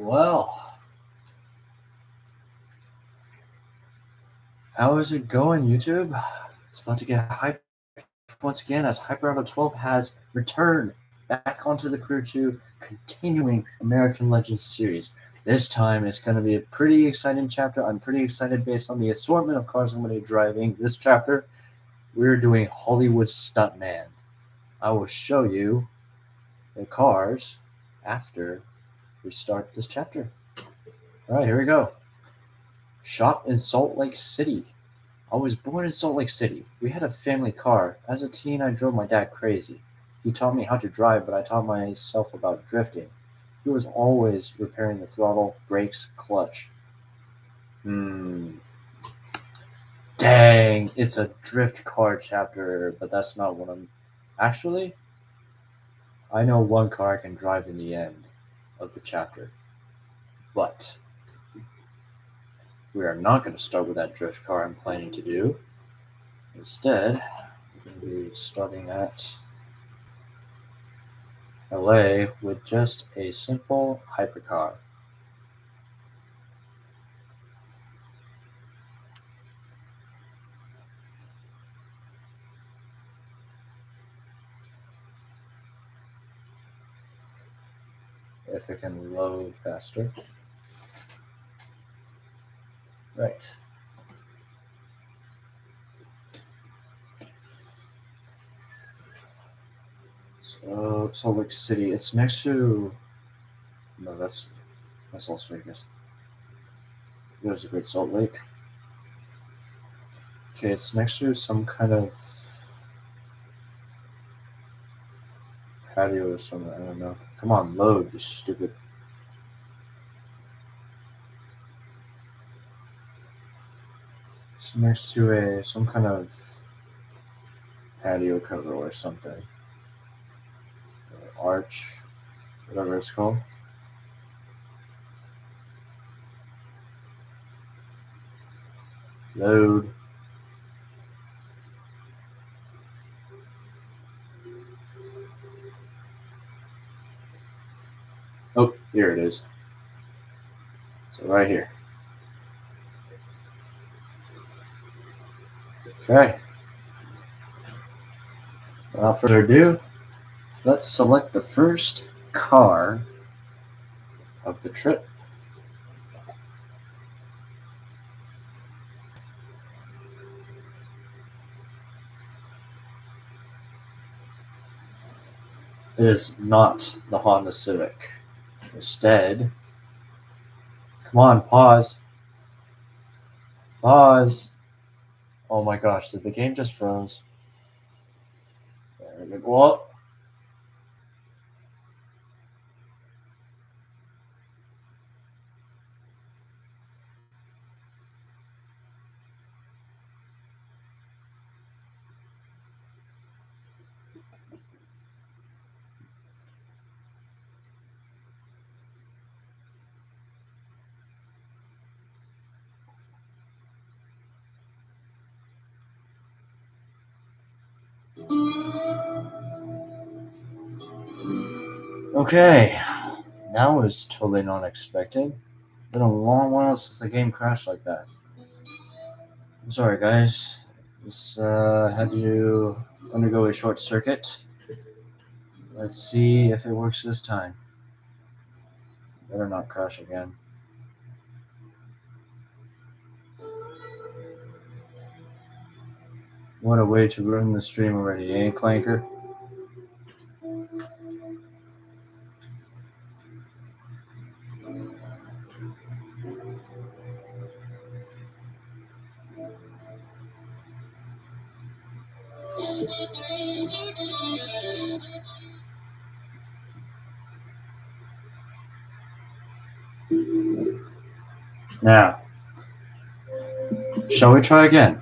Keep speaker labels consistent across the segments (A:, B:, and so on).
A: Well, how is it going, YouTube? It's about to get hyped once again as Hyper Auto 12 has returned back onto the Crew 2, continuing American Legends series. This time it's going to be a pretty exciting chapter. I'm pretty excited based on the assortment of cars I'm going to be driving. This chapter, we're doing Hollywood Stuntman. I will show you the cars after we start this chapter. All right, here we go. Shop in Salt Lake City. I was born in Salt Lake City. We had a family car. As a teen, I drove my dad crazy. He taught me how to drive, but I taught myself about drifting. He was always repairing the throttle, brakes, clutch. Dang, it's a drift car chapter, but that's not what I'm. Actually, I know one car I can drive in the end of the chapter. But we are not going to start with that drift car I'm planning to do. Instead, we're going to be starting at LA with just a simple hypercar. If it can load faster. Right. So Salt Lake City. It's next to. No, that's Las Vegas. There's a Great Salt Lake. Okay, it's next to some kind of patio or something. I don't know. Come on, load, you stupid. It's next to some kind of patio cover or something. Or arch, whatever it's called. Load. Oh, here it is. So right here. Okay. Without further ado, let's select the first car of the trip. It is not the Honda Civic. Instead, come on, pause. Pause. Oh my gosh, did the game just froze? There we go. Whoa. Okay, that was totally not expected. Been a long while since the game crashed like that. I'm sorry, guys. Just had to undergo a short circuit. Let's see if it works this time. Better not crash again. What a way to ruin the stream already, eh, Clanker? Now, shall we try again?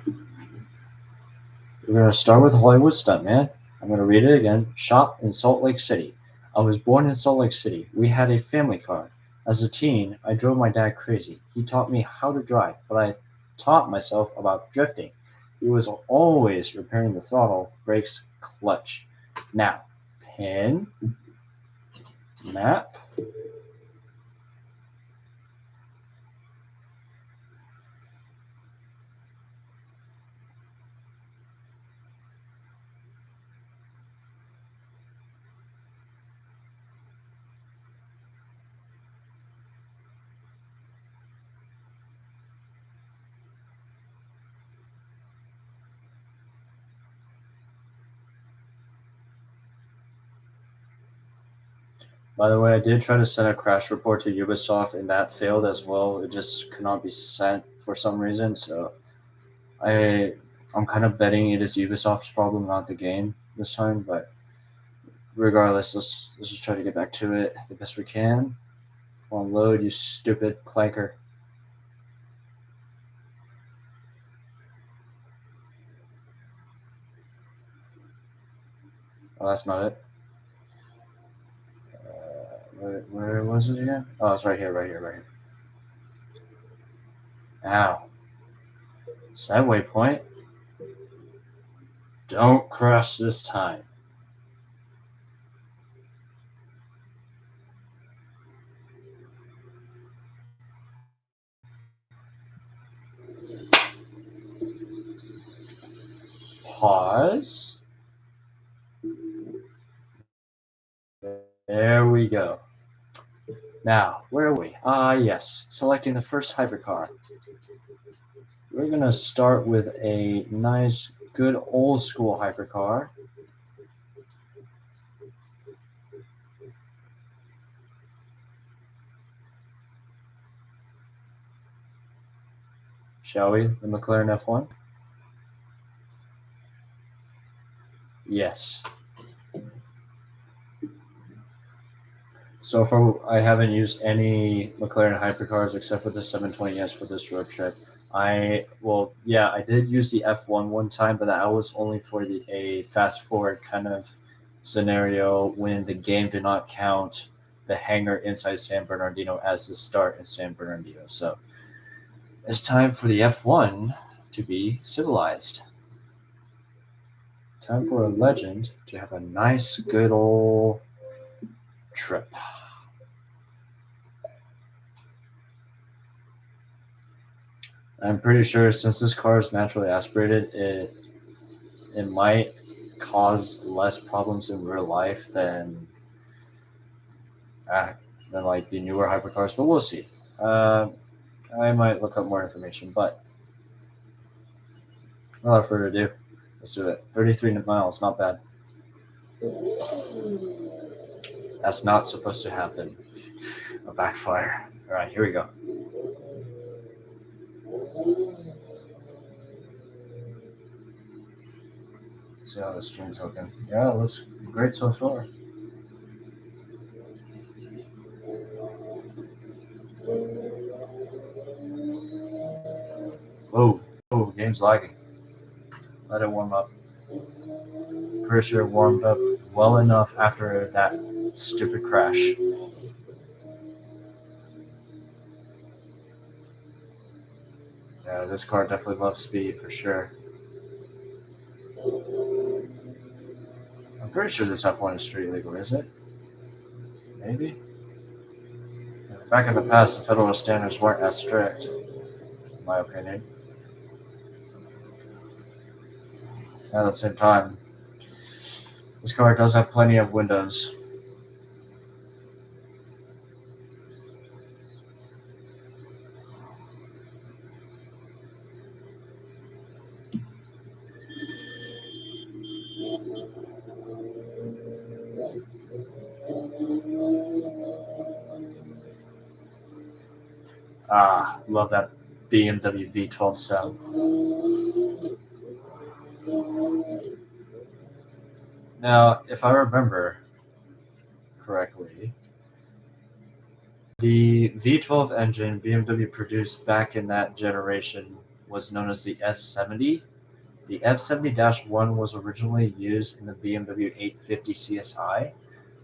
A: We're going to start with Hollywood Stuntman. I'm going to read it again. Shop in Salt Lake City. I was born in Salt Lake City. We had a family car. As a teen, I drove my dad crazy. He taught me how to drive, but I taught myself about drifting. He was always repairing the throttle, brakes, clutch. Now, pin, map, By the way, I did try to send a crash report to Ubisoft, and that failed as well. It just could not be sent for some reason. So I I'm kind of betting it is Ubisoft's problem, not the game this time. But regardless, let's just try to get back to it the best we can. Come on, load, you stupid clanker. Oh, that's not it. Where was it again? Oh, it's right here, right here, right here. Ow. Side waypoint. Don't crash this time. Pause. There we go. Now, where are we? Yes. Selecting the first hypercar. We're going to start with a nice, good old school hypercar. Shall we? The Mclaren F1? Yes. So far, I haven't used any McLaren hypercars except for the 720S for this road trip. I did use the F1 one time, but that was only for a fast forward kind of scenario when the game did not count the hangar inside San Bernardino as the start in San Bernardino. So it's time for the F1 to be civilized. Time for a legend to have a nice, good old trip. I'm pretty sure since this car is naturally aspirated, it might cause less problems in real life uh, than like the newer hypercars, but we'll see. Uh, I might look up more information, but without further ado, let's do it. 33 miles, not bad. That's not supposed to happen. A backfire. All right, here we go. See how the stream's looking. Yeah, it looks great so far. Whoa, oh, game's lagging. Let it warm up. Pretty sure it warmed up well enough after that stupid crash. Yeah, this car definitely loves speed for sure. I'm pretty sure this F1 is street legal, is it? Maybe? Back in the past, the federal standards weren't as strict, in my opinion. At the same time, this car does have plenty of windows. Ah, love that BMW V12 sound. Now, if I remember correctly, the V12 engine BMW produced back in that generation was known as the S70. The F70-1 was originally used in the BMW 850 CSI.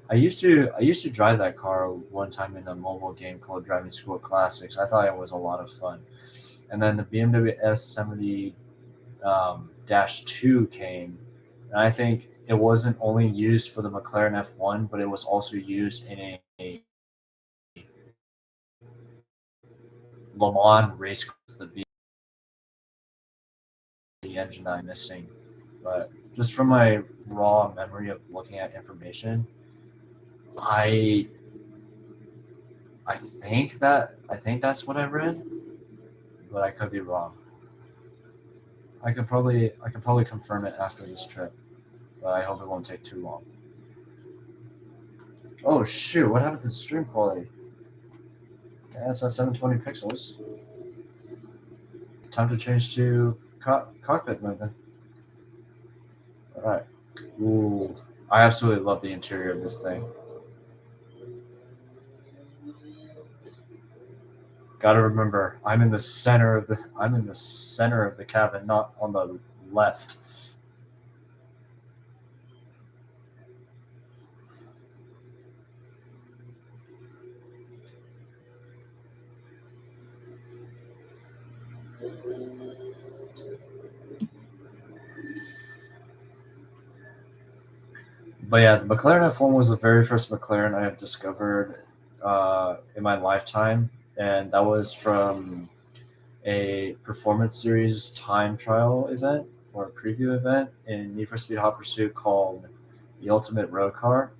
A: I used to drive that car one time in a mobile game called Driving School Classics. I thought it was a lot of fun. And then the BMW S70 dash 2 came, and I think it wasn't only used for the McLaren F1, but it was also used in a Le Mans race car. The engine that I'm missing, but just from my raw memory of looking at information, I I think that's what I read, but I could be wrong. I could probably confirm it after this trip, but I hope it won't take too long. Oh shoot! What happened to the stream quality? Yeah, it's at 720 pixels. Time to change to cockpit mode then. All right. Ooh, I absolutely love the interior of this thing. Gotta remember, I'm in the center of the cabin, not on the left. But yeah, the McLaren F1 was the very first McLaren I have discovered in my lifetime, and that was from a performance series time trial event or preview event in Need for Speed Hot Pursuit called the Ultimate Road Car.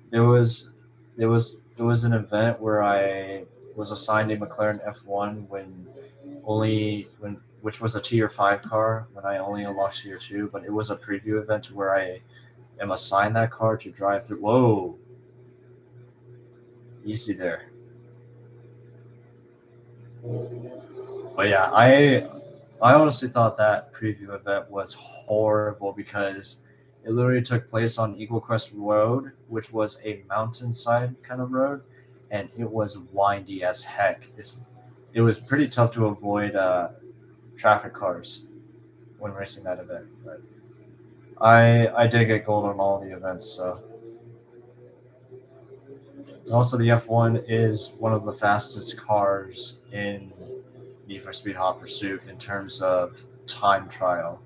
A: There was an event where I was assigned a McLaren F1 when which was a tier 5 car when I only unlocked tier 2, but it was a preview event where I am assigned that car to drive through. Whoa, easy there. But yeah, I honestly thought that preview event was horrible because it literally took place on Eagle Crest Road, which was a mountainside kind of road, and it was windy as heck. It was pretty tough to avoid traffic cars when racing that event. But I did get gold on all the events, so. Also, the F1 is one of the fastest cars in Need for Speed Hot Pursuit in terms of time trial.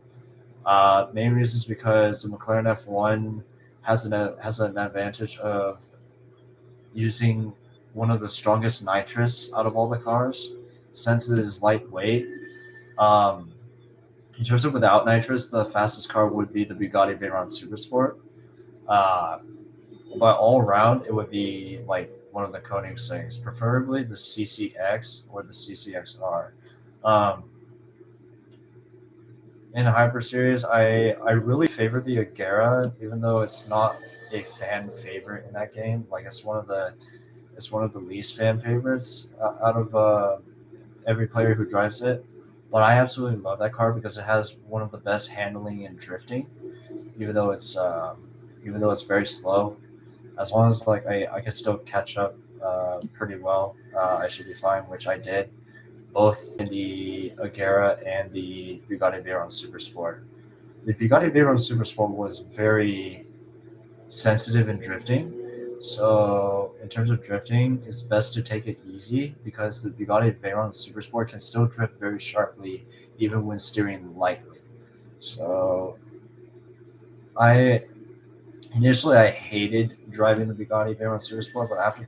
A: Main reason is because the McLaren F1 has an advantage of using one of the strongest nitrous out of all the cars, since it is lightweight. Um, in terms of without nitrous, the fastest car would be the Bugatti Chiron Supersport. Uh, but all around, it would be like one of the Koenigseggs, preferably the CCX or the CCXR. Um, in Hyper Series, I really favor the Agera, even though it's not a fan favorite in that game. Like it's one of the least fan favorites out of every player who drives it. But I absolutely love that car because it has one of the best handling and drifting, even though it's very slow. As long as like I can still catch up pretty well, I should be fine, which I did both in the Agera and the Bugatti Veyron Supersport. The Bugatti Veyron Supersport was very sensitive in drifting. So in terms of drifting, it's best to take it easy because the Bugatti Veyron Supersport can still drift very sharply even when steering lightly. So I initially I hated driving the Bugatti Veyron Supersport, but after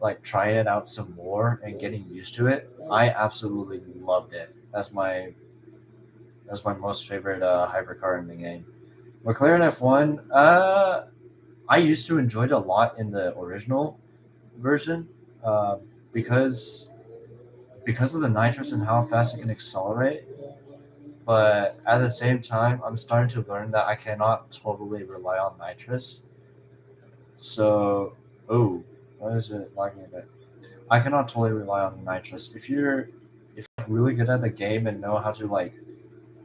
A: like trying it out some more and getting used to it, I absolutely loved it. That's my most favorite hypercar in the game. McLaren F1, I used to enjoy it a lot in the original version uh, because because of the nitrous and how fast it can accelerate. But at the same time, I'm starting to learn that I cannot totally rely on nitrous. So, oh, why is it lagging a bit? I cannot totally rely on nitrous. If you're really good at the game and know how to like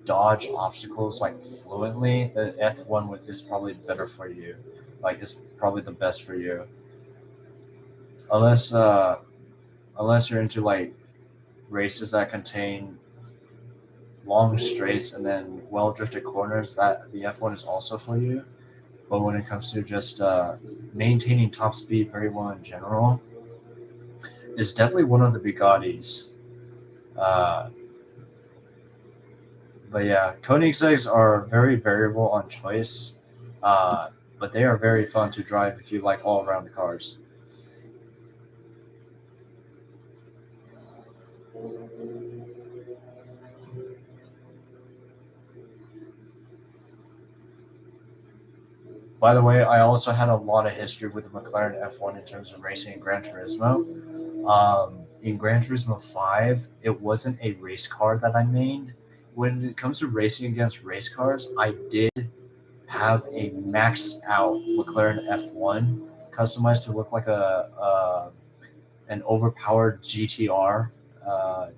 A: dodge obstacles like fluently, the F1 is probably better for you. Like it's probably the best for you. Unless unless you're into like races that contain long straights and then well drifted corners, that the F1 is also for you. But when it comes to just maintaining top speed very well in general, it's definitely one of the Bugattis. Uh, but yeah, Koenigsegg's are very variable on choice, uh, but they are very fun to drive if you like all around cars. By the way, I also had a lot of history with the McLaren F1 in terms of racing in Gran Turismo. In Gran Turismo 5, it wasn't a race car that I mained. When it comes to racing against race cars, I did have a maxed out McLaren F1 customized to look like an overpowered GTR.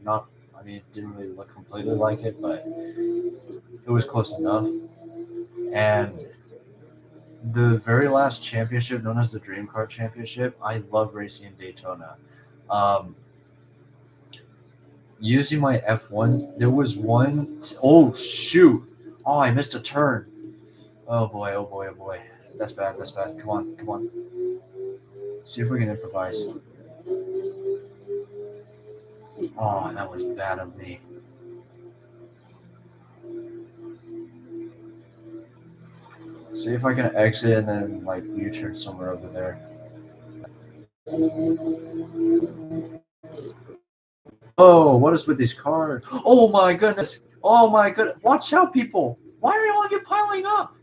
A: Not, I mean, it didn't really look completely like it, but it was close enough. And the very last championship, known as the Dream Car Championship, I love racing in Daytona. Um, Using my F1, there was one. Oh shoot! Oh, I missed a turn. Oh boy! Oh boy! Oh boy! That's bad. That's bad. Come on! Come on! See if we can improvise. Oh, that was bad of me. See if I can exit and then like U-turn somewhere over there. Oh, what is with these cars? Oh my goodness! Oh my goodness! Watch out, people! Why are all you piling up?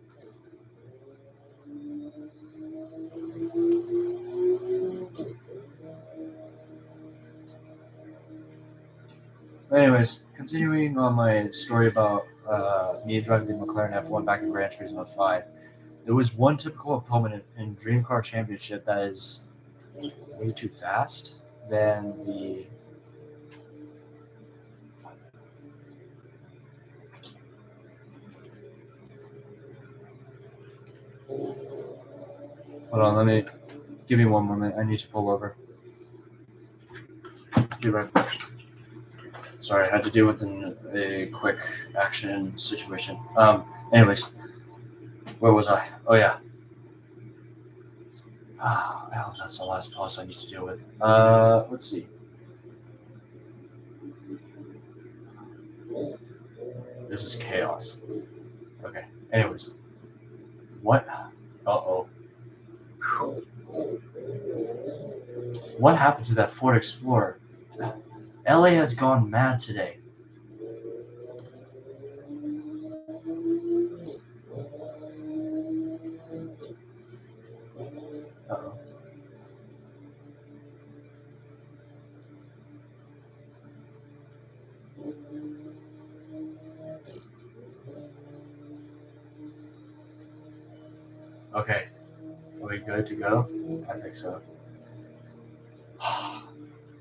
A: Anyways, continuing on my story about me driving the McLaren F1 back in Gran Turismo 5, there was one typical opponent in Dream Car Championship that is way too fast than the. Hold on, give me one moment. I need to pull over. Be right back. Sorry, I had to deal with a quick action situation. Anyways, where was I? Oh yeah. Oh, that's the last pause I need to deal with. Let's see. This is chaos. Okay. Anyways, what? Uh-oh. What happened to that Ford Explorer? LA has gone mad today. Uh-oh. Okay. Are we good to go? I think so.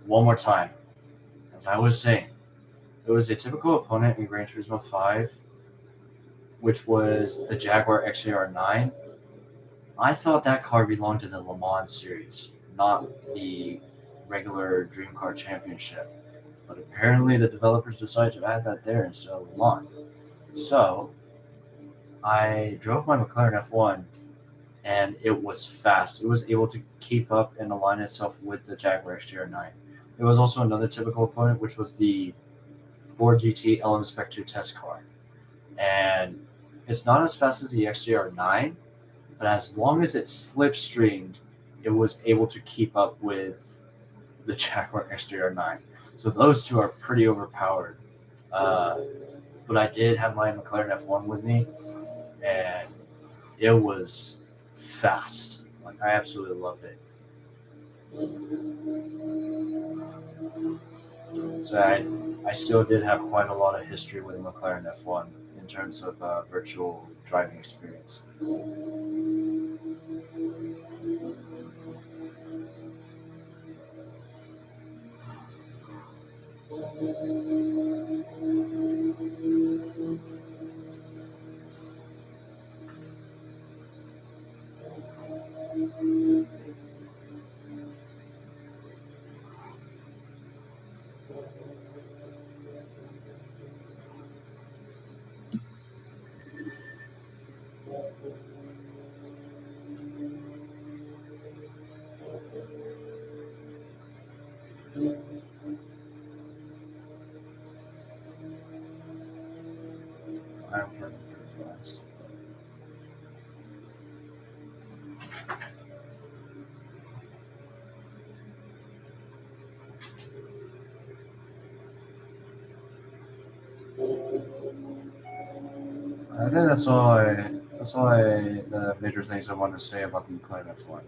A: One more time. As I was saying, it was a typical opponent in Gran Turismo 5, which was the Jaguar XJR9. I thought that car belonged to the Le Mans series, not the regular Dream Car Championship. But apparently the developers decided to add that there instead of Le Mans. So I drove my McLaren F1 and it was fast. It was able to keep up and align itself with the Jaguar XJR9. There was also another typical opponent, which was the Ford GT LM Spec 2 test car. And it's not as fast as the XJR9, but as long as it slipstreamed, it was able to keep up with the Jaguar XJR9. So those two are pretty overpowered. But I did have my McLaren F1 with me, and it was fast. Like I absolutely loved it. So I still did have quite a lot of history with McLaren F1 in terms of virtual driving experience. I'm driving pretty fast. I think that's all the major things I wanted to say about the McLaren F1.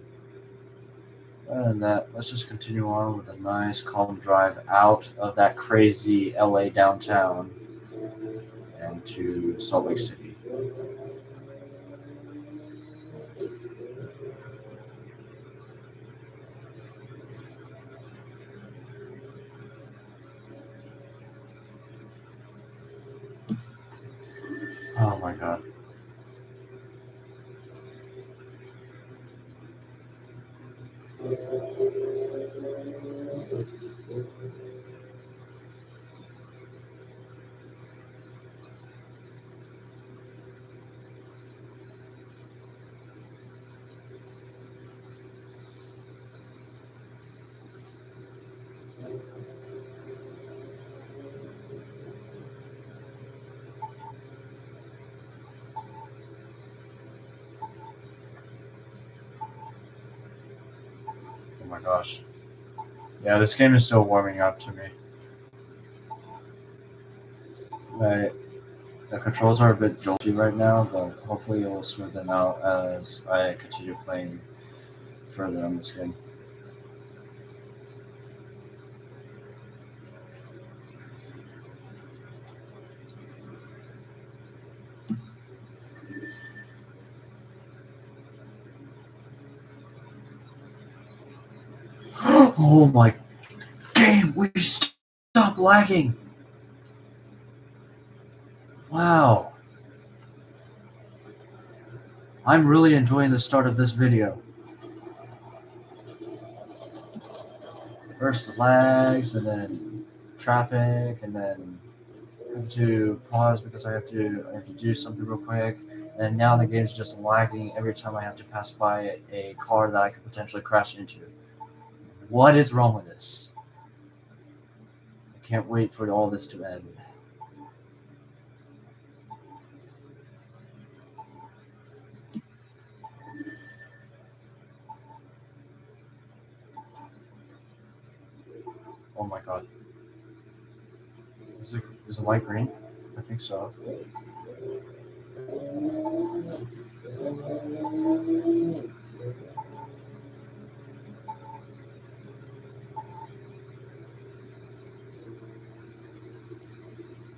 A: Other than that, let's just continue on with a nice calm drive out of that crazy LA downtown and to Salt Lake City. my god. Oh my gosh. Yeah, this game is still warming up to me. The controls are a bit jolty right now, but hopefully it will smoothen out as I continue playing further on this game. Oh my game, we stop lagging. Wow. I'm really enjoying the start of this video. First lags, and then traffic, and then I have to pause because I have to do something real quick. And now the game's just lagging every time I have to pass by a car that I could potentially crash into. What is wrong with this? I can't wait for all this to end. Oh my god. Is the light green? I think so.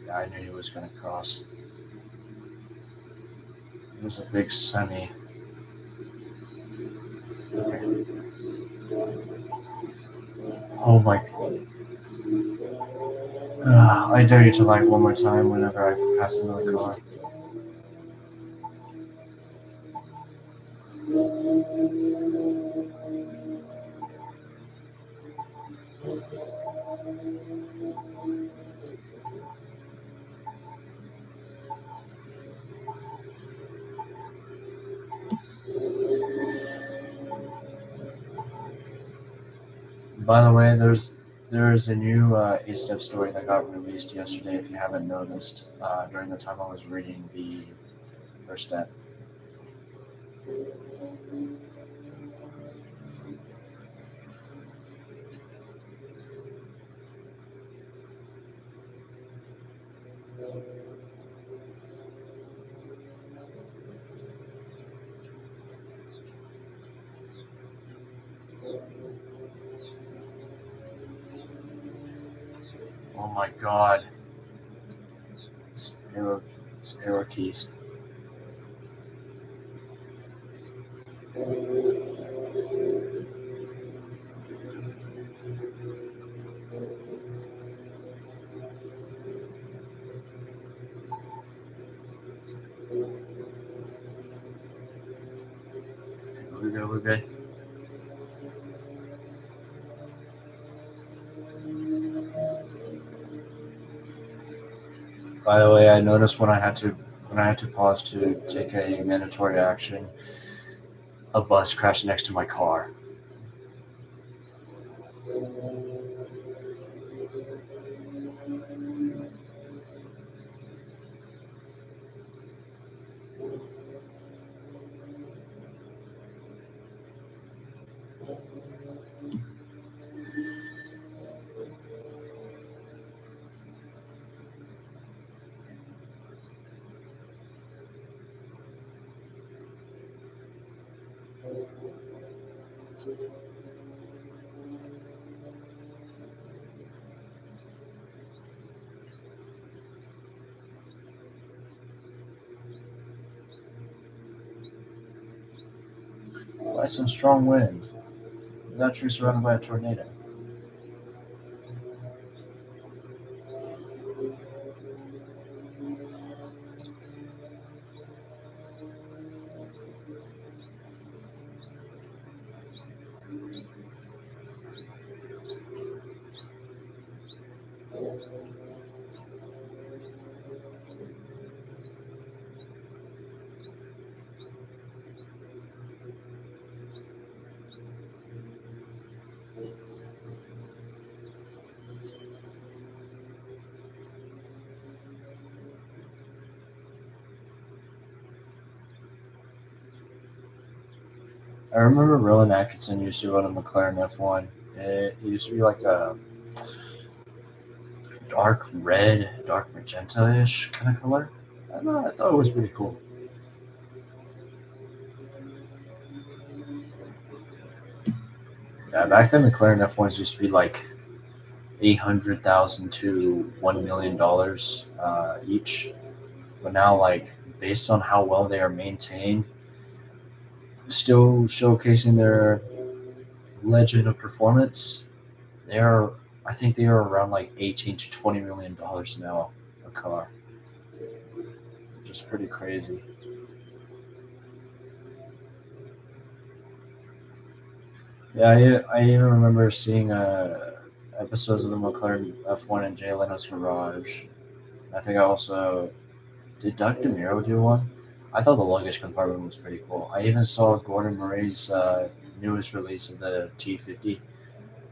A: Yeah, I knew he was going to cross. It was a big semi. Okay. Oh my god. I dare you to lag one more time whenever I pass another car. By the way, there's a new A-Step story that got released yesterday. If you haven't noticed, during the time I was reading the first step. Oh my god. It's arrow keys. We're good. By the way, I noticed when I had to pause to take a mandatory action, a bus crashed next to my car. By some strong wind. Is that true surrounded by a tornado? I remember Rowan Atkinson used to run a McLaren F1. It used to be like a dark red, dark magenta-ish kind of color. I thought it was pretty cool. Yeah, back then McLaren F1s used to be like 800,000 to $1 million each, but now like based on how well they are maintained, still showcasing their legend of performance, they are I think they are around like 18 to $20 million now a car, which is pretty crazy. Yeah, I even remember seeing episodes of the McLaren F1 in Jay Leno's garage. I think I also did Doug DeMuro do one? I thought the luggage compartment was pretty cool. I even saw Gordon Murray's newest release of the T50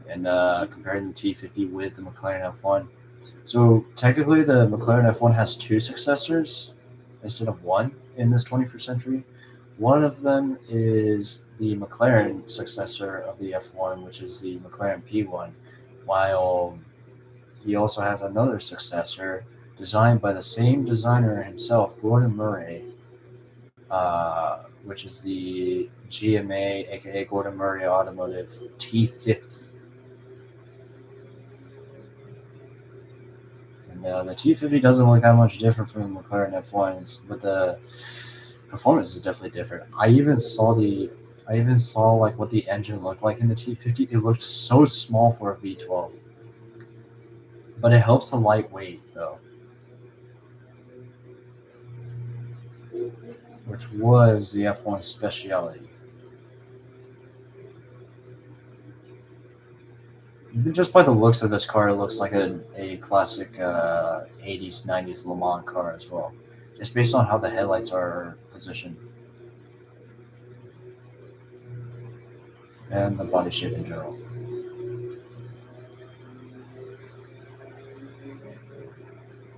A: and comparing the T50 with the McLaren F1. So technically, the McLaren F1 has two successors instead of one in this 21st century. One of them is the McLaren successor of the F1, which is the McLaren P1, while he also has another successor designed by the same designer himself, Gordon Murray, which is the GMA, aka Gordon Murray Automotive T50. And the T50 doesn't look that much different from the McLaren F1s, but the performance is definitely different. I even saw like what the engine looked like in the T50. It looked so small for a V12, but it helps the lightweight though, which was the F1 speciality. Even just by the looks of this car, it looks like a classic 80s, 90s Le Mans car as well. Just based on how the headlights are positioned and the body shape in general.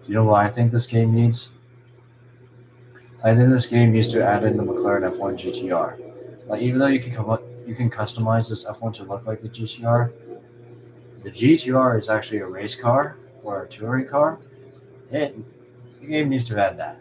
A: Do you know what I think this game needs? I think this game needs to add in the McLaren F1 GTR. Like even though you can customize this F1 to look like the GTR, the GTR is actually a race car or a touring car. It The game needs to add that.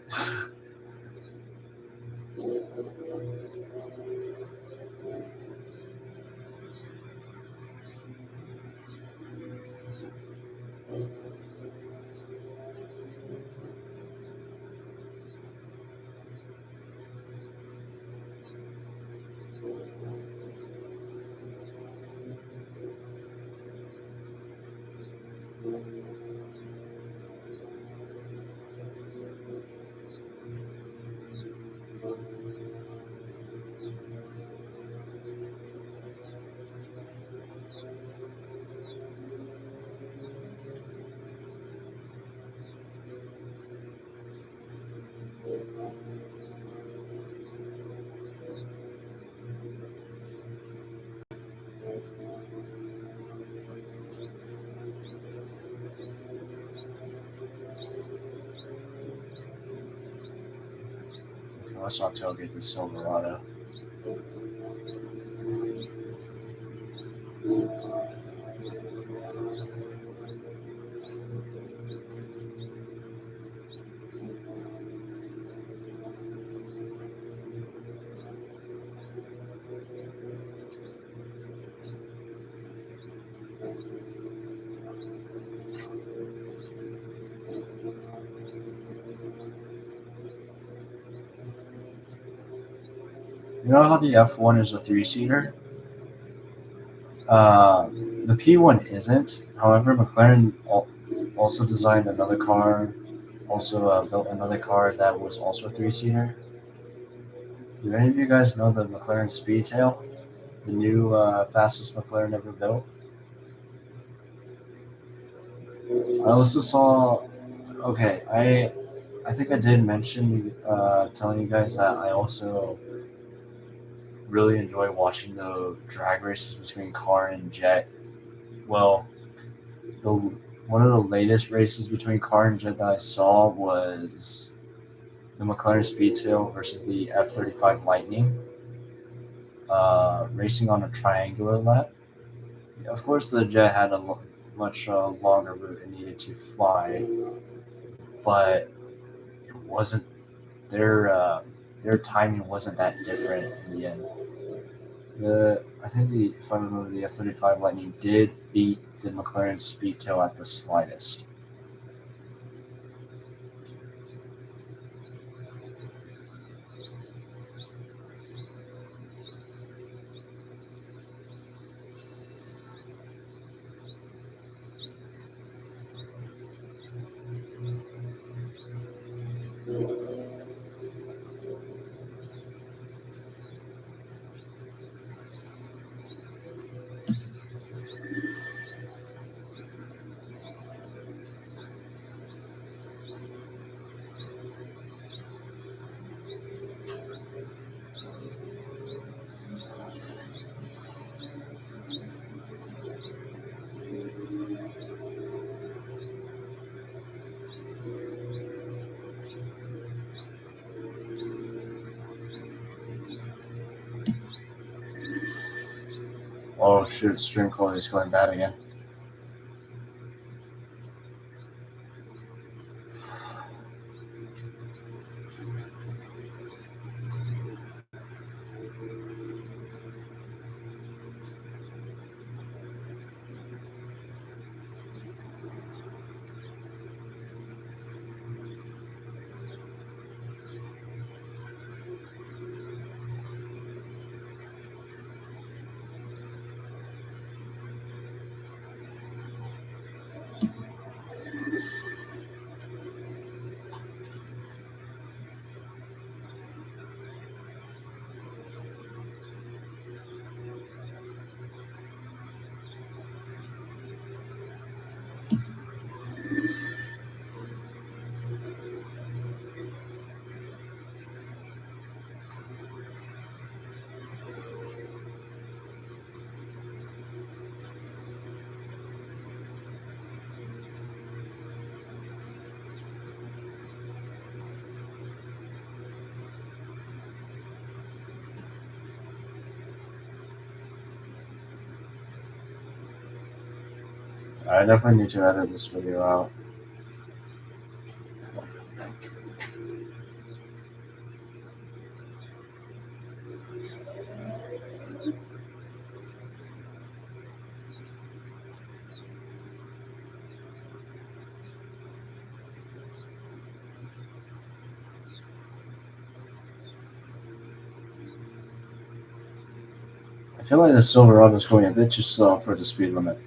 A: Let's not tailgate the Silverado. You know how the F1 is a three-seater? Uh, the P1 isn't. However, McLaren also designed another car, also built another car that was also a three-seater. Do any of you guys know the McLaren Speedtail, the new fastest McLaren ever built? I also saw. Okay, I think I did mention telling you guys that I also really enjoy watching the drag races between car and jet. Well, the one of the latest races between car and jet that I saw was the McLaren Speedtail versus the F35 Lightning. racing on a triangular lap. Of course, the jet had a much longer route and needed to fly, but it wasn't their uh, their timing wasn't that different in the end. I think if I remember, the F-35 Lightning did beat the McLaren Speedtail at the slightest. Oh shoot, stream quality is going bad again. I definitely need to edit this video out. I feel like the Silverado is going a bit too slow for the speed limit.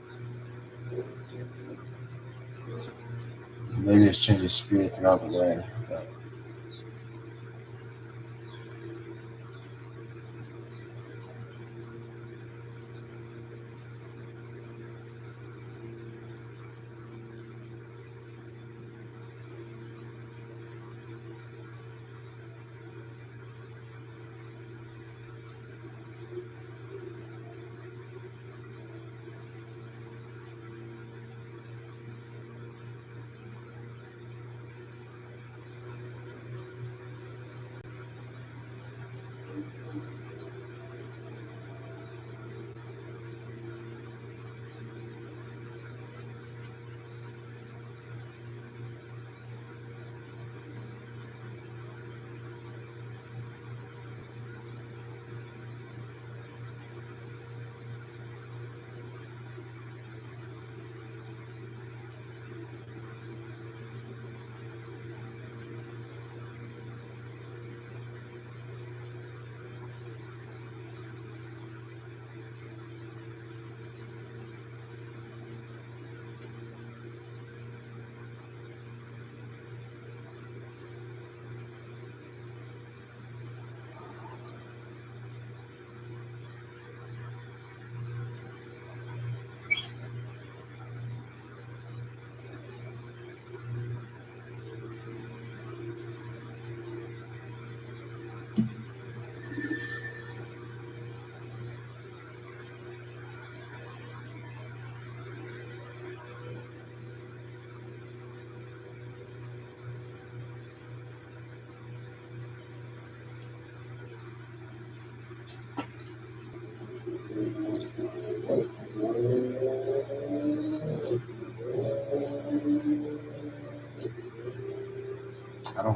A: Maybe it's changing speed throughout the way. But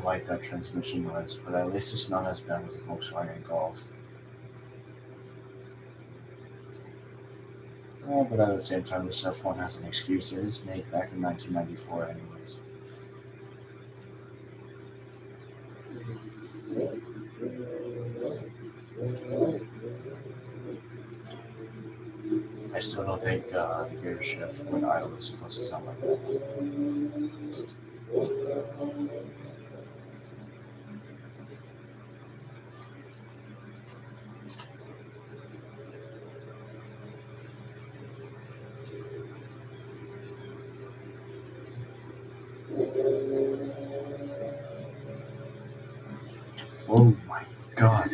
A: like that transmission noise, but at least it's not as bad as the Volkswagen Golf. But at the same time, this F1 has an excuse. It is made back in 1994 anyways. I still don't think the gear shift when idle is supposed to sound like that. Oh my god.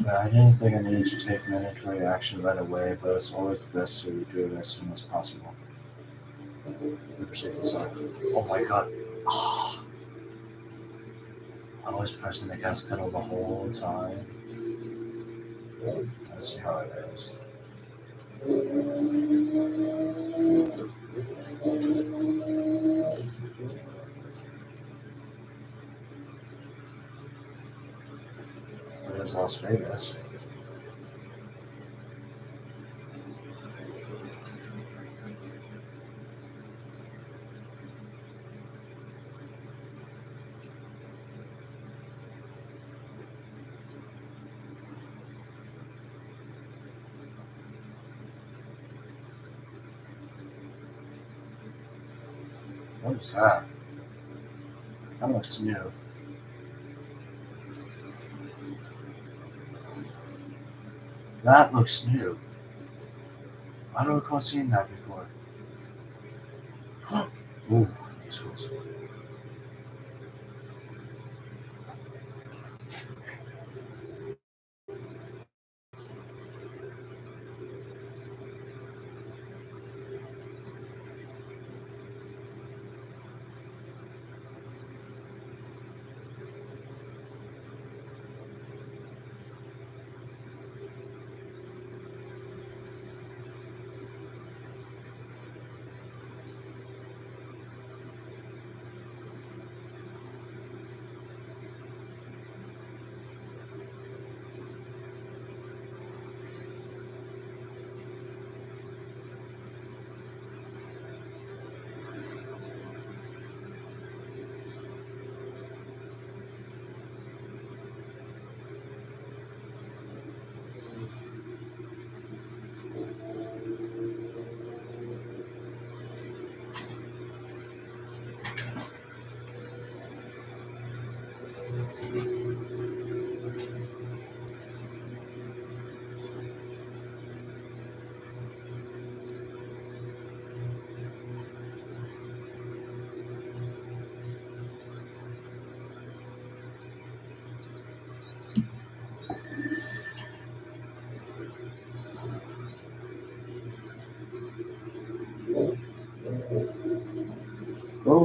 A: I didn't think I needed to take mandatory action right away, but it's always best to do it as soon as possible. Never safety side. Oh my god. I was pressing the gas pedal the whole time. Let's see how it is. There's Las Vegas. What is that? That looks new. That looks new. I don't recall seeing that before. Ooh, this was.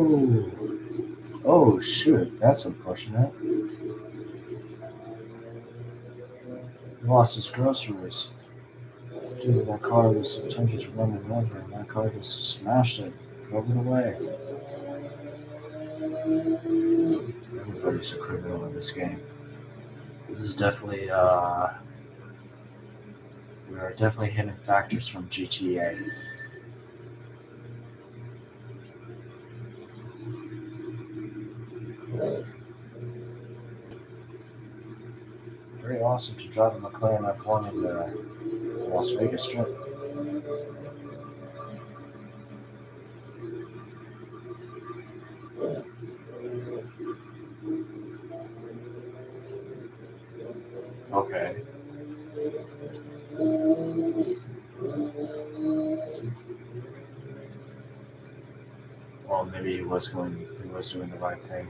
A: Oh, oh shoot, that's unfortunate. He lost his groceries. Dude, that car was attempting to run him over, and that car just smashed it, drove it away. Everybody's a criminal in this game. This is definitely, we are definitely hitting factors from GTA. Very awesome to drive a Mclaren F1 in the Las Vegas Strip. Okay. Well, maybe he was doing the right thing.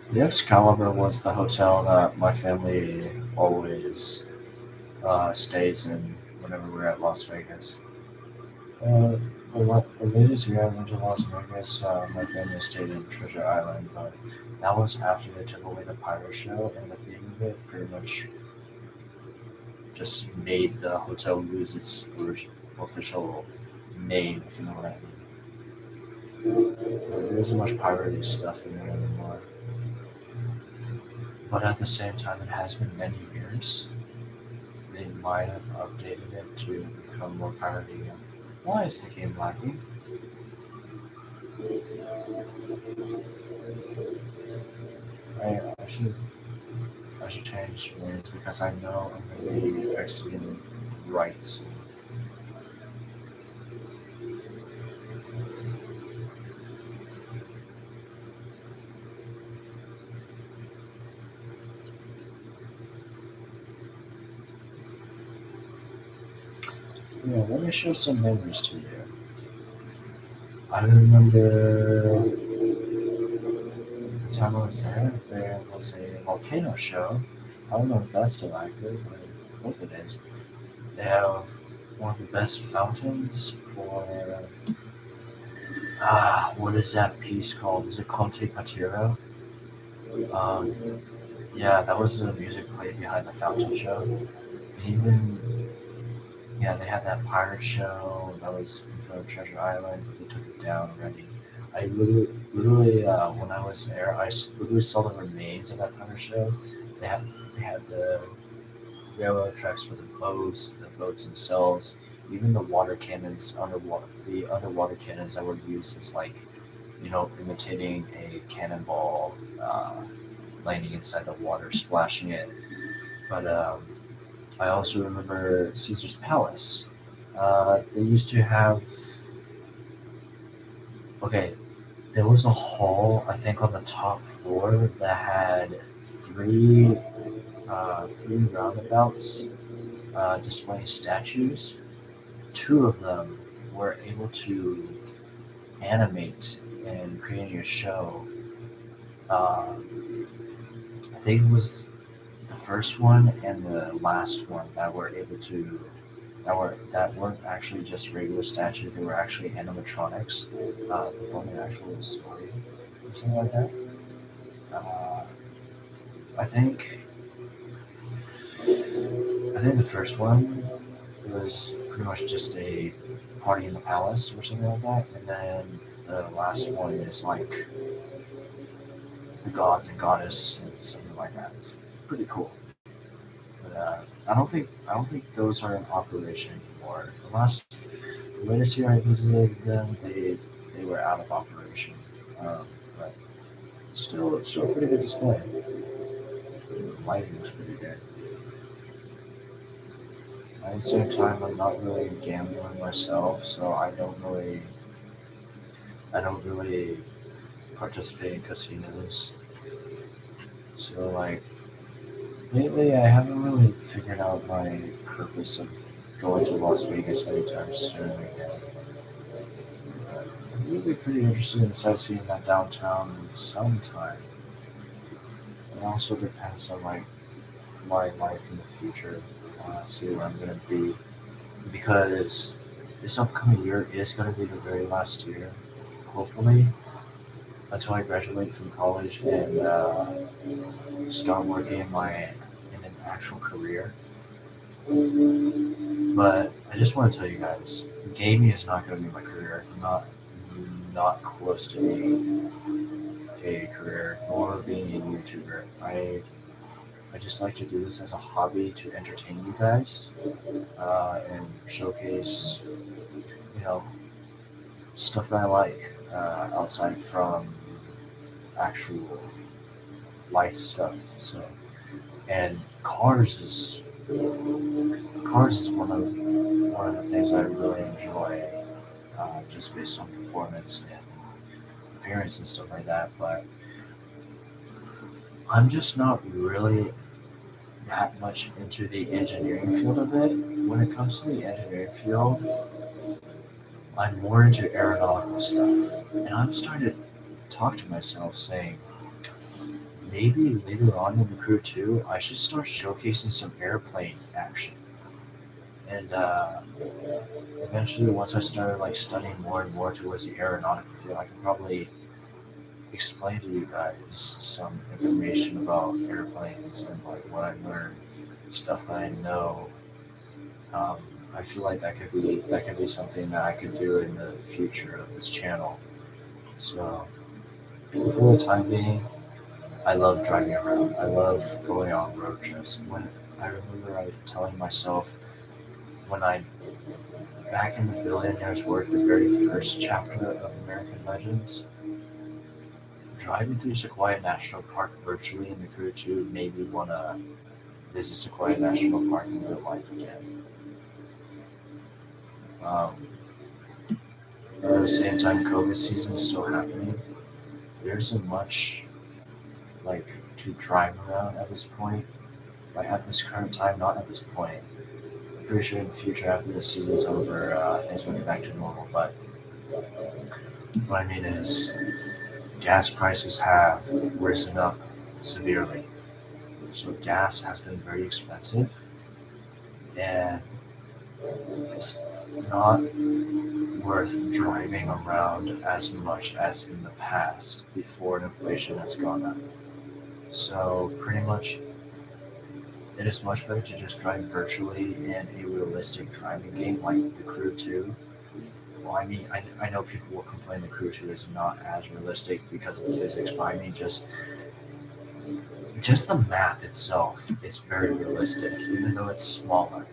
A: The Excalibur was the hotel that my family always stays in whenever we're at Las Vegas. The latest year I went to Las Vegas, my family stayed in Treasure Island, but that was after they took away the pirate show, and the theme of it pretty much just made the hotel lose its official name, if you know what I mean. There isn't much piratey stuff in there anymore. But at the same time, it has been many years. They might have updated it to become more piratey again. Why is the game lagging? I should change lanes because I know I'm going to be exiting right soon. Yeah, let me show some memories to you. I remember the time I was there was a volcano show. I don't know if that's still active, but I hope it is. They have one of the best fountains for what is that piece called? Is it Conte Patiro? Um, yeah, that was the music played behind the fountain show. And even yeah, they had that pirate show that was in front of Treasure Island, but they took it down already. I literally, when I was there, literally saw the remains of that pirate show. They had they had the railroad tracks for the boats themselves, even the water cannons the underwater cannons that were used as like, imitating a cannonball landing inside the water, splashing it. But I also remember Caesar's Palace. They used to have okay. There was a hall I think on the top floor that had three roundabouts displaying statues. Two of them were able to animate and creating a show. Uh, I think it was the first one and the last one that were able to that weren't actually just regular statues. They were actually animatronics performing an actual story or something like that. Uh, I think I think the first one was pretty much just a party in the palace or something like that, and then the last one is like the gods and goddess and something like that. It's pretty cool. But I don't think those are in operation anymore. The latest year I visited them, they were out of operation. But still a pretty good display. The lighting was pretty good. At the same time, I'm not really gambling myself, so I don't really participate in casinos. So like lately, I haven't really figured out my purpose of going to Las Vegas anytime soon again. it would be pretty interesting in sightseeing that downtown sometime. It also depends on like my life in the future. See where I'm gonna be because this upcoming year is gonna be the very last year, hopefully, until I graduate from college and start working in an actual career. But I just want to tell you guys, gaming is not going to be my career. Not close to being a career or being a YouTuber. I just like to do this as a hobby to entertain you guys and showcase you know stuff that I like outside from actual life stuff. So and cars is one of the things I really enjoy, just based on performance and appearance and stuff like that. But I'm just not really that much into the engineering field of it. When it comes to the engineering field, I'm more into aeronautical stuff, and I'm starting to talk to myself saying maybe later on in the crew too, I should start showcasing some airplane action. And eventually, once I started like studying more and more towards the aeronautical field, I can probably explain to you guys some information about airplanes and like what I learned, stuff that I know. Um, I feel like that could be something that I could do in the future of this channel. So for the time being, I love driving around. I love going on road trips. When I remember I telling myself when I back in the Billionaires work, the very first chapter of American Legends, driving through Sequoia National Park virtually in the crew tube made me want to visit Sequoia National Park in real life again. Um, at the same time, COVID season is still happening. There isn't much like to drive around at this point. Like at this current time, not at this point. I'm pretty sure in the future, after the season's over, things will get back to normal. But what I mean is, gas prices have risen up severely. So gas has been very expensive, and it's not worth driving around as much as in the past before inflation has gone up. So pretty much it is much better to just drive virtually in a realistic driving game like the Crew 2. Well, I mean, I know people will complain the Crew 2 is not as realistic because of physics, but I mean just the map itself is very realistic, even though it's smaller.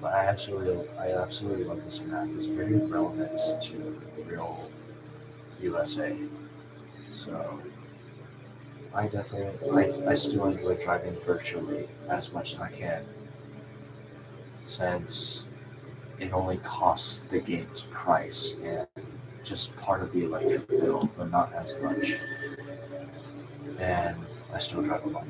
A: But I absolutely love this map. It's very relevant to real USA. So I still enjoy driving virtually as much as I can, since it only costs the game's price and just part of the electric bill, but not as much. And I still drive a lot.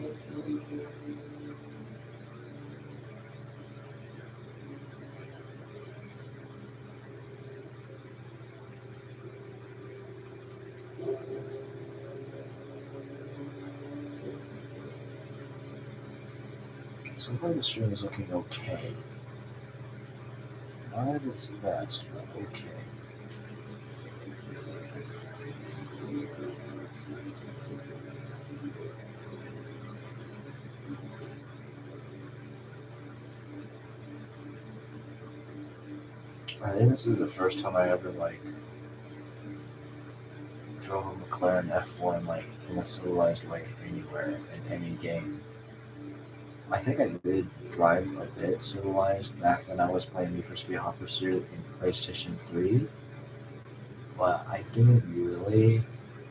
A: So far the stream is looking okay. Not at its best, but okay. I think this is the first time I ever like drove a McLaren F1 like in a civilized way anywhere in any game. I think I did drive a bit civilized back when I was playing Need for Speed Hot Pursuit in PlayStation 3, but I didn't really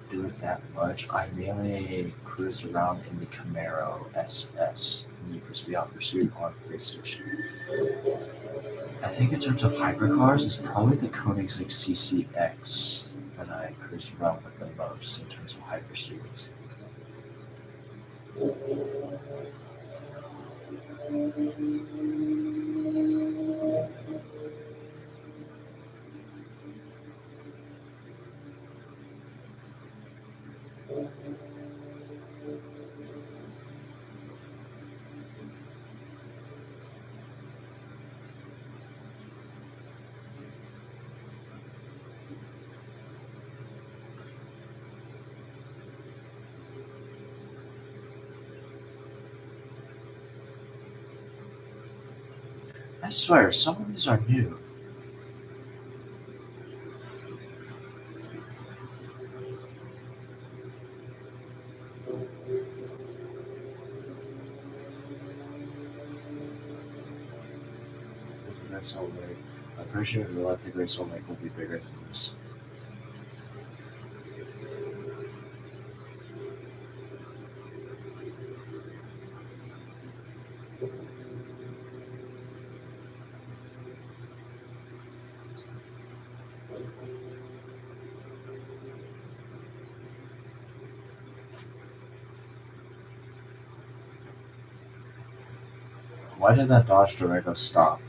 A: do it that much. I mainly cruised around in the Camaro SS Need for Speed Hot Pursuit on PlayStation. I think in terms of hypercars, it's probably the Koenigsegg CCX that I cruised around with the most in terms of hyperseries. I swear, some of these are new. The Great Salt Lake. I'm pretty sure in real life the Great Salt Lake will be bigger than this. Why did that Dodge Durango stop?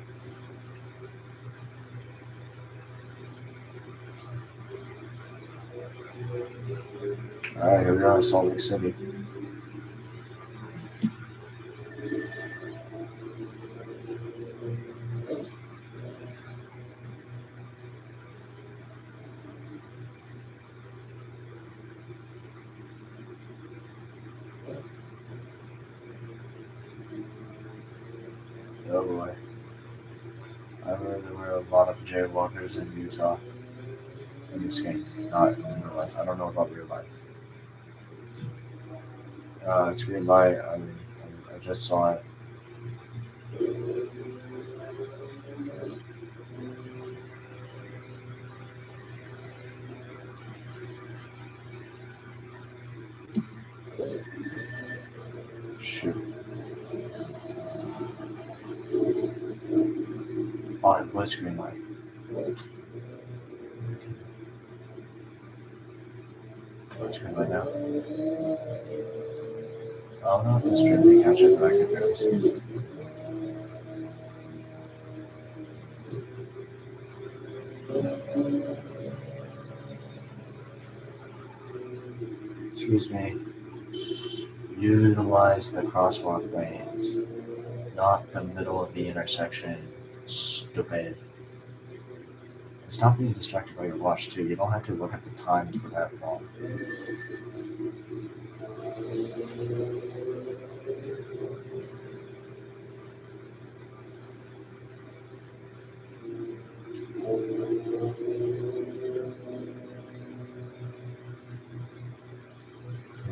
A: Alright, here we are in Salt Lake City. Oh boy. I heard there were a lot of jaywalkers in Utah in this game, not in real life. I don't know about real life. It's green light. I just saw it. Shoot. Oh, it was green light. Oh, it's green light now. I don't know if this trip may catch it, but I can barely see. Excuse me. Utilize the crosswalk lanes, not the middle of the intersection. Stupid. And stop being distracted by your watch too. You don't have to look at the time for that long.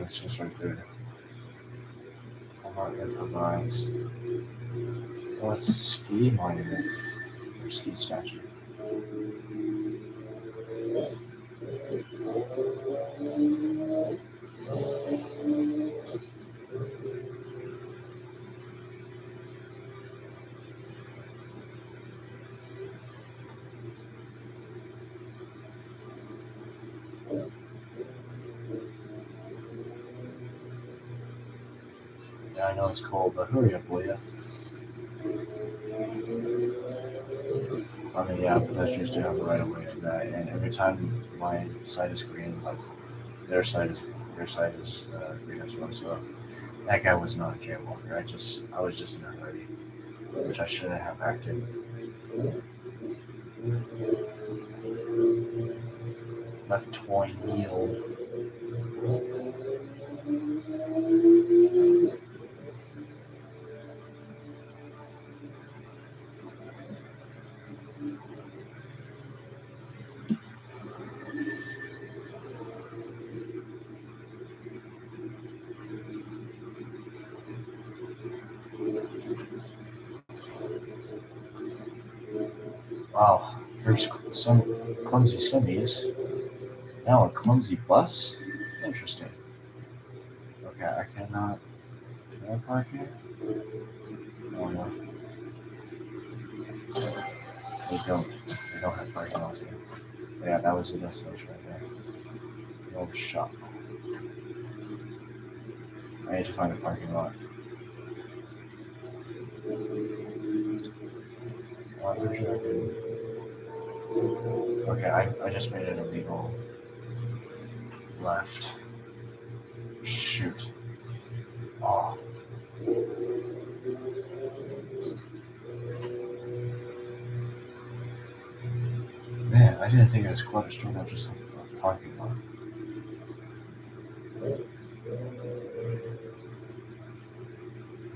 A: It's just right there. Walmart improvise. Oh, it's a ski monument or ski statue. Yeah, I know it's cold, but hurry up, will ya? I mean, yeah, pedestrians do have the right of way to that, and every time my side is green, like their side is green as well. So that guy was not a jaywalker. I was just in a hurry, which I shouldn't have acted. Left toy yield. Wow, first some clumsy semis, now a clumsy bus. Interesting. Okay, I cannot. Can I park here? Oh no, they don't. They don't have parking lots here. Yeah, that was the destination right there. No shop. I need to find a parking lot. I'm pretty sure I can. Okay, I just made an illegal left. Shoot. Oh, man, I didn't think it was quite a strong out just like a parking lot.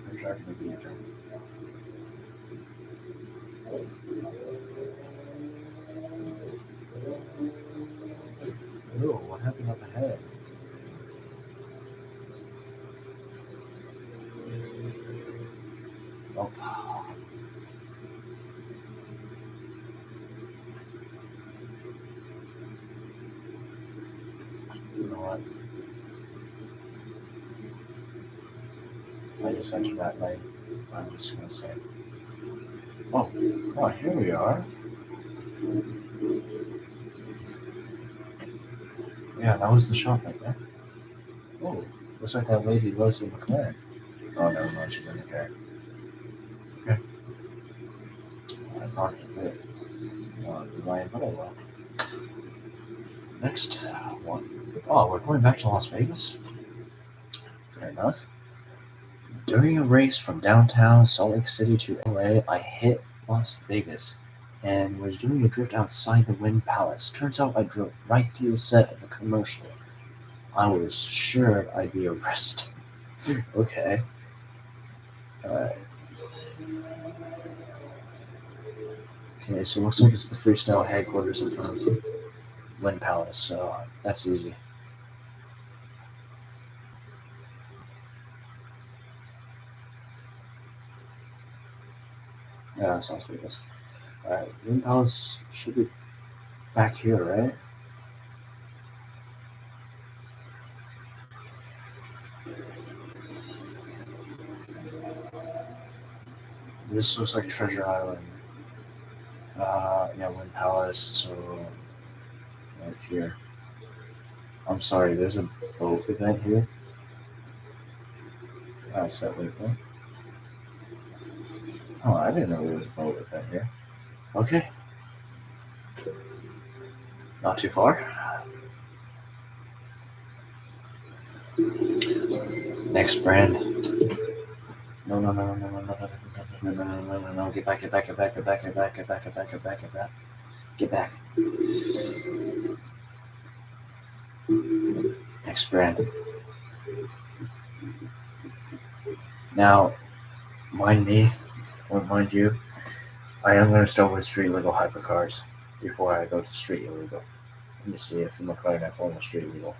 A: I'm driving the vehicle. Oh, what happened up ahead? Oh, you know what? I just entered that lane. I'm just gonna say, oh, oh, here we are. Yeah, that was the shop right there. Oh, looks like that lady loves the Mclaren. Oh, never mind, she doesn't care. Okay, I parked a bit. Ryan, but oh well. Next one. Oh, we're going back to Las Vegas? Fair enough. During a race from downtown Salt Lake City to LA, I hit Las Vegas and was doing a drift outside the Wind Palace. Turns out I drove right through the set of a commercial. I was sure I'd be arrested. Okay. Alright. Okay, so it looks like it's the freestyle headquarters in front of Wind Palace, so that's easy. Yeah, that's Las Vegas. Alright, Wind Palace should be back here, right? This looks like Treasure Island. Yeah, Wind Palace, so right here. I'm sorry, there's a boat event here. Oh, it's that way, huh? Oh, I didn't know there was a boat event here. Okay, not too far. Next brand. No, no, no, no, no, no, no, no, no, no, no, no, no, no, get back, get back, get back, get back, get back, get back, get back, get back, get back. Get back. Next brand. Now, mind me, or mind you, I am going to start with street legal hypercars before I go to street illegal. Let me see if the Mclaren F1 is street legal.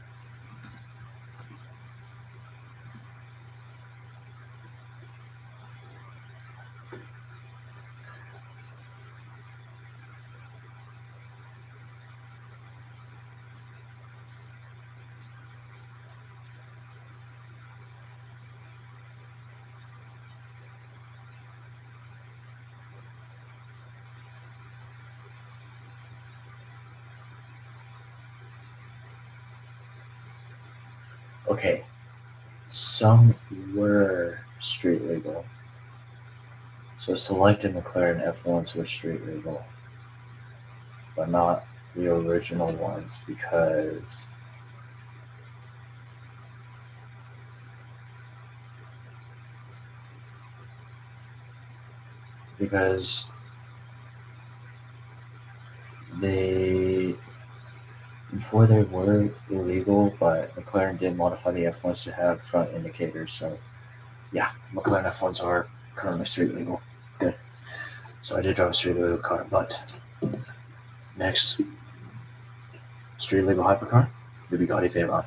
A: Okay, some were street legal. So selected McLaren F1s were street legal, but not the original ones because they before they were illegal, but McLaren did modify the F1s to have front indicators. So yeah, McLaren F1s are currently street legal. Good. So I did drive a street legal car, but next street legal hypercar, the Bugatti Chiron.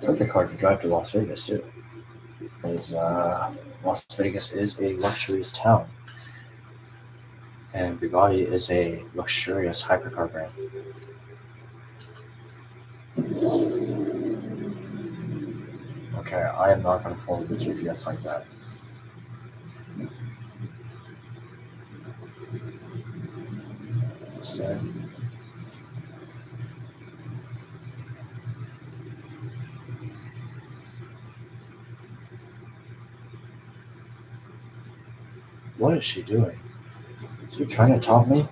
A: Perfect car to drive to Las Vegas too. Because Las Vegas is a luxurious town, and Bugatti is a luxurious hypercar brand. Okay, I am not going to follow the GPS like that. Instead, what is she doing? Is she trying to top me?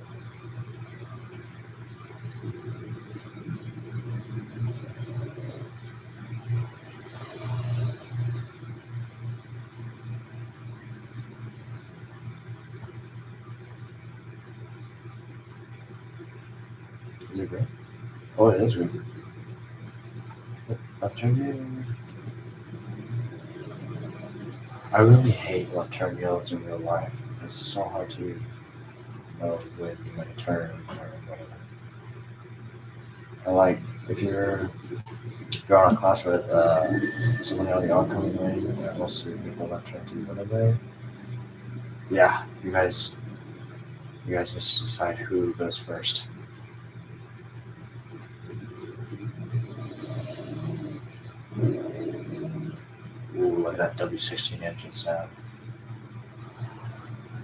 A: Is it green? Oh, it is green. Left turn. I really hate left turn yellows in real life. It's so hard to know when you're going to turn or whatever. And like if you're on a class with someone on the oncoming lane and most of your people left turn to the other way, yeah, you guys need to decide who goes first. Ooh, look at that W16 engine sound.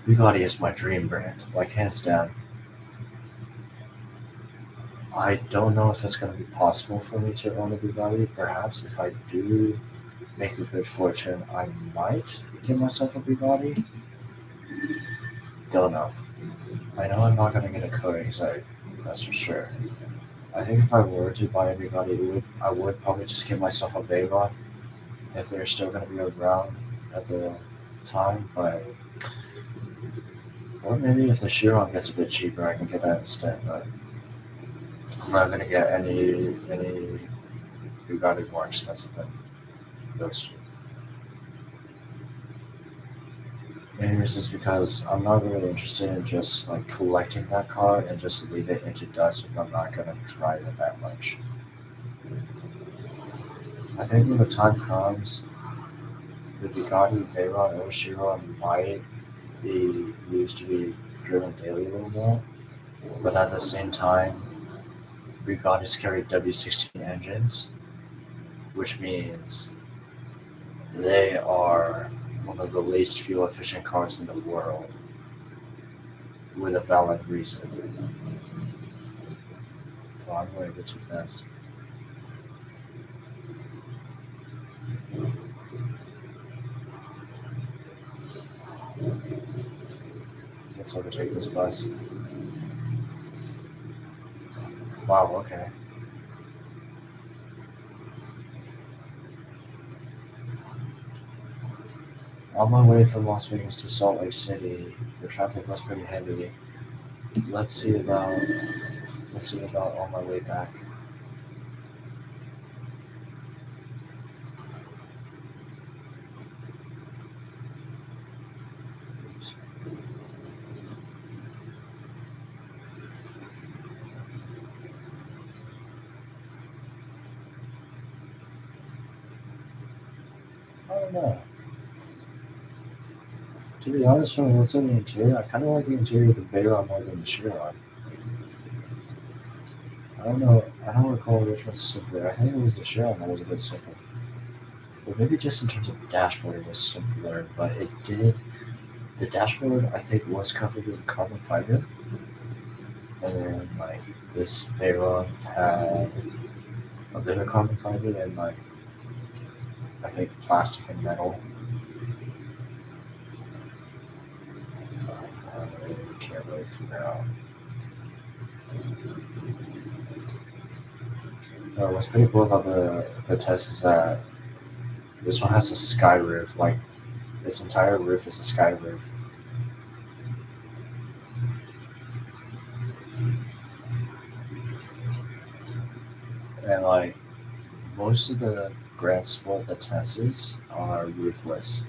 A: Bugatti is my dream brand, like hands down. I don't know if it's going to be possible for me to own a Bugatti. Perhaps if I do make a good fortune, I might get myself a Bugatti. Don't know. I know I'm not going to get a Koenigsegg, that's for sure. I think if I were to buy a Bugatti, I would probably just get myself a Veyron if they're still going to be around at the time. But or maybe if the Chiron gets a bit cheaper, I can get that instead. But I'm not going to get any Bugatti more expensive than those two. Main reason is because I'm not really interested in just like collecting that car and just leave it into dust if I'm not gonna drive it that much. I think when the time comes, the Bugatti Veyron or Chiron might be used to be driven daily a little more, but at the same time, Bugattis carry W16 engines, which means they are one of the least fuel efficient cars in the world, with a valid reason. Well, I'm going a bit too fast. Let's overtake this bus. Wow, okay. On my way from Las Vegas to Salt Lake City, the traffic was pretty heavy. Let's see about on my way back. I don't know. To be honest, when I looked at the interior, I kind of like the interior of the Veyron more than the Chiron. I don't know. I don't recall which one's simpler. I think it was the Chiron that was a bit simpler. Or maybe just in terms of dashboard it was simpler, but it did. The dashboard I think was covered with carbon fiber, and then like this Veyron had a bit of carbon fiber and like I think plastic and metal. I can't really figure out. What's pretty cool about the test is that this one has a sky roof. Like its entire roof is a sky roof, and like most of the Grand Sport the tests are roofless.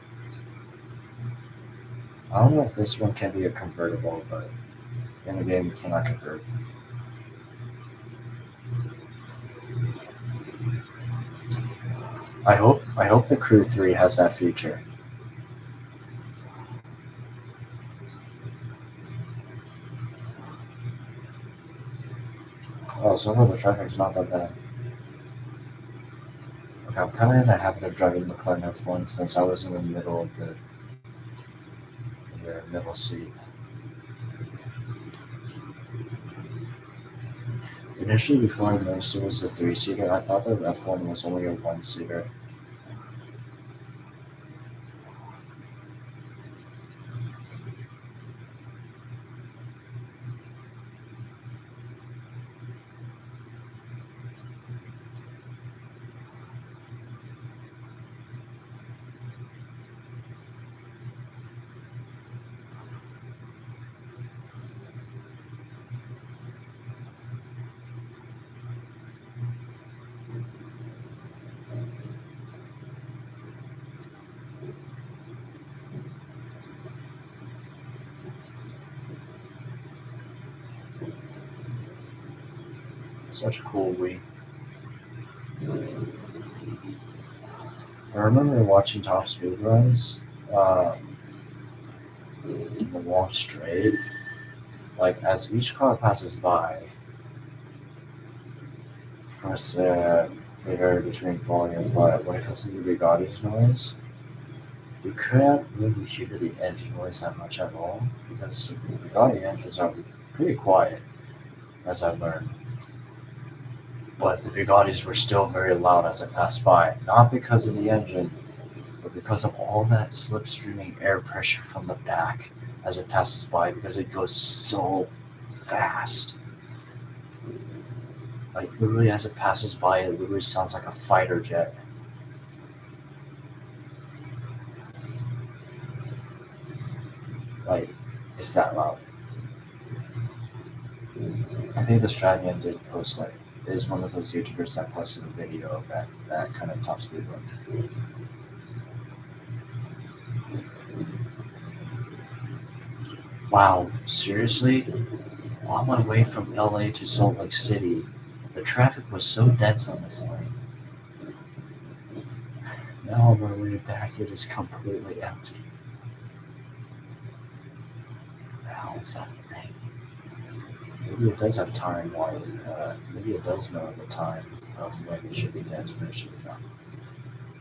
A: I don't know if this one can be a convertible, but in the game you cannot convert. I hope the Crew 3 has that feature. Oh, so far the traffic's not that bad. Okay, I'm kind of in the habit of driving Mclaren F1 since I was in the middle of the middle seat. Initially, before I noticed it was a three-seater, I thought the F1 was only a one-seater. Such a cool week. I remember watching top speed runs in the long straight. Like as each car passes by, of course, they vary between volume, but when it comes to the Bugatti's noise, you couldn't really hear the engine noise that much at all because the Bugatti engines are pretty quiet, as I've learned. But the Bugattis were still very loud as it passed by, not because of the engine, but because of all that slipstreaming air pressure from the back as it passes by because it goes so fast. Like literally as it passes by, it literally sounds like a fighter jet. Like it's that loud. I think the Stradian did post like is one of those YouTubers that posted a video of that kind of top speed run. Wow, seriously? On my way from LA to Salt Lake City, the traffic was so dense on this lane. Now on my way back, it is completely empty. How is that a thing? Maybe it does have time while maybe it does know the time of when it should be dense and when it should be not.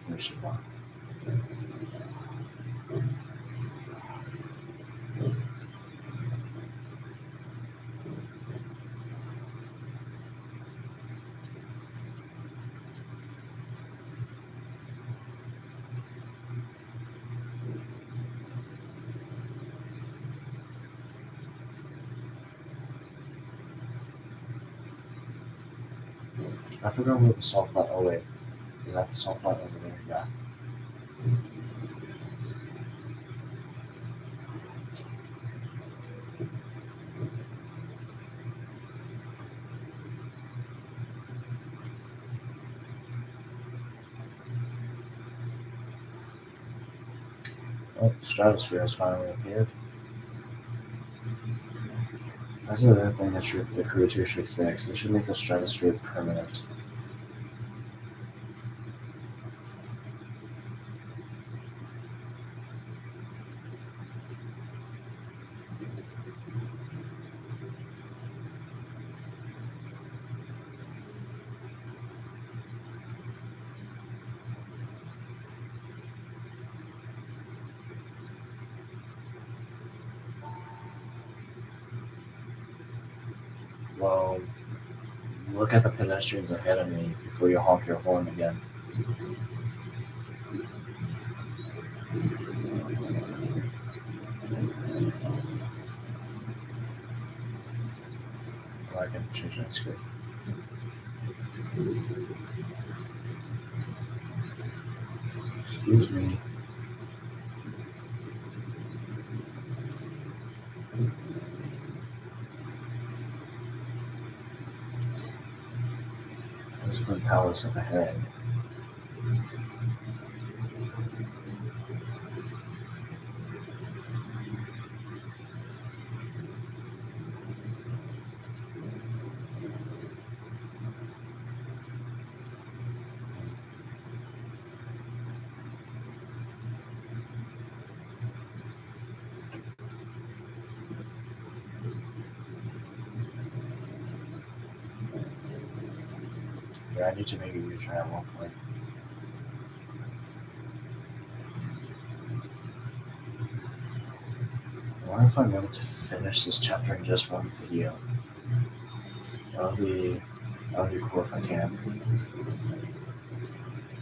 A: When it should not. I forgot where the salt flat. Oh wait, is that the salt flat over there? Yeah. Oh, stratosphere has finally appeared. That's the other thing that the crew should fix. They should make the stratosphere permanent. Well, look at the pedestrians ahead of me before you honk your horn again. Oh, I can change that screen. Excuse me. This one powers up ahead. Yeah, I need to make a U-turn at one point. I wonder if I'm able to finish this chapter in just one video. That would be that would be cool if I can.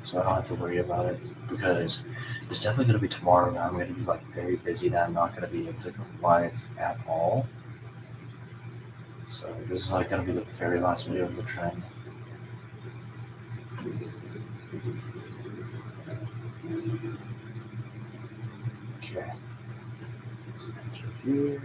A: So I don't have to worry about it because it's definitely gonna be tomorrow and I'm gonna be like very busy that I'm not gonna be able to go live at all. So this is like gonna be the very last video of the trend. Okay. So enter here.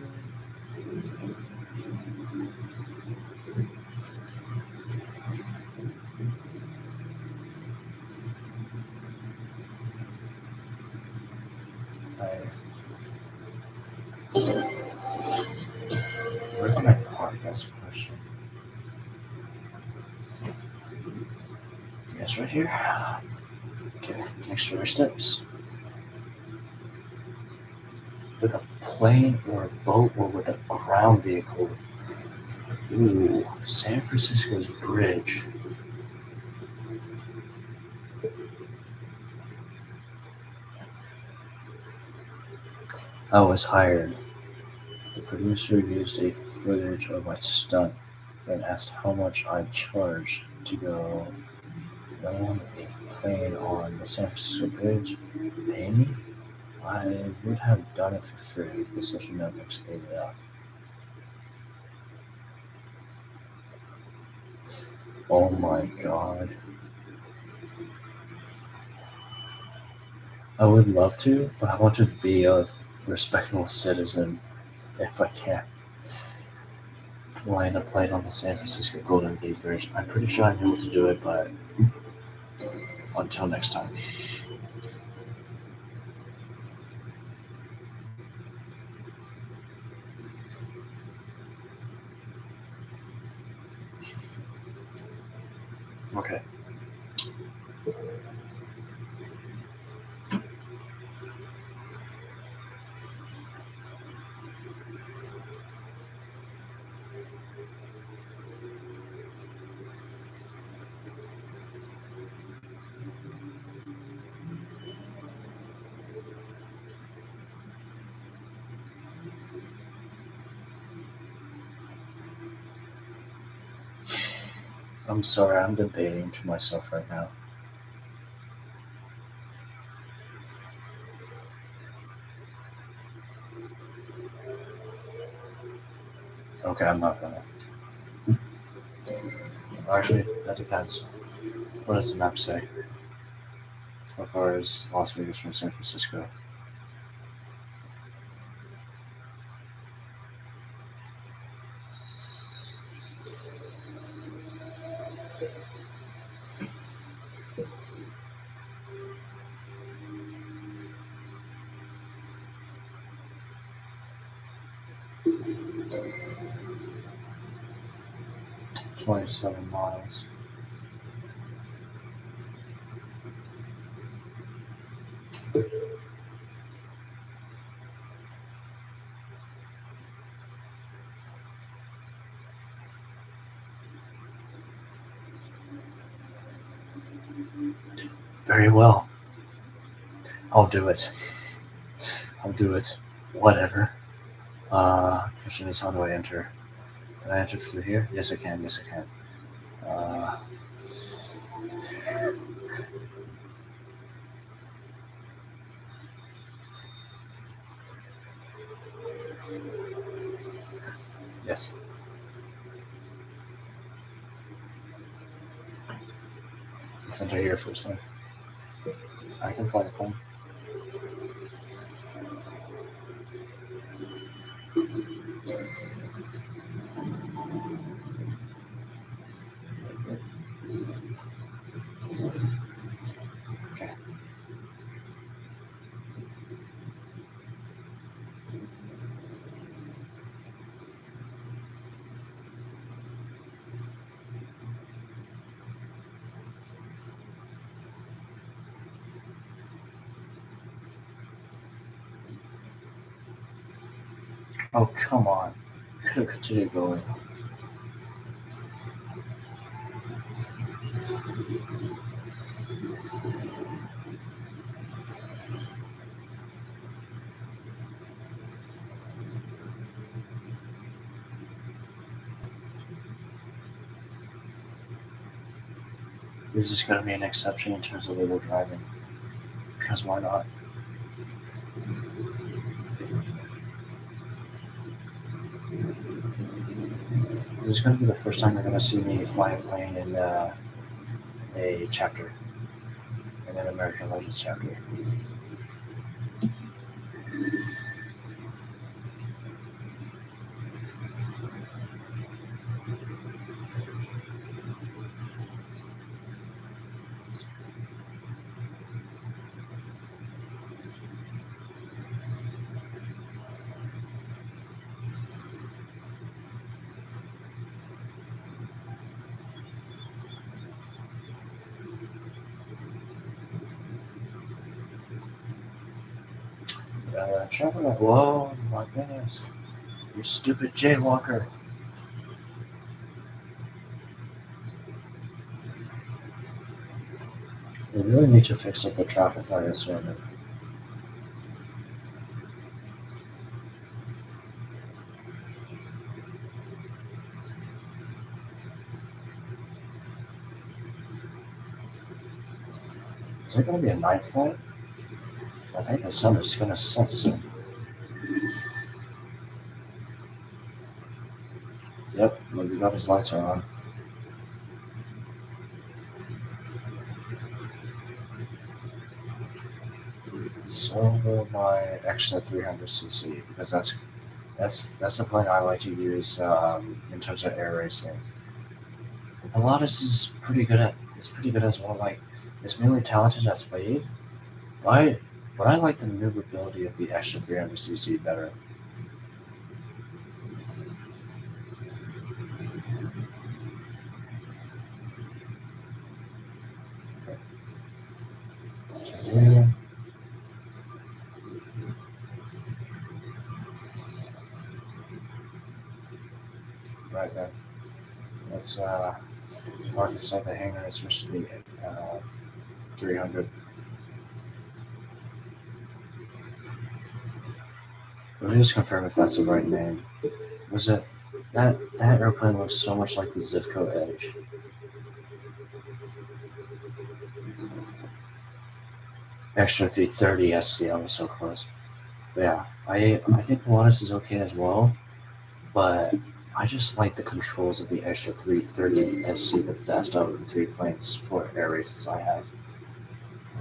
A: Where can I park? That's the question. Yes, right here. Okay, next 4 steps. With a plane or a boat or with a ground vehicle. Ooh, San Francisco's bridge. I was hired. The producer used a footage of my stunt, then asked how much I'd charge to go land a plane on the San Francisco bridge. Pay me? I would have done it for free. The social networks ate it up. Oh my god. I would love to, but I want to be a respectable citizen if I can. Land a plane on the San Francisco Golden Gate Bridge. I'm pretty sure I'm able to do it, but until next time. Okay. I'm sorry, I'm debating to myself right now. Okay, I'm not gonna. Actually, that depends. What does the map say? How far is Las Vegas from San Francisco? $27 miles. Very well. I'll do it. I'll do it. Whatever. Question is, how do I enter? Can I enter through here? Yes, I can. Yes, I can. Yes. Let's enter here first then. I can fly a plane. Okay. Oh, come on. Could have continued going. This is going to be an exception in terms of legal driving. Because why not? This is going to be the first time you're going to see me fly a plane in a chapter, in an American Legends chapter. Traffic light. Whoa, my goodness. You stupid jaywalker. They really need to fix up the traffic light assortment. Is there going to be a night flight? I think the sun is going to set soon. Yep, my Bugatti's lights are on. So will my extra 300cc because that's the plane I like to use in terms of air racing. The Pilatus is pretty good as well. Like it's really talented at speed, but I like the maneuverability of the extra 300cc better. Yeah. Right then. Let's park inside the hangar and switch to the 300. Let me just confirm if that's the right name. Was it that airplane looks so much like the Zivco Edge? Extra 330 SC. I was so close. But yeah, I think Pilatus is okay as well, but I just like the controls of the extra 330 SC the best out of the three planes for air races I have.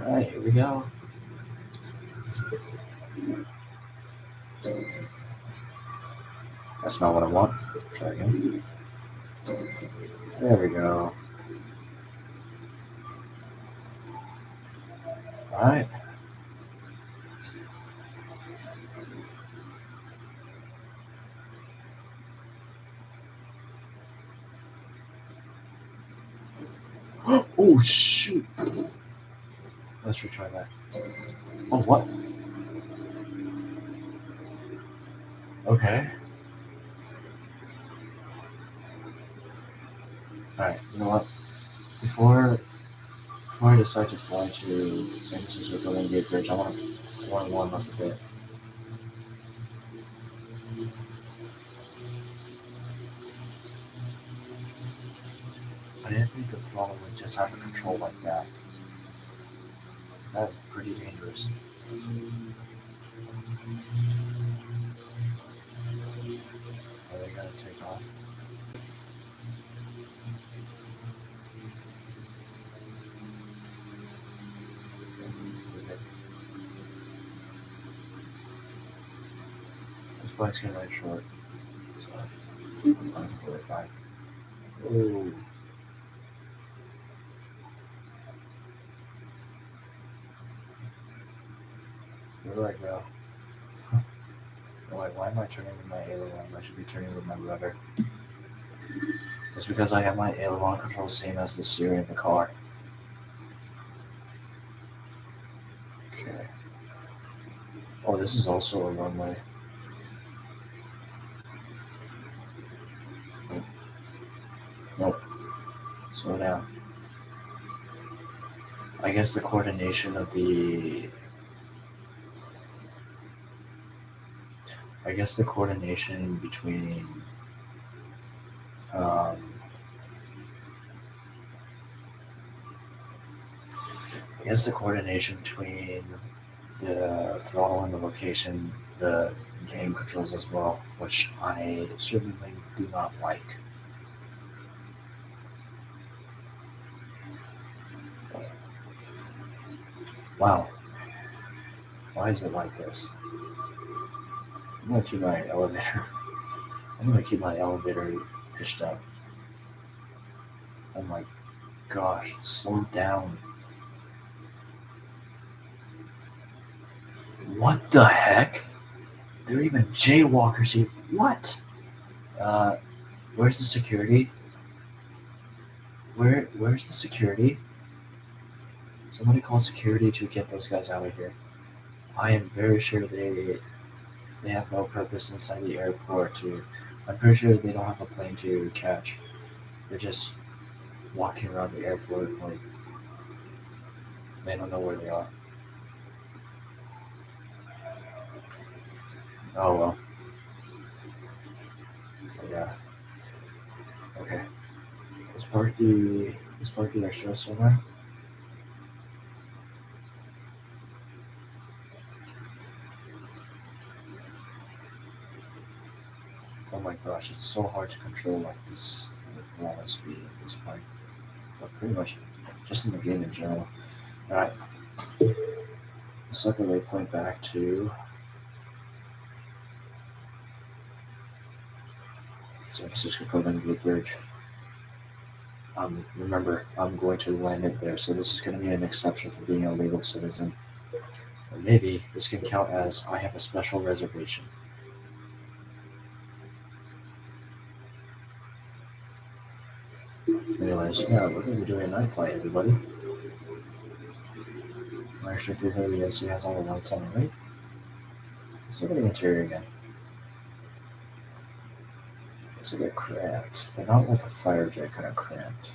A: Alright, here we go. That's not what I want. Try again. There we go. Alright. Oh shoot! Let's retry that. Oh what? Okay. Alright, you know what? Before I decide to fly to San Francisco Golden Gate Bridge, I want to warm up a bit. I didn't think the throttle would just have a control like that. That's pretty dangerous. Are they gonna take off? This bike's getting right short, so I'm completely fine. Ooh. Where do I go? Why am I turning with my ailerons? I should be turning with my rudder. It's because I have my aileron control same as the steering of the car. Okay. Oh, this is also a runway. Nope. Slow down. I guess the coordination of the between um, the coordination between the throttle and the location, the game controls as well, which I certainly do not like. Wow, why is it like this? I'm gonna keep my elevator. I'm gonna keep my elevator pitched up. Oh my gosh, slow down. What the heck? There are even jaywalkers here. What? Uh, where's the security? Where's the security? Somebody call security to get those guys out of here. I am very sure they have no purpose inside the airport to. I'm pretty sure they don't have a plane to catch. They're just walking around the airport like they don't know where they are. Oh well. Yeah. Okay. Let's park the extra somewhere. Oh my gosh, it's so hard to control like this with throttle speed at this point. But pretty much just in the game in general. Alright, let's set the waypoint back to San Francisco Golden Gate Bridge. Remember, I'm going to land it there, so this is going to be an exception for being a legal citizen. Or maybe this can count as I have a special reservation. Anyways, yeah, we're going to be doing a night flight, everybody. My extra 330 SC has all the lights on, right? Let's look at the interior again. It's a bit cramped, but not like a fire jet kind of cramped.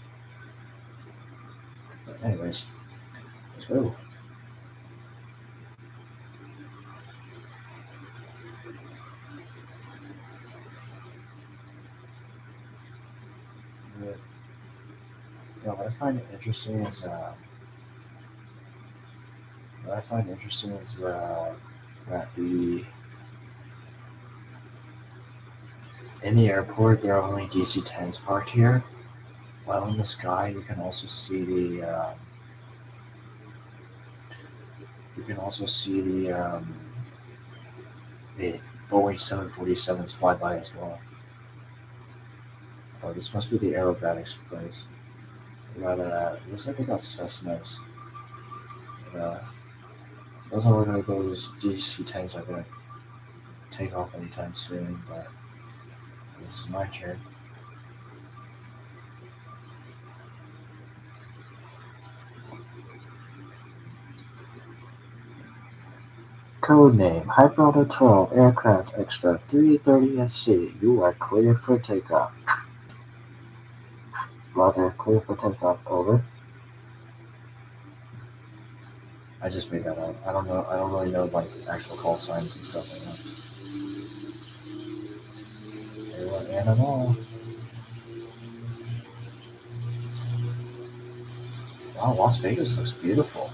A: But anyways, let's go. But, what I find interesting is that the in the airport there are only DC-10s parked here. While in the sky, the Boeing 747s fly by as well. Oh, this must be the aerobatics place. It looks like they got Cessnas. Uh, doesn't look like those DC-10s are going to take off anytime soon, but this is my turn. Codename Hyperauto 12 Aircraft Extra 330SC. You are cleared for takeoff. Roger, clear for takeoff. Over. I just made that up. I don't know. I don't really know like actual call signs and stuff like that. Everyone and and all. Wow, Las Vegas looks beautiful.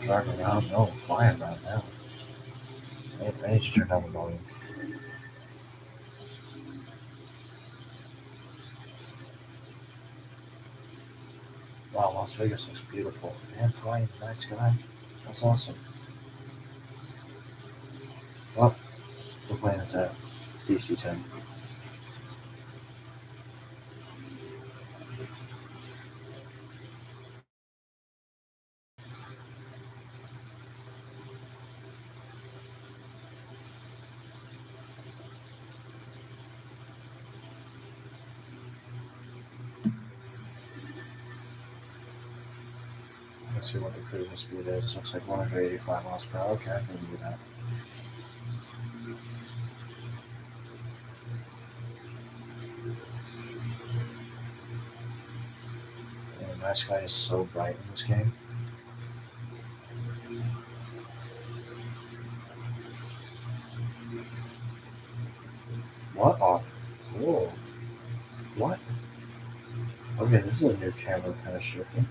A: Driving around, no, flying around now. I need to turn down the volume. Wow, Las Vegas looks beautiful. Man, flying in the night sky. That's awesome. Well, what plane is that? DC-10. Let's see what the cruising speed is. Looks like 185 miles per hour. Okay, I can do that. And the night sky is so bright in this game. What on? Whoa. What? Okay, this is a new camera kind of shifting.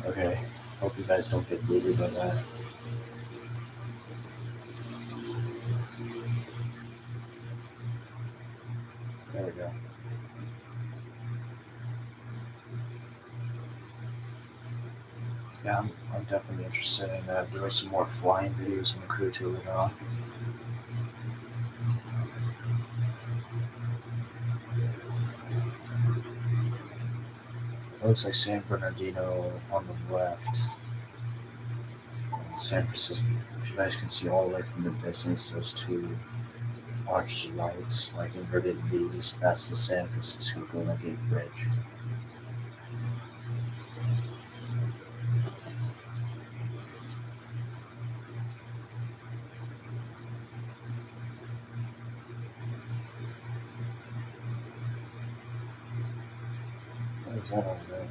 A: Okay, hope you guys don't get dizzy by that. There we go. Yeah, I'm definitely interested in doing some more flying videos in the crew too later on. It looks like San Bernardino on the left. And San Francisco. If you guys can see all the way from the distance, those two arched lights like inverted V's. That's the San Francisco Golden Gate Bridge. What is that over there?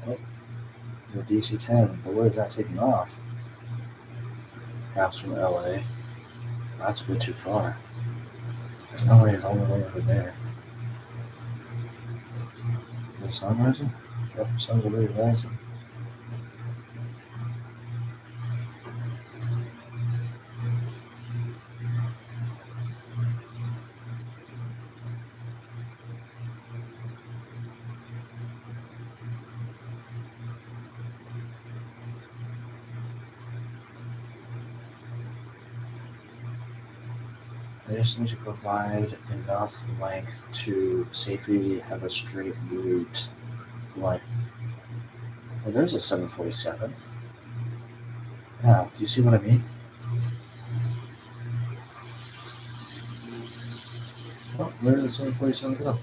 A: Oh, the DC-10, but where is that taking off? Perhaps from LA. That's a bit too far. There's no way it's all the way over there. Is the sun rising? Yep, the sun's already rising. I just need to provide enough length to safely have a straight route. Like, well, there's a 747. Yeah, do you see what I mean? Oh, where did the 747 go?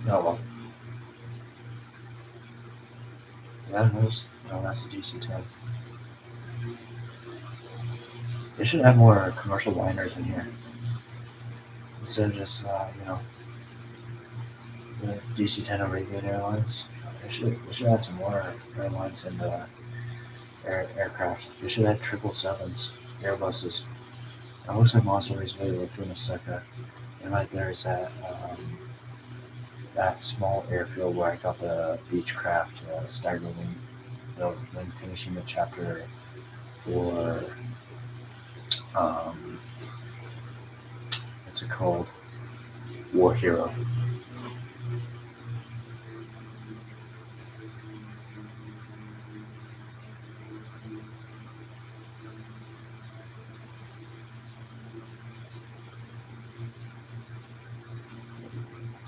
A: Oh, well. That knows. No, that's the DC-10. They should have more commercial liners in here. Instead of just, the DC-10 Arabian Airlines. They should add some more airlines in the aircraft. They should add 777s, Airbuses. It looks like Monster is really looking a second. And right there is that small airfield where I got the Beechcraft stagger wing when finishing the chapter for what's it called? War Hero.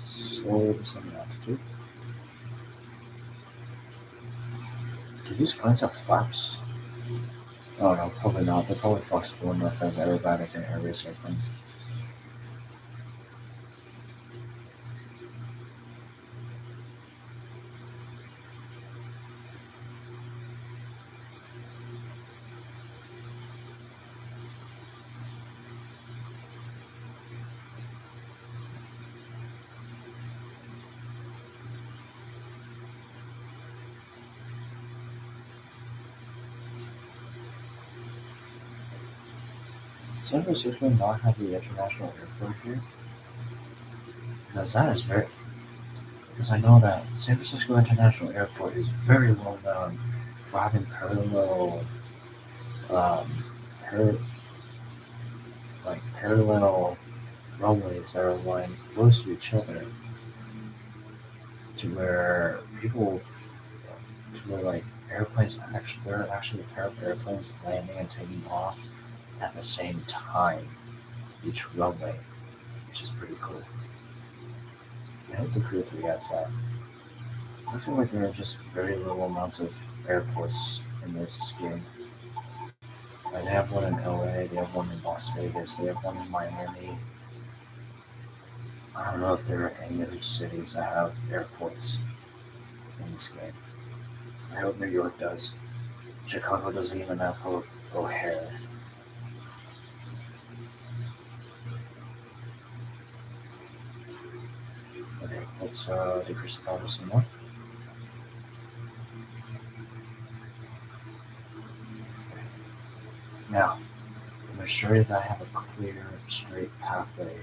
A: Slowly descending altitude. Do these planes have flaps? Oh no, probably not. They're probably flexible enough as aerobatic and air race airplanes. San Francisco not have the international airport here? Because that is very. Because I know that San Francisco International Airport is very well known for having um, par- parallel runways that are lying close to each other, to where like airplanes actually there are actually a pair of airplanes landing and taking off at the same time each runway, which is pretty cool. I hope the crew 3 gets that. I feel like there are just very little amounts of airports in this game. Like they have one in LA, they have one in Las Vegas, they have one in Miami. I don't know if there are any other cities that have airports in this game. I hope New York does. Chicago doesn't even have O'Hare. Okay, let's decrease the power some more. Now, I'm sure that I have a clear, straight pathway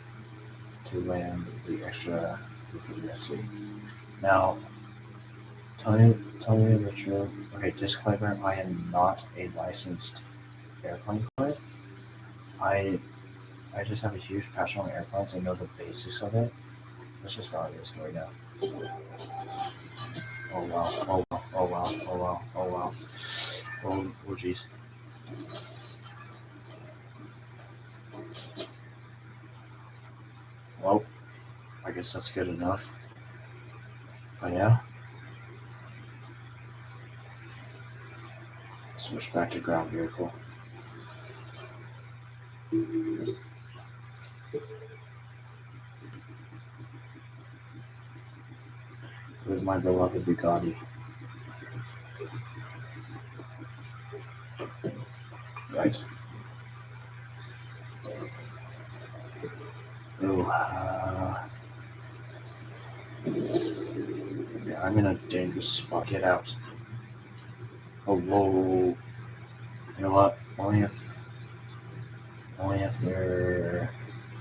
A: to land the extra UPSC. Now, tell me the truth. Okay, disclaimer: I am not a licensed airplane pilot. I just have a huge passion on airplanes. I know the basics of it. Let's just follow this story now. Oh wow! Oh wow! Oh wow! Oh wow! Oh wow! Oh jeez! Well, I guess that's good enough. Oh yeah? Switch back to ground vehicle. With my beloved Bugatti. Right. Oh, yeah, I'm in a dangerous spot. Get out. Oh, whoa. You know what? Only if there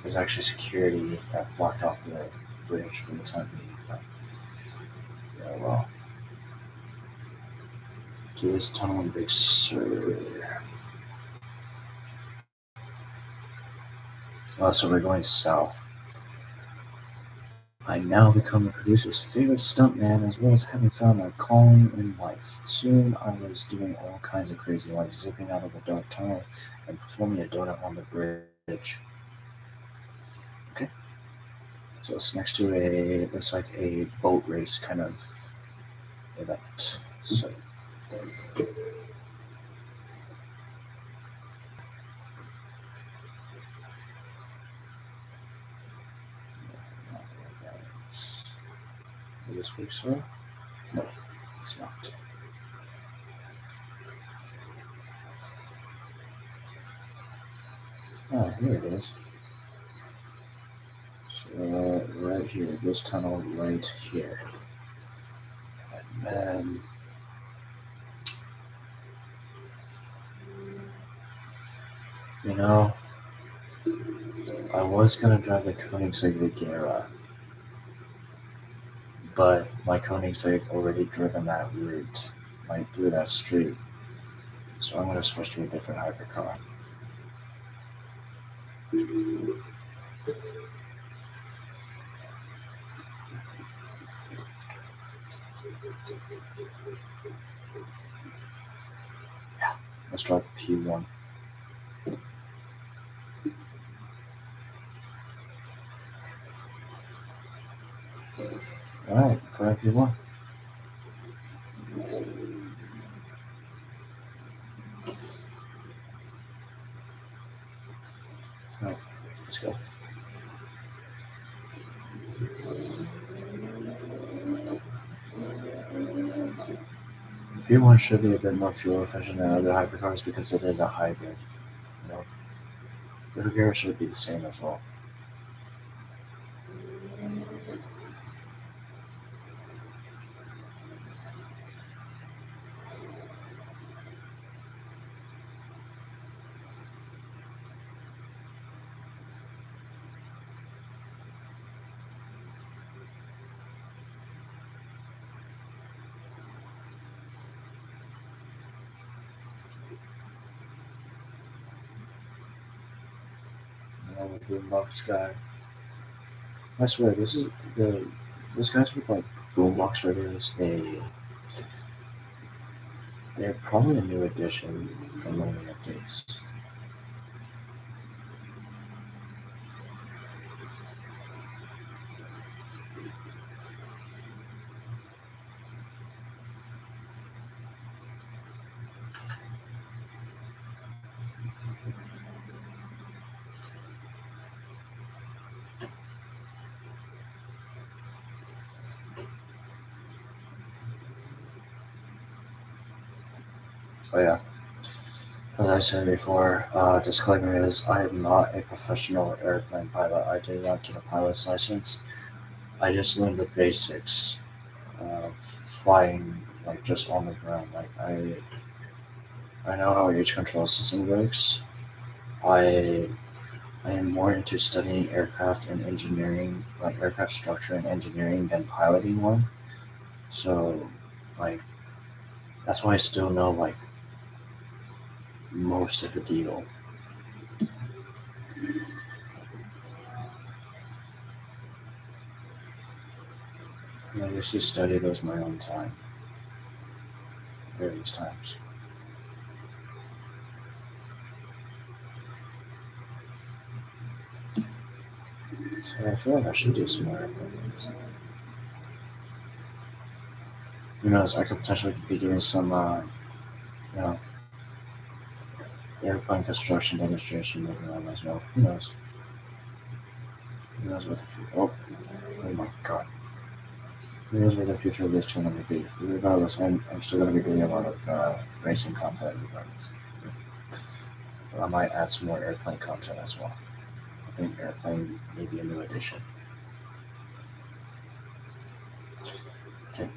A: was actually security that blocked off the bridge for the time being. But, yeah, well. To this tunnel in Big Sur. So we're going south. I now become the producer's favorite stuntman, as well as having found my calling in life. Soon I was doing all kinds of crazy, like zipping out of a dark tunnel and performing a donut on the bridge. Okay, so it's next to looks like a boat race kind of event. So this week, sir? No, it's not. Oh, here it is. So right here, this tunnel right here. And then you know, I was gonna drive the Koenigsegg Regera, but my Koenigsegg already driven that route, like through that street. So I'm gonna switch to a different hypercar. Yeah, let's drive the P1. Alright, correct P1. Alright, let's go. P1 should be a bit more fuel efficient than other hypercars because it is a hybrid. You know, the Regera should be the same as well. You know, the boombox guy. I swear, this is those guys with like boombox radios. They're probably a new addition from only updates. Oh yeah, as I said before, disclaimer is I am not a professional airplane pilot. I did not get a pilot's license. I just learned the basics of flying, like just on the ground. Like I know how each control system works. I I am more into studying aircraft and engineering, like aircraft structure and engineering, than piloting one. So, like that's why I still know like most of the deal. And I used to study those my own time, various times. So I feel like I should do some more airplanes. Who knows? I could potentially be doing some, you know, airplane construction demonstration later on as well. Who knows? Who knows what the future? Oh my god! Who knows what the future of this channel will be? Regardless, I'm still going to be doing a lot of racing content. Regardless, but I might add some more airplane content as well. I think airplane may be a new addition. Okay.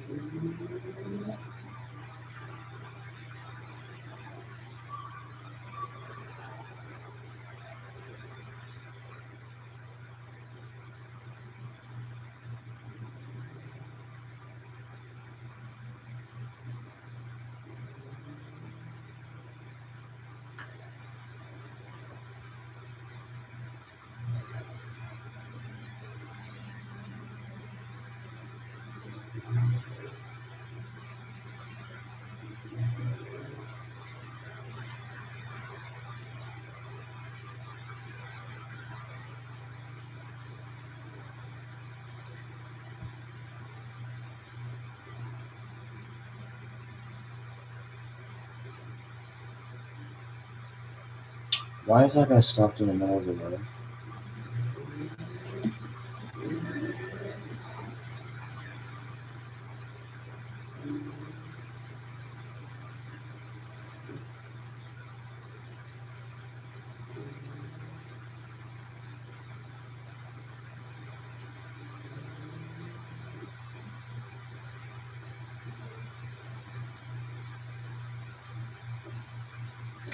A: Why is that guy stopped in the middle of the road?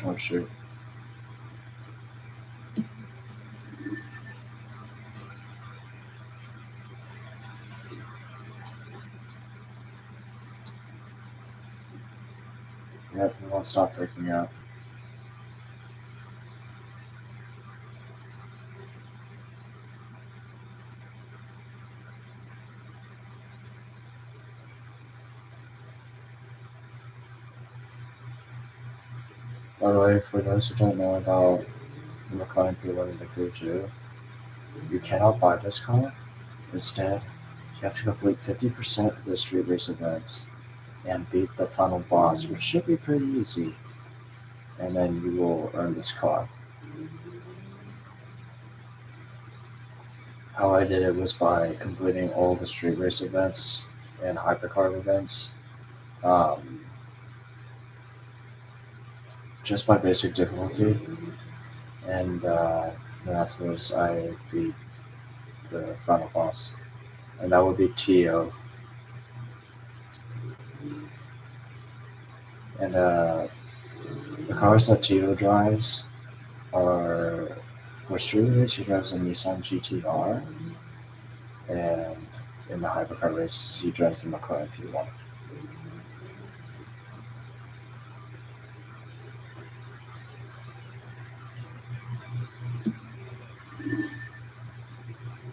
A: Oh shoot! Yep, he won't stop freaking out. By the way, for those who don't know about the Mclaren F1 and the Crew 2, you cannot buy this car. Instead, you have to complete 50% of the street race events and beat the final boss, which should be pretty easy, and then you will earn this car. How I did it was by completing all the street race events and hypercar events, um, just by basic difficulty, and then afterwards I beat the final boss, and that would be Tio. And the cars that Tio drives are for street race. He drives a Nissan GTR, and in the hypercar races, he drives the Mclaren F1.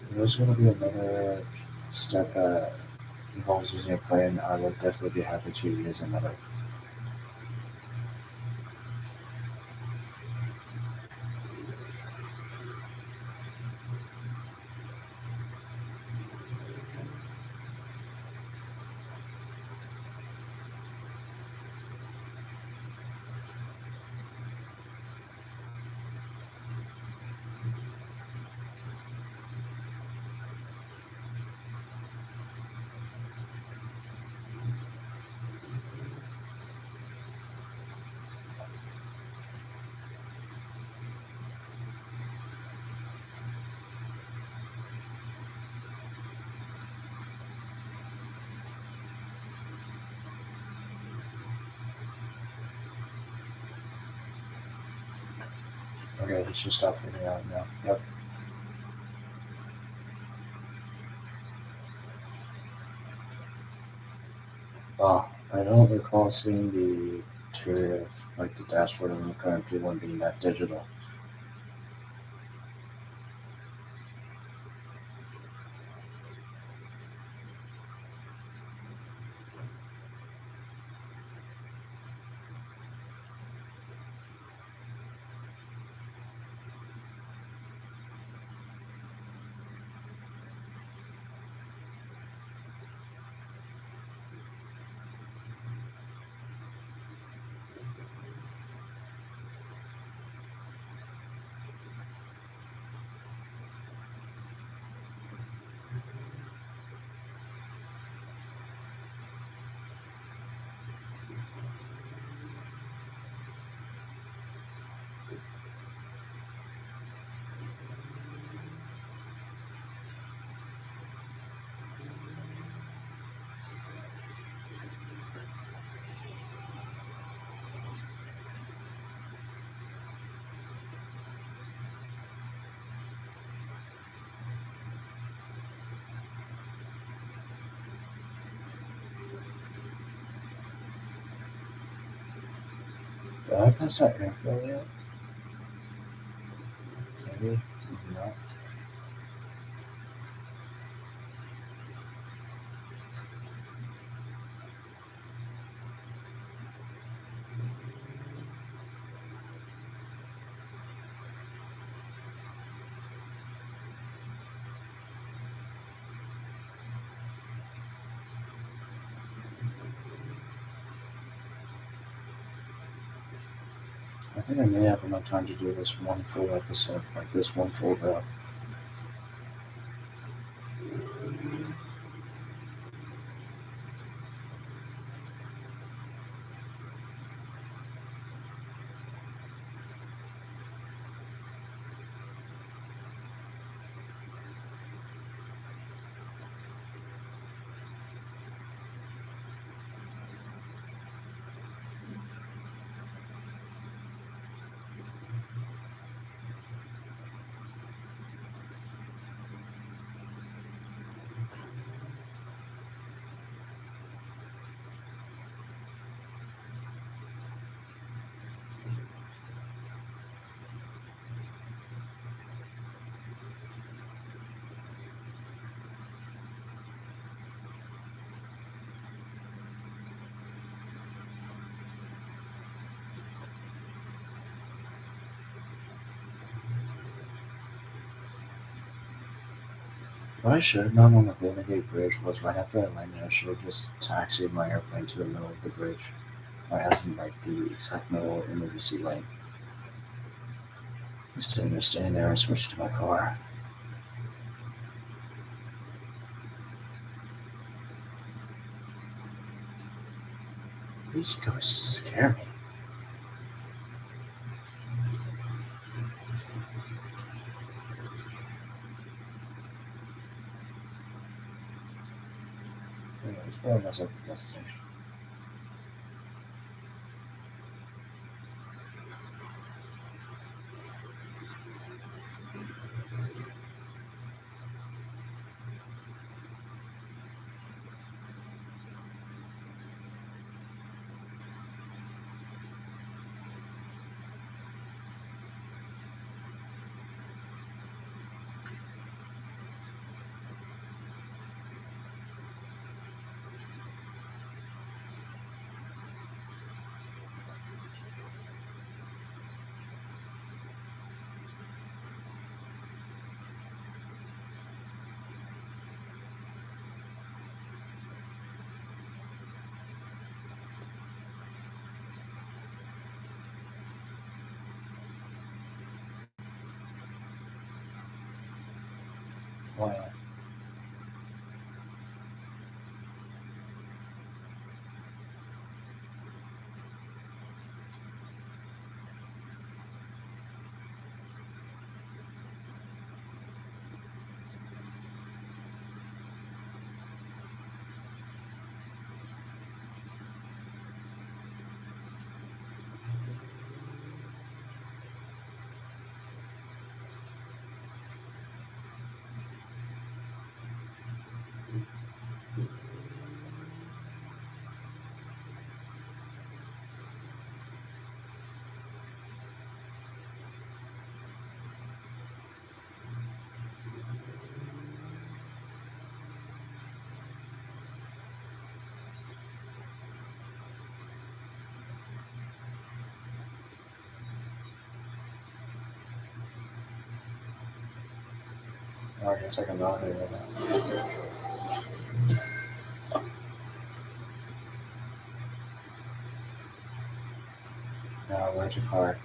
A: If there's going to be another step that involves using a plane, I would definitely be happy to use another. Okay, he should stop freaking out now. Yep. Oh, I don't recall seeing the interior of like the dashboard of the Mclaren P1 being that digital. Did I pass that airfield yet? Maybe, maybe not. I think I may have enough time to do this one full episode, like this one full go. What I should have done on the Golden Gate Bridge was right after I landed, I should have just taxied my airplane to the middle of the bridge. Or as in like the exact middle emergency lane. Instead of just staying there and switching to my car. These ghosts scare me. Anyways, where was our destination? Why not? I guess I can go ahead with that. Now, where's your car?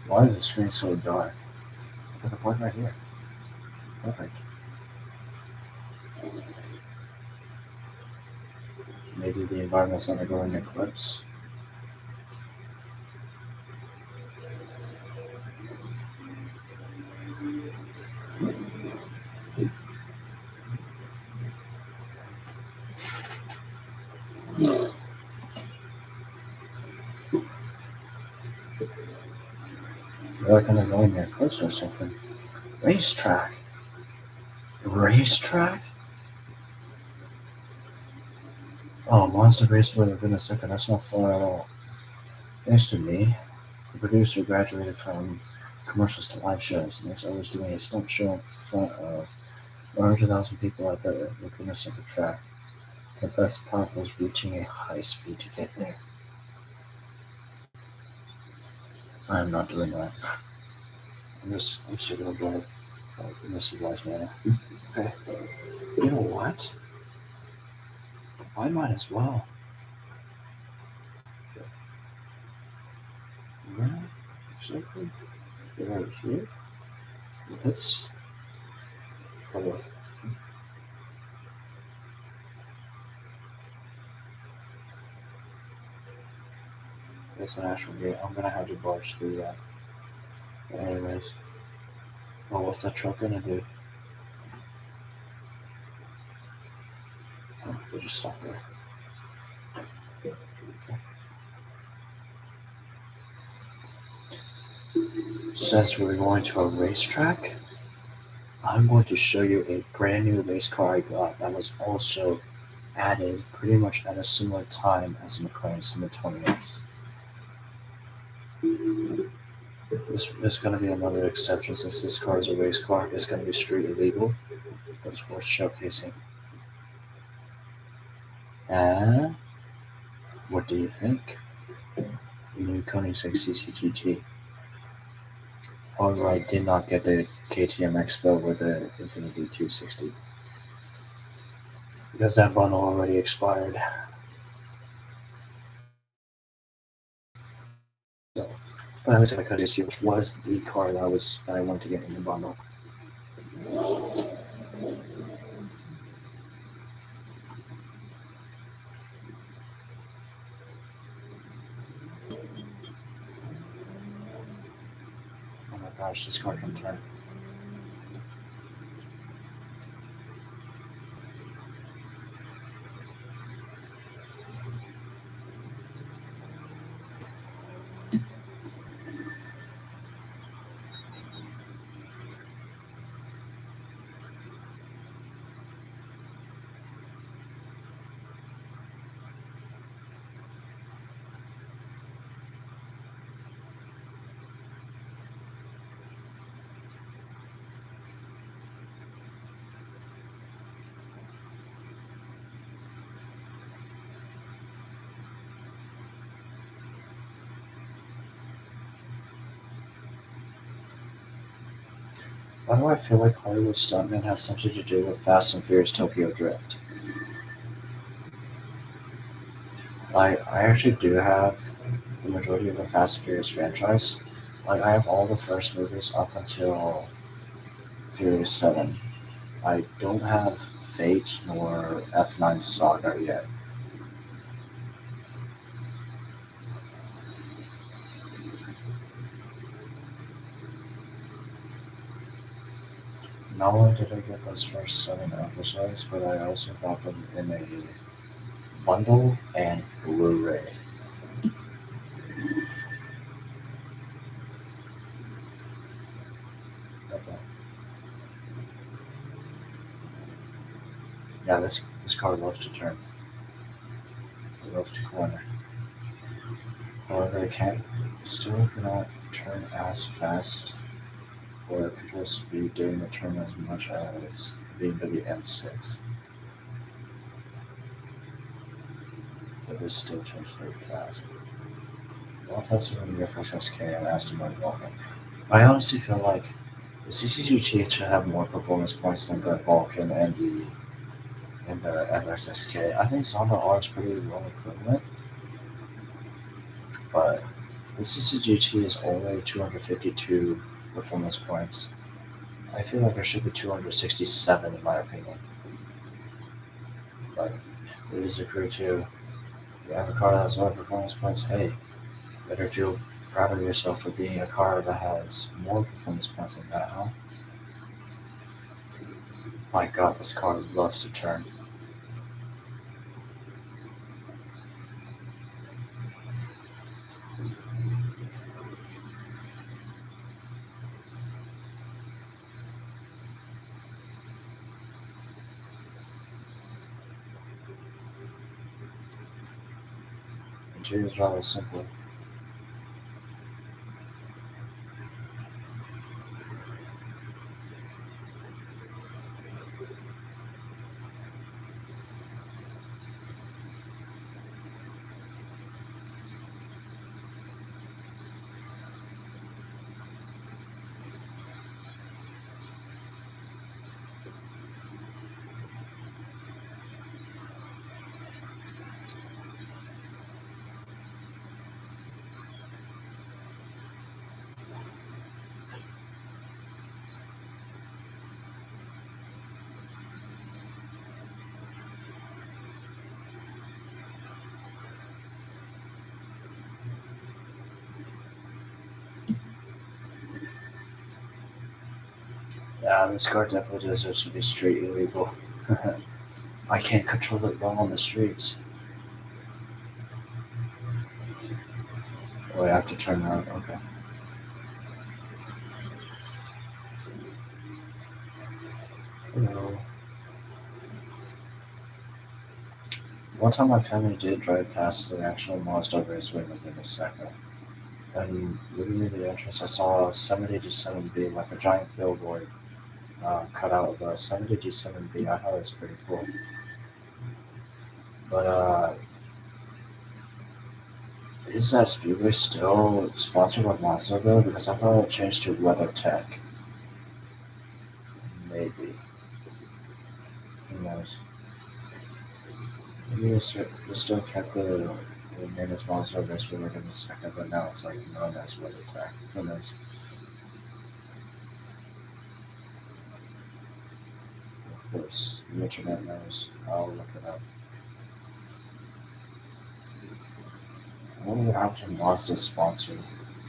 A: Why is the screen so dark? Put the point right here. Perfect. Maybe the environment's undergoing an eclipse. They're like undergoing an eclipse or something. Racetrack. Racetrack? Oh, Monster Raceway, within a second. That's not far at all. Thanks to me, the producer graduated from commercials to live shows. Next, I was doing a stunt show in front of 100,000 people at the Laguna Seca track. The best part was reaching a high speed to get there. I'm not doing that. I'm still gonna drive in a civilized manner. Okay. You know what? I might as well. Where exactly? Right here? Let's. Hold on. That's an actual gate. I'm gonna have to barge through that. But anyways. Oh, what's that truck gonna do? Oh, we'll just stop there. Okay. Since we're going to a racetrack, I'm going to show you a brand new race car I got that was also added pretty much at a similar time as the McLaren Summit 20X. This is going to be another exception since this car is a race car. It's going to be street illegal, but it's worth showcasing. And what do you think? The new Koenigsegg CCGT. However, I did not get the KTM Expo with the Infinity 260 because that bundle already expired. So, but I was like, I could see which was the car that I wanted to get in the bundle. Oh my gosh, this car can turn. Why do I feel like Hollywood Stuntman has something to do with Fast and Furious Tokyo Drift? I actually do have the majority of the Fast and Furious franchise. Like I have all the first movies up until Furious 7. I don't have Fate nor F9 Saga yet. Not only did I get those first 7 episodes, but I also got them in a bundle and Blu-ray. Okay. Yeah, this car loves to turn. It loves to corner. However, it can still cannot turn as fast or control speed during the turn as much as BMW M6. But this still turns very fast. Well, that's when the FXSK and Aston Martin Vulcan. I honestly feel like the CCGT should have more performance points than the Vulcan and the FXSK. I think Zonda R is pretty well equivalent, but the CCGT is only 252 performance points. I feel like it should be 267 in my opinion. But it is a crew too. You have a car that has lower performance points, hey, better feel proud of yourself for being a car that has more performance points than that, huh? My god, this car loves to turn. interior is rather simple. Yeah, this car definitely deserves to be street illegal. I can't control it well on the streets. Oh, I have to turn around. Okay. Hello. One time my family did drive past the actual Mazda Raceway within a second. And literally the entrance, I saw a 787B, like a giant billboard cut out of a 787B. I thought it was pretty cool. But is that Speedway still sponsored by Mazda though? Because I thought it changed to WeatherTech. Maybe. Who knows? Maybe they still kept the name as Mazda Raceway within a second, but now it's like known as WeatherTech. Who knows? Of course, the internet knows. I'll look it up. I wonder what happened to Mazda's sponsor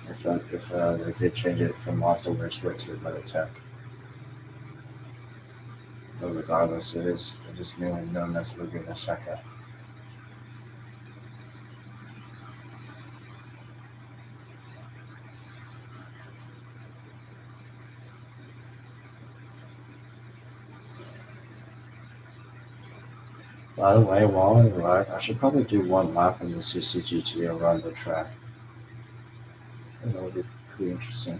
A: if they did change it from Mazda Raceway to WeatherTech. But regardless, it is merely known as Laguna Seca. By the way, while I ride, I should probably do one lap in the CCGT around the track. I think that would be pretty interesting.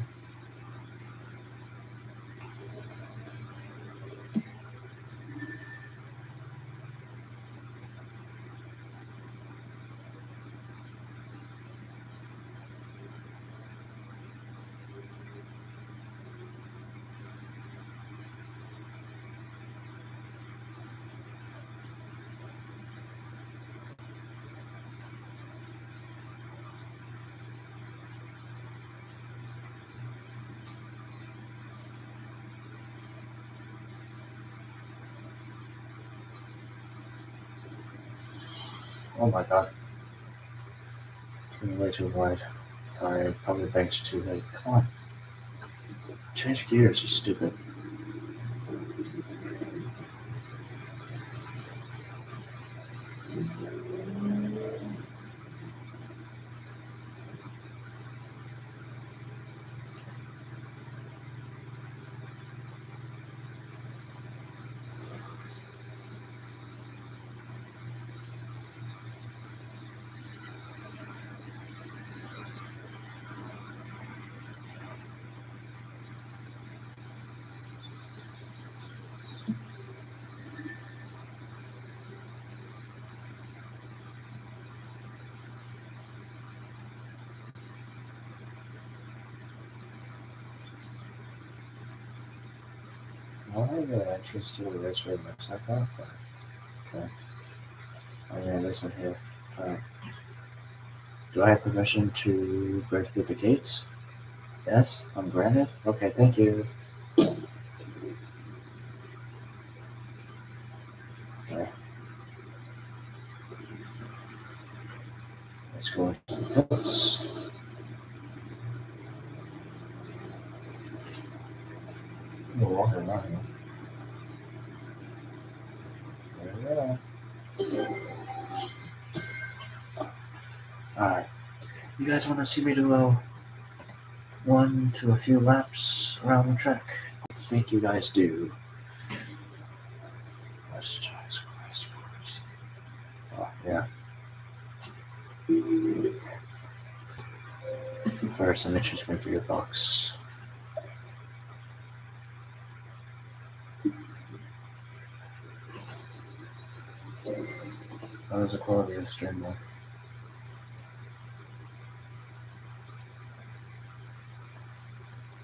A: Oh my god, it's been way too wide. I probably banked too late. Come on, change gears, you stupid. Why the entrance to the raceway looks like that? But, okay. Oh yeah, there's one here. Alright. Do I have permission to break through the gates? Yes, I'm granted. Okay, thank you. Okay, let's go into the pits. No longer running. There we go. Alright. You guys want to see me do a few laps around the track? I think you guys do. Let's try this first. Oh, yeah. First, let me choose one for your box. How is the quality of the stream like?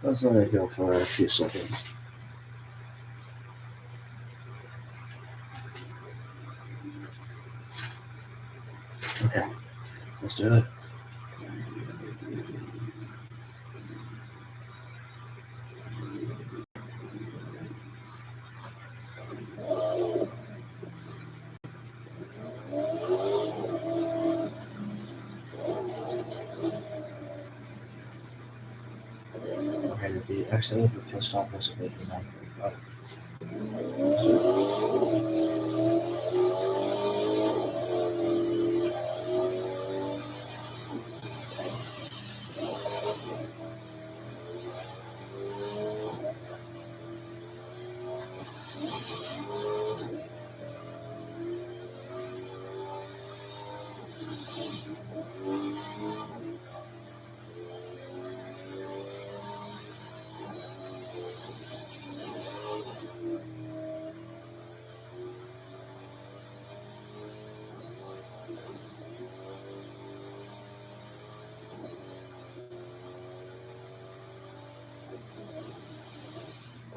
A: Let's let it go for a few seconds. Okay, let's do it. Okay, the accident with pit stop wasn't making that but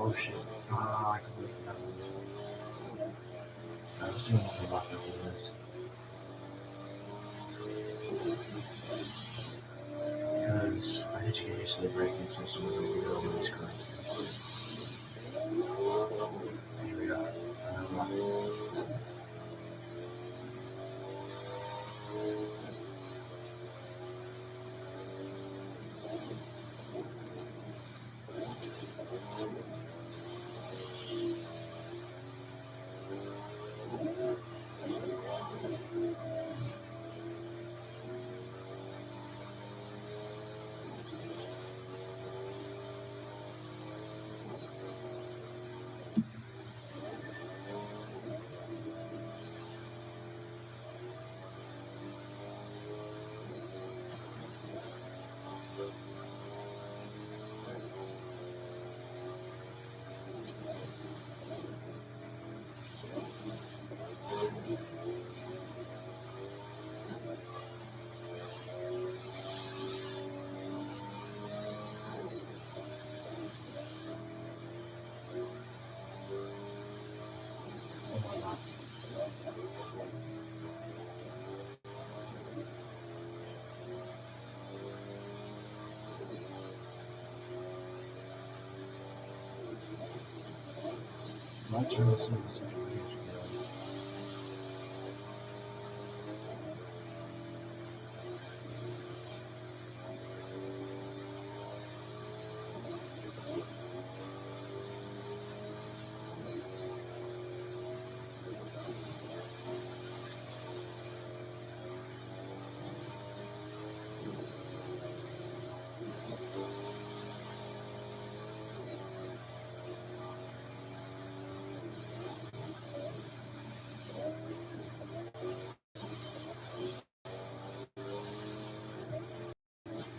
A: oh shit. I completely forgot about this one. I was doing a lot of this. Because I need to get used to the braking system when we go over these curves. Here we go. My turn to see the situation goes.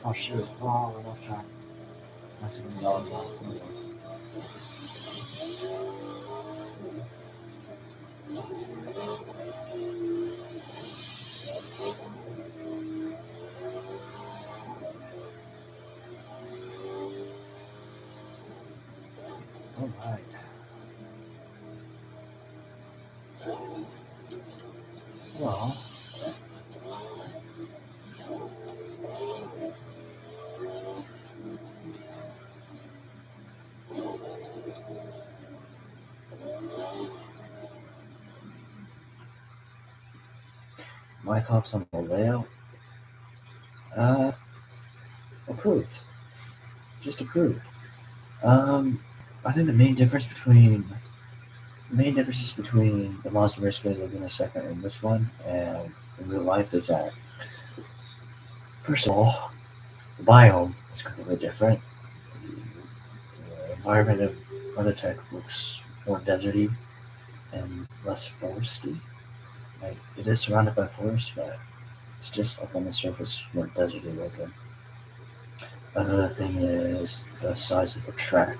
A: Oh shoot, oh, we're off track. That's a good dog. Alright. Well, my thoughts on the layout? Approved. Just approved. I think the main differences between the Mazda race video in a second and this one and in real life is that first of all, the biome is completely different. The environment of Undertech looks more deserty and less foresty. Like, it is surrounded by forest, but It's just up on the surface more deserty looking. Another thing is the size of the track.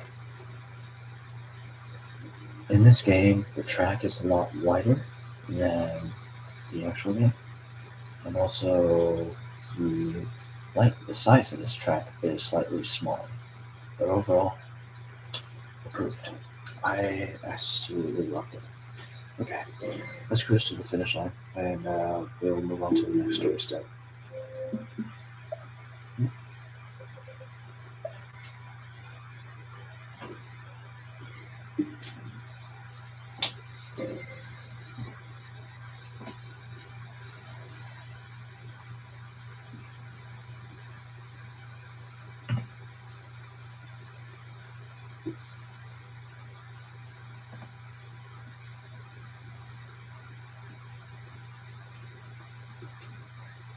A: In this game, the track is a lot wider than the actual game, and also the size of this track is slightly smaller. But overall, approved. I absolutely loved it. Okay, let's cruise to the finish line, and we'll move on to the next story step.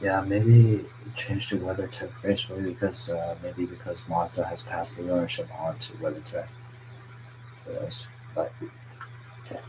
A: Yeah, maybe change to WeatherTech gracefully because Mazda has passed the ownership on to WeatherTech. Yes, but okay.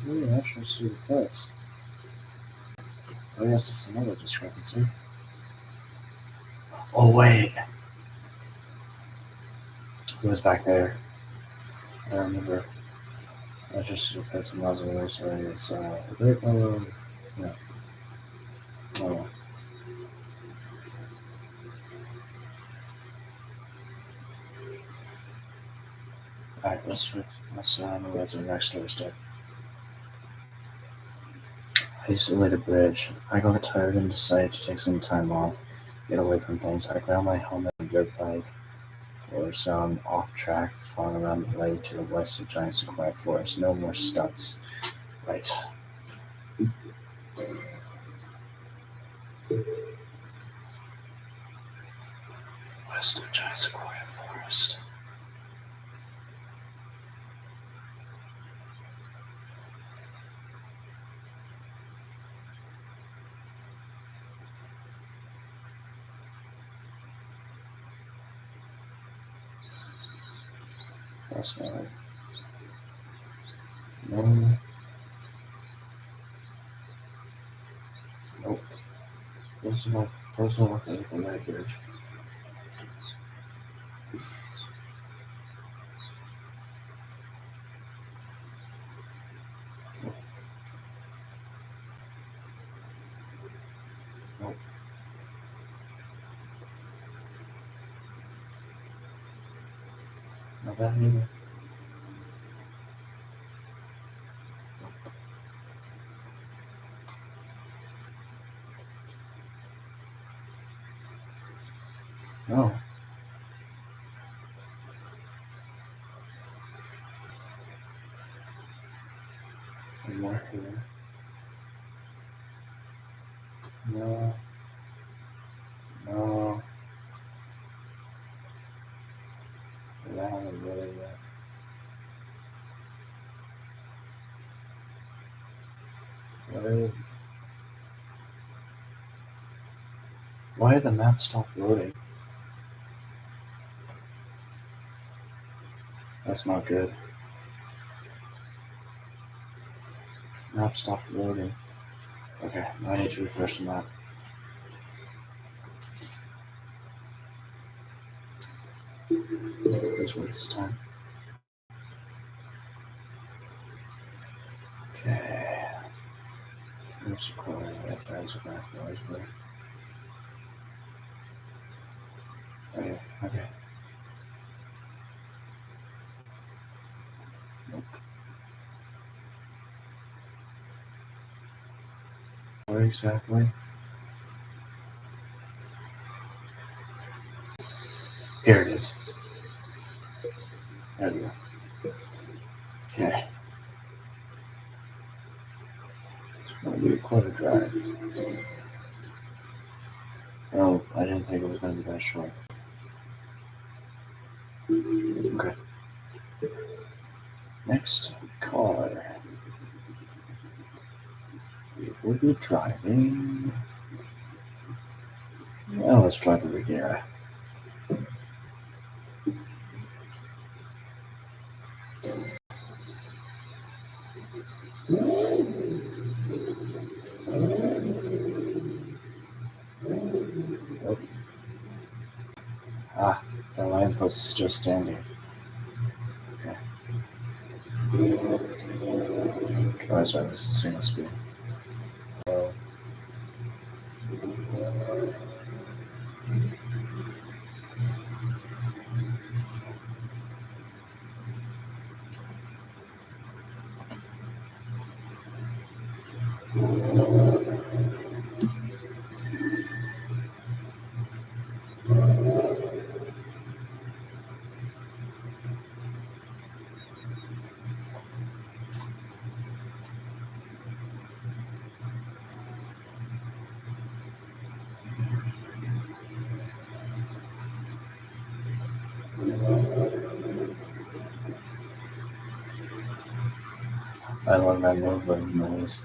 A: Really actually cuts. Oh yes, it's another discrepancy. Oh wait, it was back there. I remember. I just put some Roswell stories. A great no, no. Alright, let's move on to the next story step. Isolated bridge. I got tired and decided to take some time off, get away from things. I grabbed my helmet and dirt bike for some off-track fun around the lake to the west of giant sequoia forest. No more stunts. Right. West of giant sequoia forest. That's not right. No. Nope. Those are looking at the right bridge. Nope. Not that either. No. One more here. No. No. That haven't really yet. Why why did the map stop loading? That's not good. Map stopped loading. Okay, now I need to refresh the map. This work this time. Okay. There's the corner. There's a graph. Okay. Okay. Nope. Where exactly? Here it is. There we go. Okay. It's going to be quite a drive. Oh, I didn't think it was going to be that short. Okay. Next car. We will be driving. Well, let's try the Riviera. Oh. Ah, the lamppost is still standing. Okay. Oh, sorry, this is single speed. So, I love that low button noise.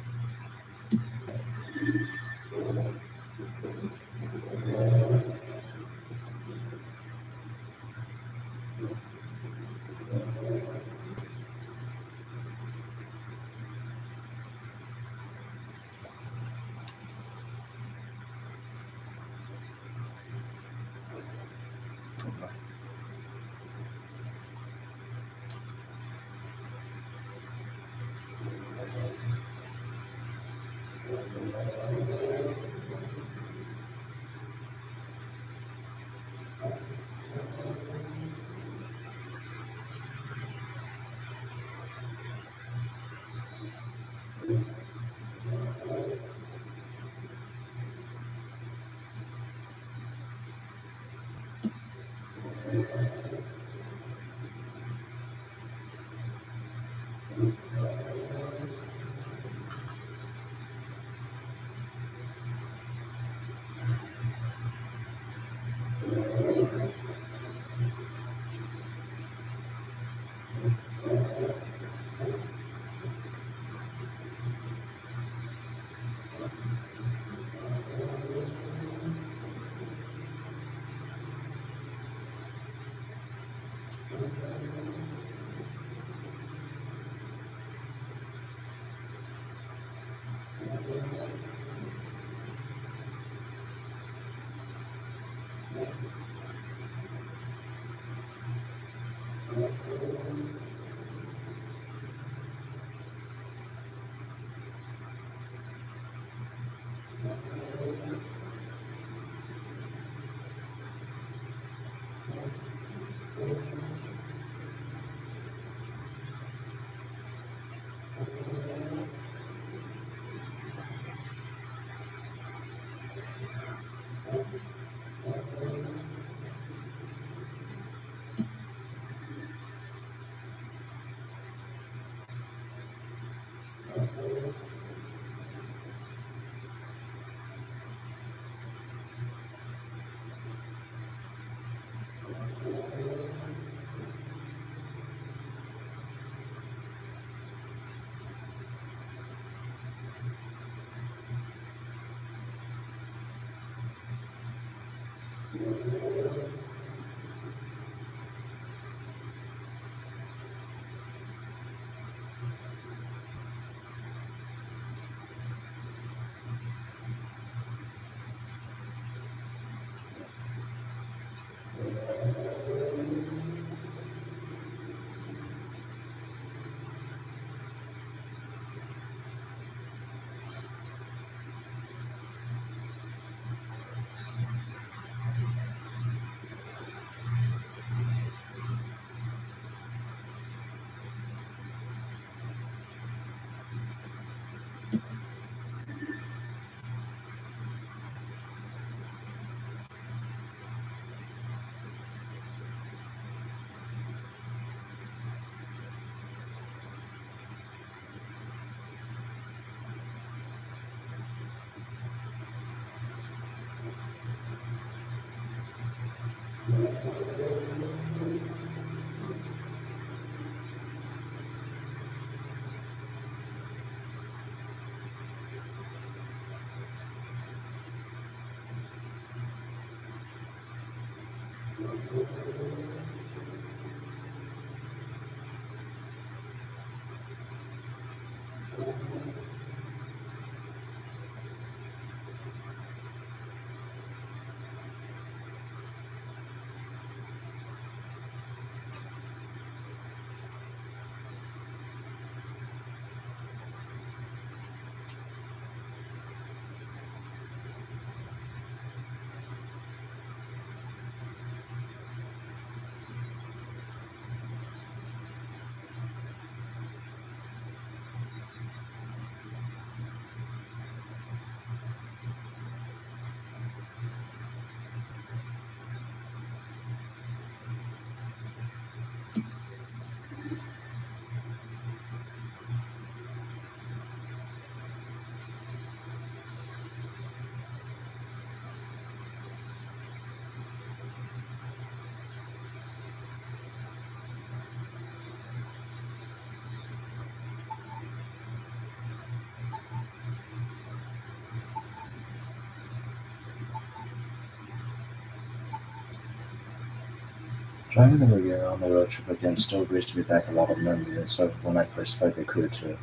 A: Driving the movie on the road trip again still brings me back a lot of memories of when I first played the Crew 2.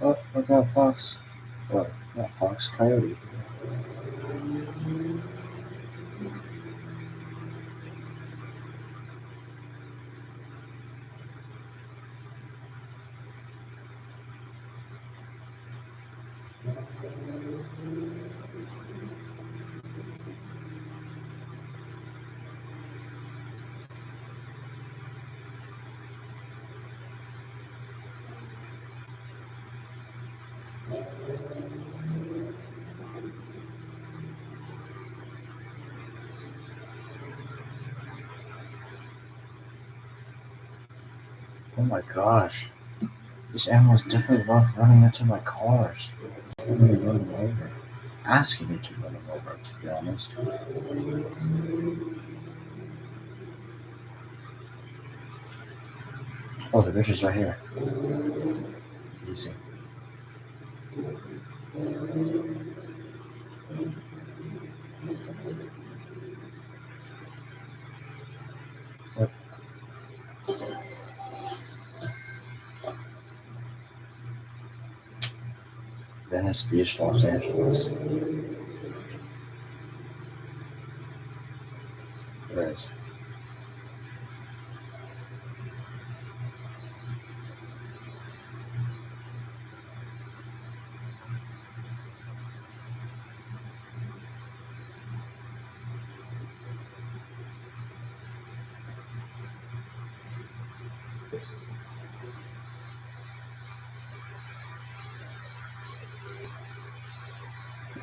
A: Oh, look out, Fox. Or, not Fox, Coyote. Oh my gosh. These animals definitely love running into my cars. Letting me run them over. Asking me to run them over, to be honest. Oh, the bridge is right here. Easy. Yep. Venice Beach, Los Angeles. There it is.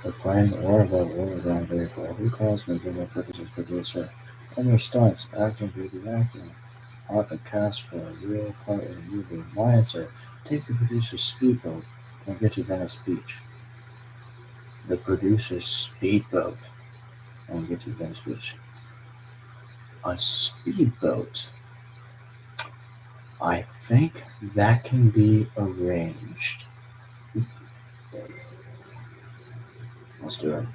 A: A plane or a boat or a ground vehicle. Who calls me video producer? On your stunts, acting, beauty, acting. Art and cast for a real part in a movie. My answer, take the producer's speedboat and get to Venice Beach. The producer's speedboat and get to Venice Beach. A speedboat. I think that can be arranged. Let's do it.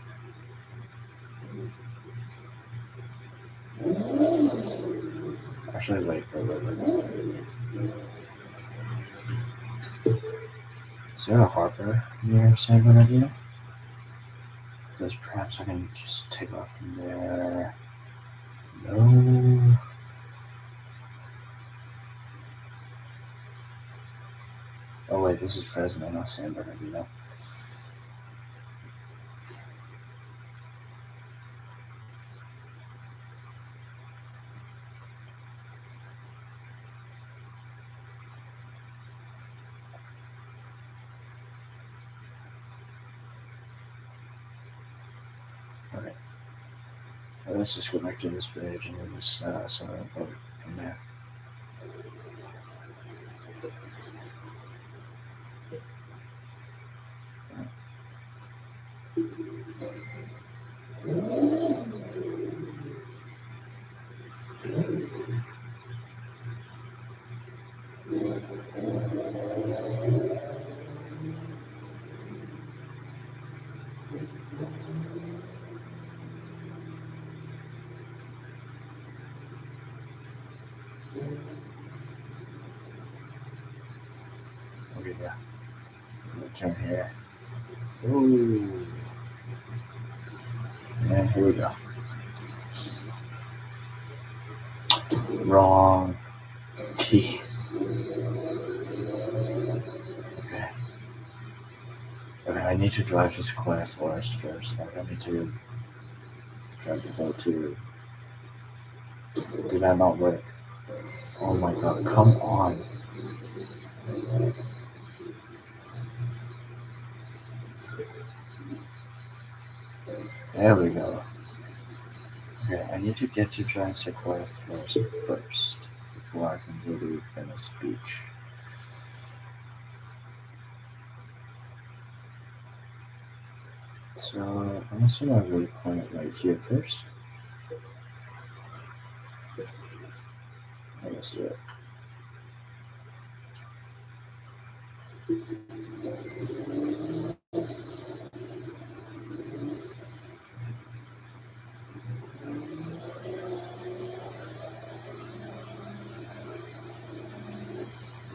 A: Actually, wait. Is there a harbor near San Bernardino? Because perhaps I can just take off from there. No. Oh wait, this is Fresno, not San Bernardino. Okay. Well, let's just go back to this bridge and then just sort of go from there. Okay, yeah. We'll turn here. Ooh. And here we go. Wrong key. Okay. Okay, I need to drive to Sequoia Forest first. I need to drive the boat to. Did that not work? Oh my god, come on. There we go. Okay, I need to get to Giant Sequoia Forest first before I can go to Venice Beach. So I'm gonna set my waypoint right here first. Let's do it.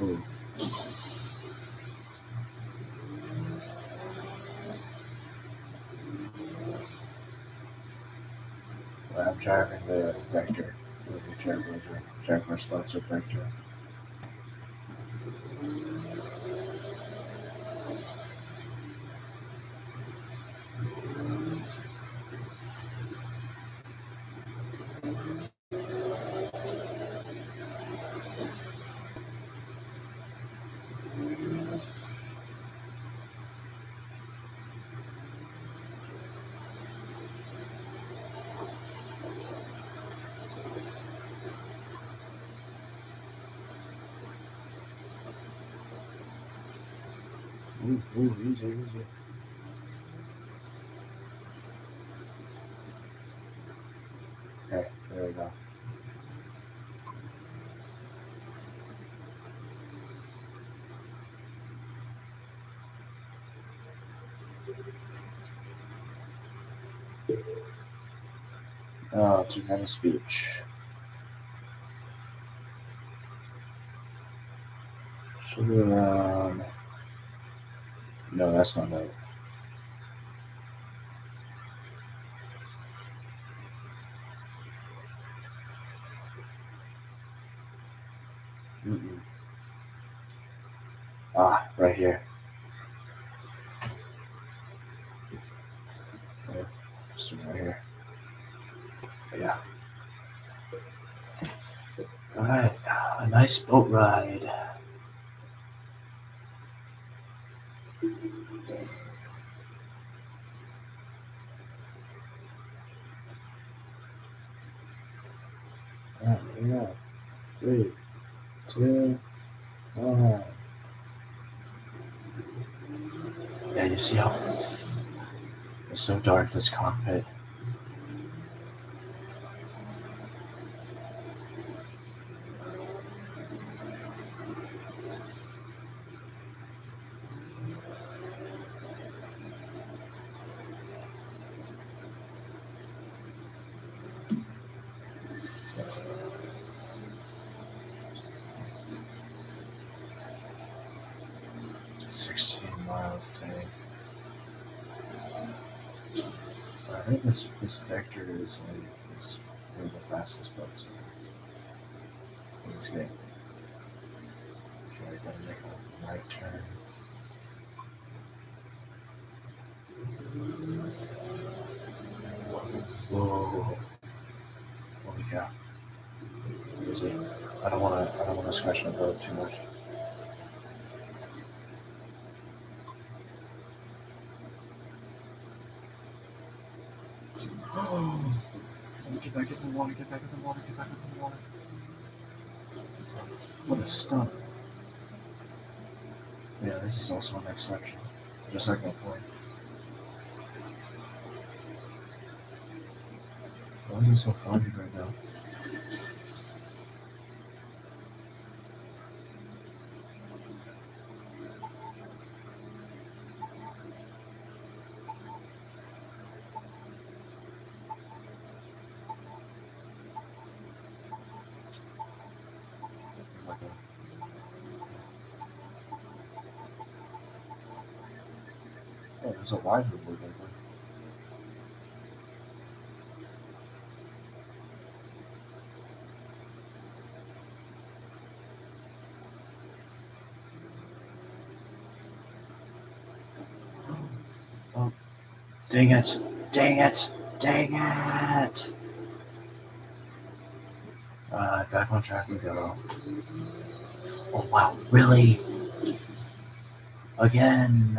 A: Ooh. I'm driving the Vector, the Jaguar sponsor Vector. Ooh, easy. Okay, there we go. Oh, too many speech. Sugar around. No, that's not right. Mm-mm. Ah, right here. Yeah, just right here. Yeah. All right, a nice boat ride. All right, here we go. 3, 2, 1. Yeah, you see how it's so dark, this cockpit. $16 a day. I think this vector is one of the fastest boats. Let's get. Try to make a right turn. Whoa! Holy cow! Easy. I don't want to scratch my boat too much. Get back in the water! Get back in the water! Get back in the water! What a stunt! Yeah, this is also an exception, just like my point. Why is it so foggy right now? Oh, there's a wide reward right there. Oh, dang it! Dang it! Dang it! Back on track we go. Oh wow, really? Again?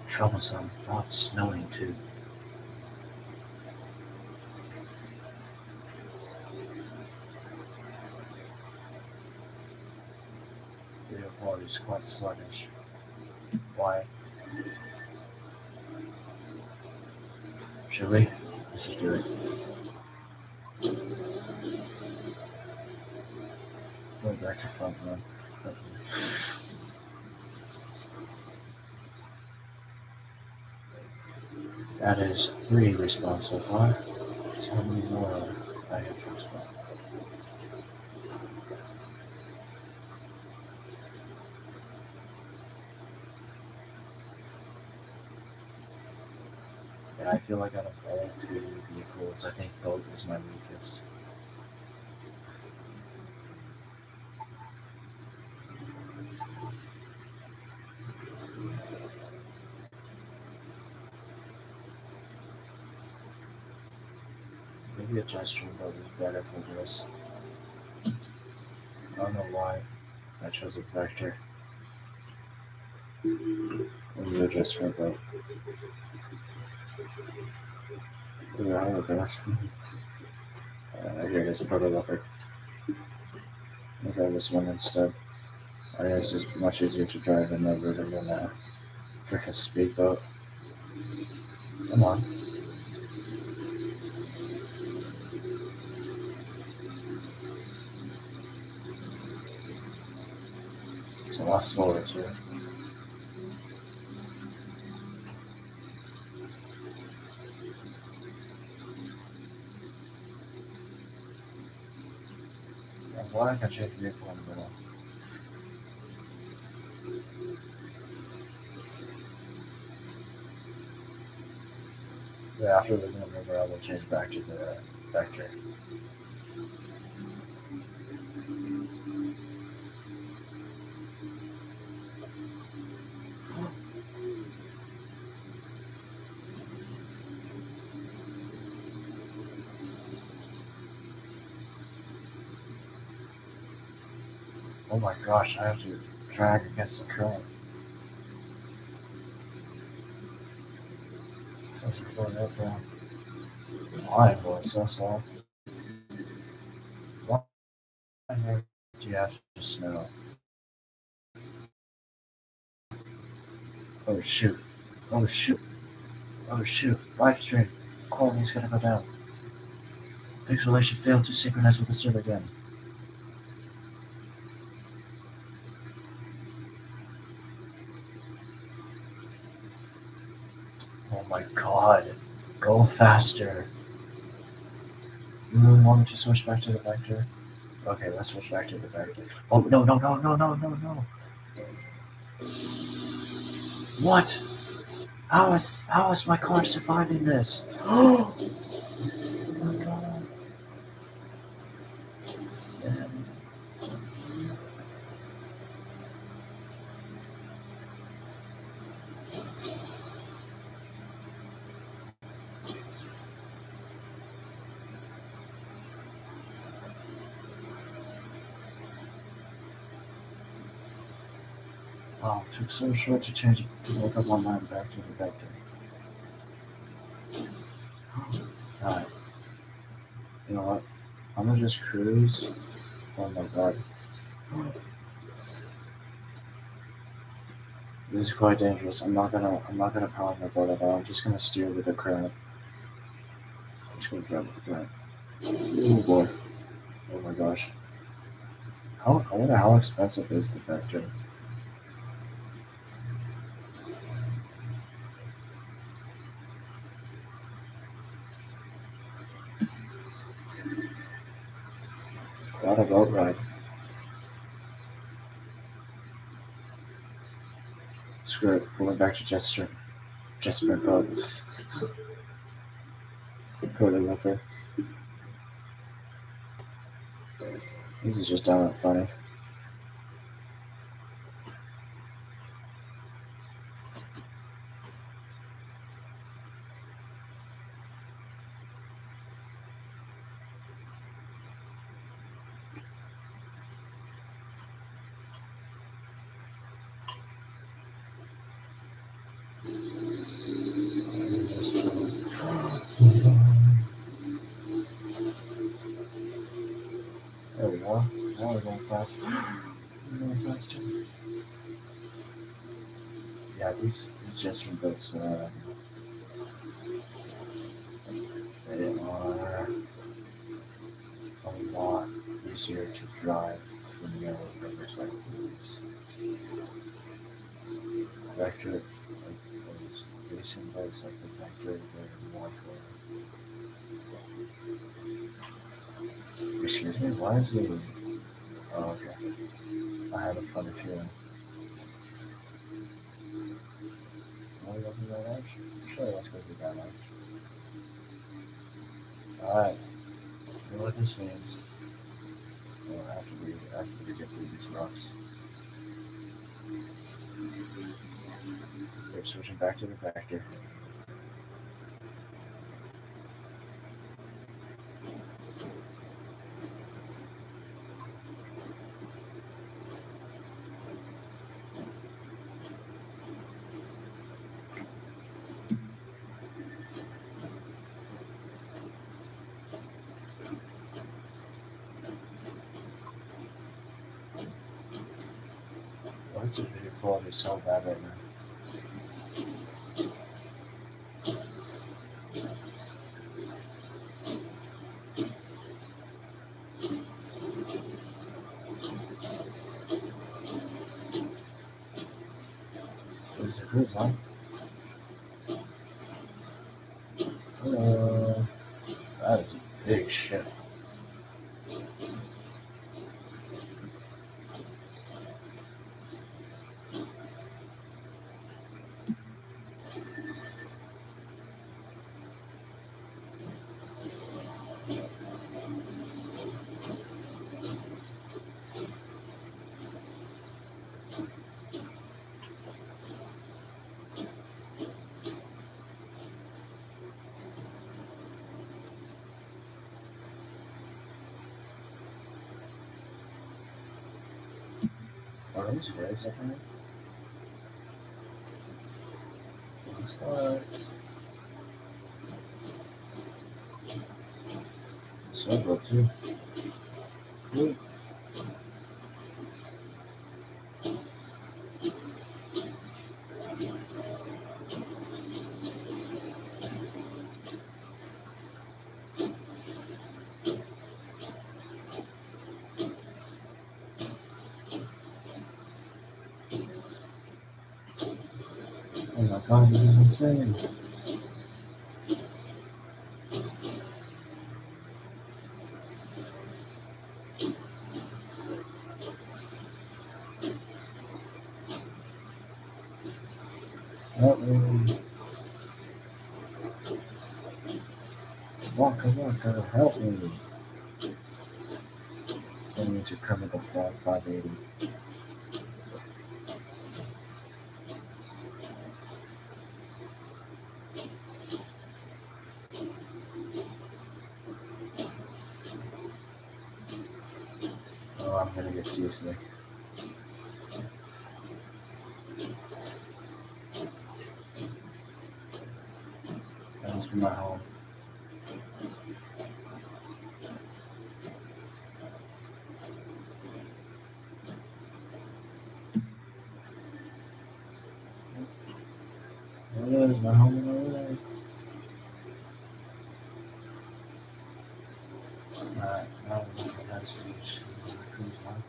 A: Troublesome. Oh, it's snowing too. Video quality is quite sluggish. Why? Should we? Let's just do it. Go back to front run. That is 3 respawns so far. So how many more I have to respond? Yeah, I feel like out of all 3 vehicles, I think boat is my weakest. Maybe a gesture boat is better for this. I don't know why I chose a vector. Maybe a gesture boat. Yeah, I guess. Here it is, a proto leopard. I'll grab this one instead. I guess it's much easier to drive in the river than a freaking speedboat. Come on. It's a lot slower too. Why can't you vehicle in the middle? Yeah, after leaving the river, I will change back to the vector. Oh my gosh, I have to drag against the current. That's going up there. Why, boy, so slow? Why do you have to snow? Oh shoot. Oh shoot. Oh shoot. Live stream. Quality's gonna go down. Pixelation failed to synchronize with the server again. Oh my god. Go faster. You really want me to switch back to the vector? Okay, let's switch back to the vector. Oh, no, no, no, no, no, no, no. What? How is my car surviving this? Oh my god. Man. Oh, it took so short to change it to look up one line back to the vector. Alright. You know what? I'm gonna just cruise. Oh my god. This is quite dangerous. I'm not gonna power my boat at all. I'm just gonna steer with the current. I'm just gonna drive with the current. Oh boy. Oh my gosh. I wonder how expensive is the vector? What a boat ride. Screw it. Going back to Jet sprint boat. Totally looker. This is just downright funny. There we go. Now we're going fast. We're going faster. Yeah, these jet sprint boats they are a lot easier to drive than the other rivers like these. Vector, like those racing boats like the Vector, they're more for. Excuse me, why is the. Oh, okay. I had a funny feeling. Want to go through that edge? Sure, let's go through that edge. Alright, you know what this means. Well, after we get through these rocks. We're switching back to the vector. quality is so bad right now. There's a cruise line. That is a big ship. Are these waves up there? Looks like. Several too. Cool. Oh my god, this is insane. Help me. Walker, help me. I need to cover the flag 580. Oh, I'm gonna get seriously. That must be my home. There it is, my home over there. Alright, now we're looking at the cruise line.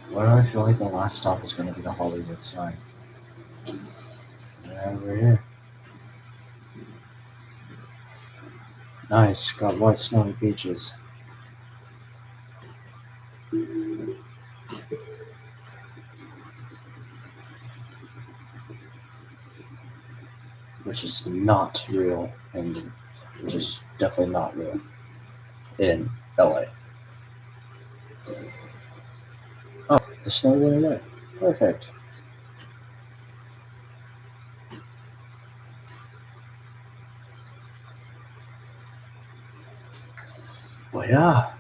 A: Why do I feel like the last stop is going to be the Hollywood sign? Yeah, we're here. Nice, got white snowy beaches. Which is not real, and which is definitely not real in LA. Oh, the snow went away. Perfect. Well, yeah.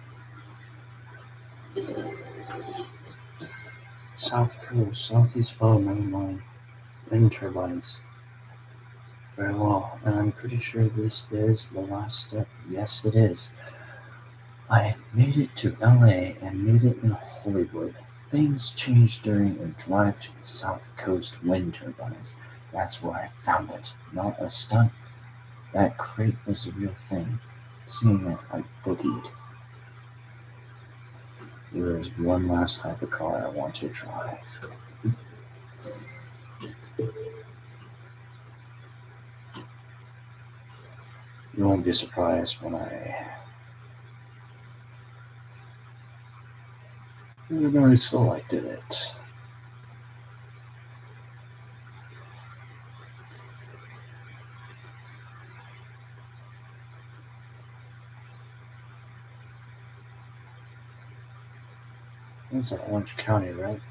A: South Coast, Southeast Bow Main Line, wind turbines. Very well, and I'm pretty sure this is the last step. Yes, it is. I made it to LA and made it in Hollywood. Things changed during a drive to the South Coast wind turbines. That's where I found it, not a stunt. That crate was a real thing. Seeing it, I boogied. There is one last hypercar I want to drive. You won't be surprised when I selected it. It's in Orange County, right?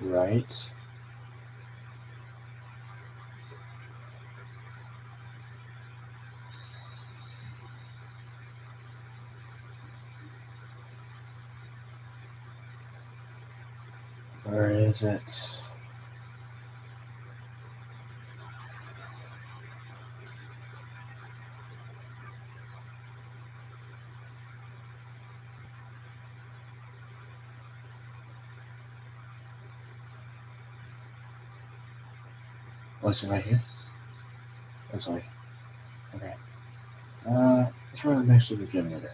A: Right. Where is it? Was it right here? Looks like. Okay. It's right next to the generator.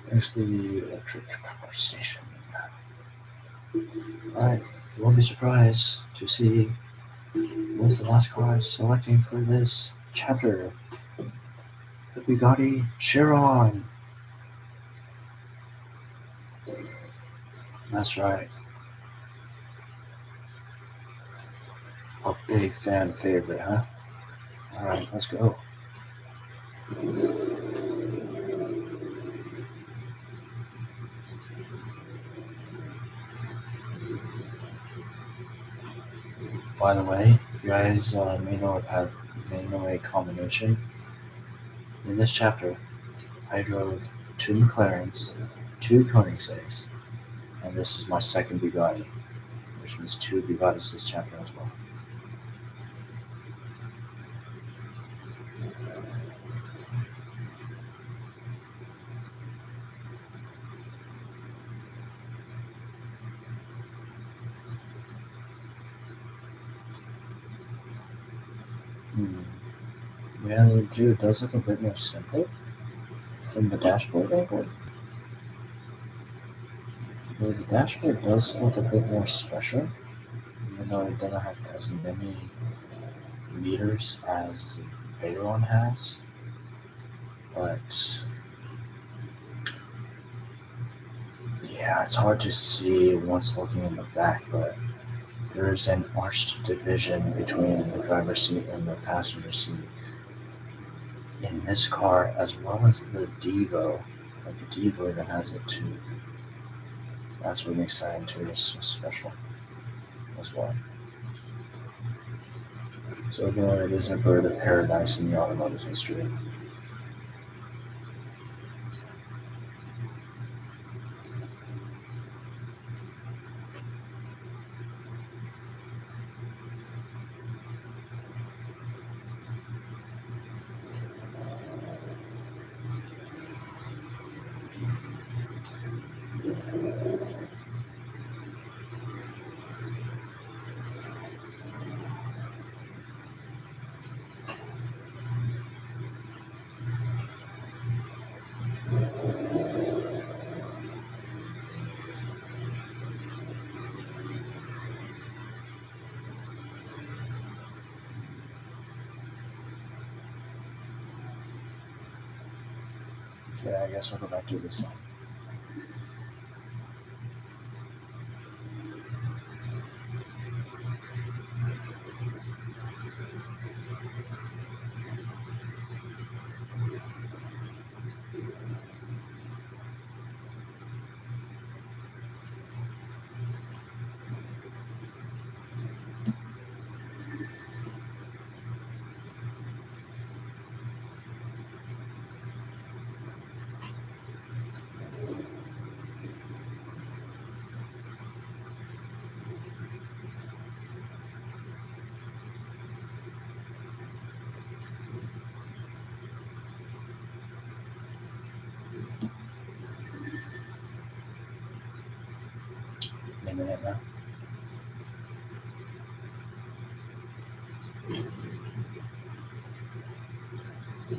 A: There's the electric power station. Alright, you won't be surprised to see what's the last car I'm selecting for this chapter. The Bugatti Chiron. That's right. A big fan favorite, huh? Alright, let's go. By the way, you guys may know a combination. In this chapter, I drove 2 McLarens, 2 Koenigsegg's, and this is my second Bugatti, which means 2 Bugattis this chapter as well. Yeah, the interior does look a bit more simple from the dashboard angle. The dashboard does look a bit more special, even though it doesn't have as many meters as Veyron has. But yeah, it's hard to see once looking in the back, but there is an arched division between the driver's seat and the passenger seat in this car, as well as the Devo. Like the Devo even has it too. That's what makes that interior so special as well. So overall, it is a bird of paradise in the automotive history. Okay, I guess I'll go back to this side. In a minute now.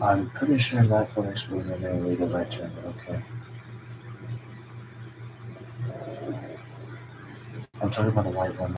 A: I'm pretty sure that photos will make a legal right turn, but okay. I'm talking about the white one.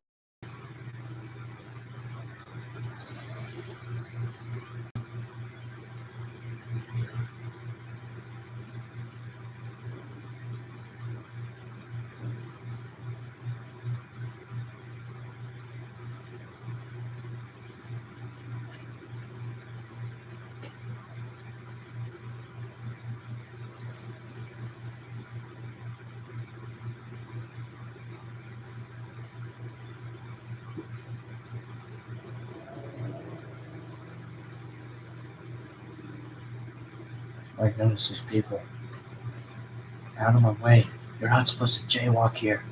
A: I've noticed these people Out of my way. You're not supposed to jaywalk here.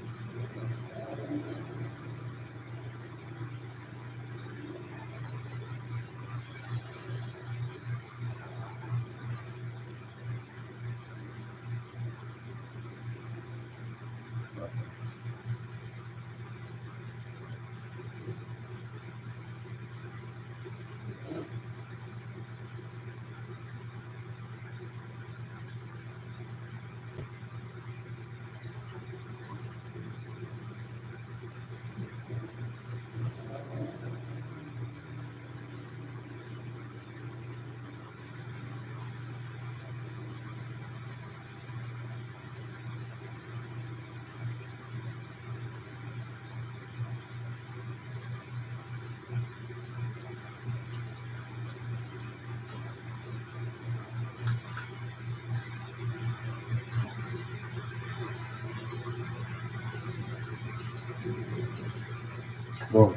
A: Whoa,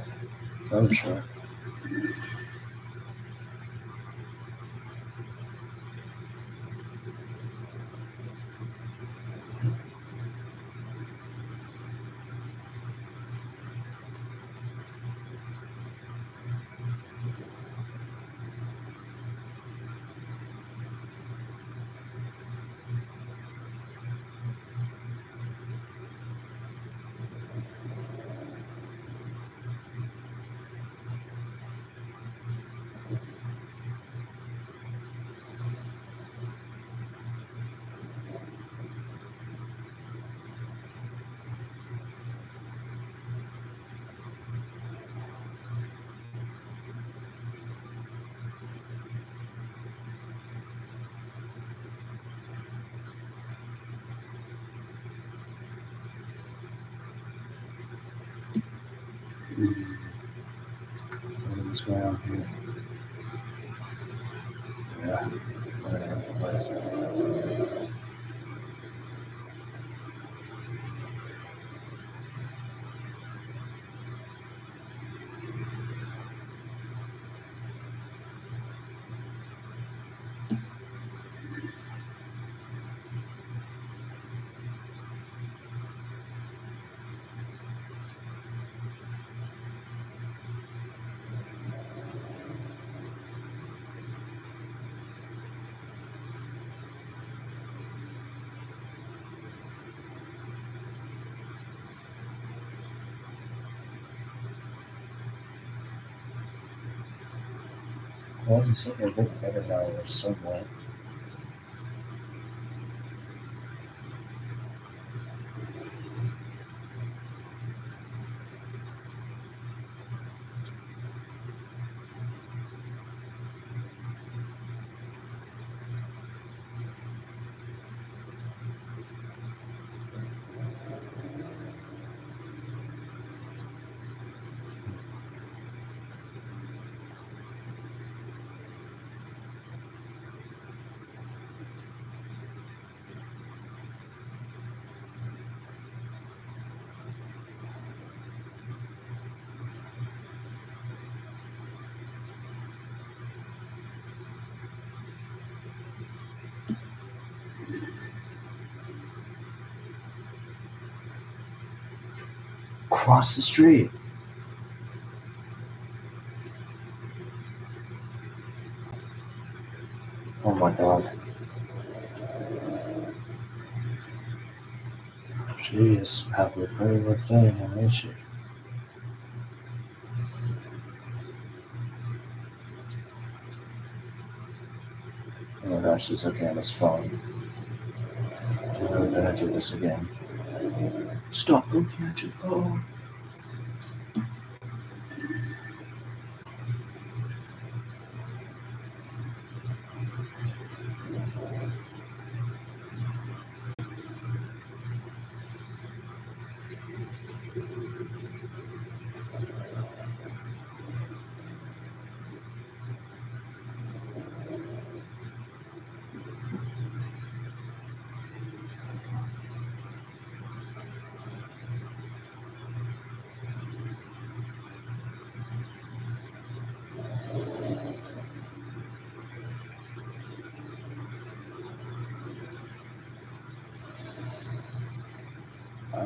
A: that was short. What is going on here? Yeah, whatever it was. Well, you said they look better now or somewhat. Cross the street. Oh my god. Jeez, have a pretty rough day, huh, ain't she? Oh my gosh, he's looking at his phone. We're gonna do this again. Stop looking at your phone.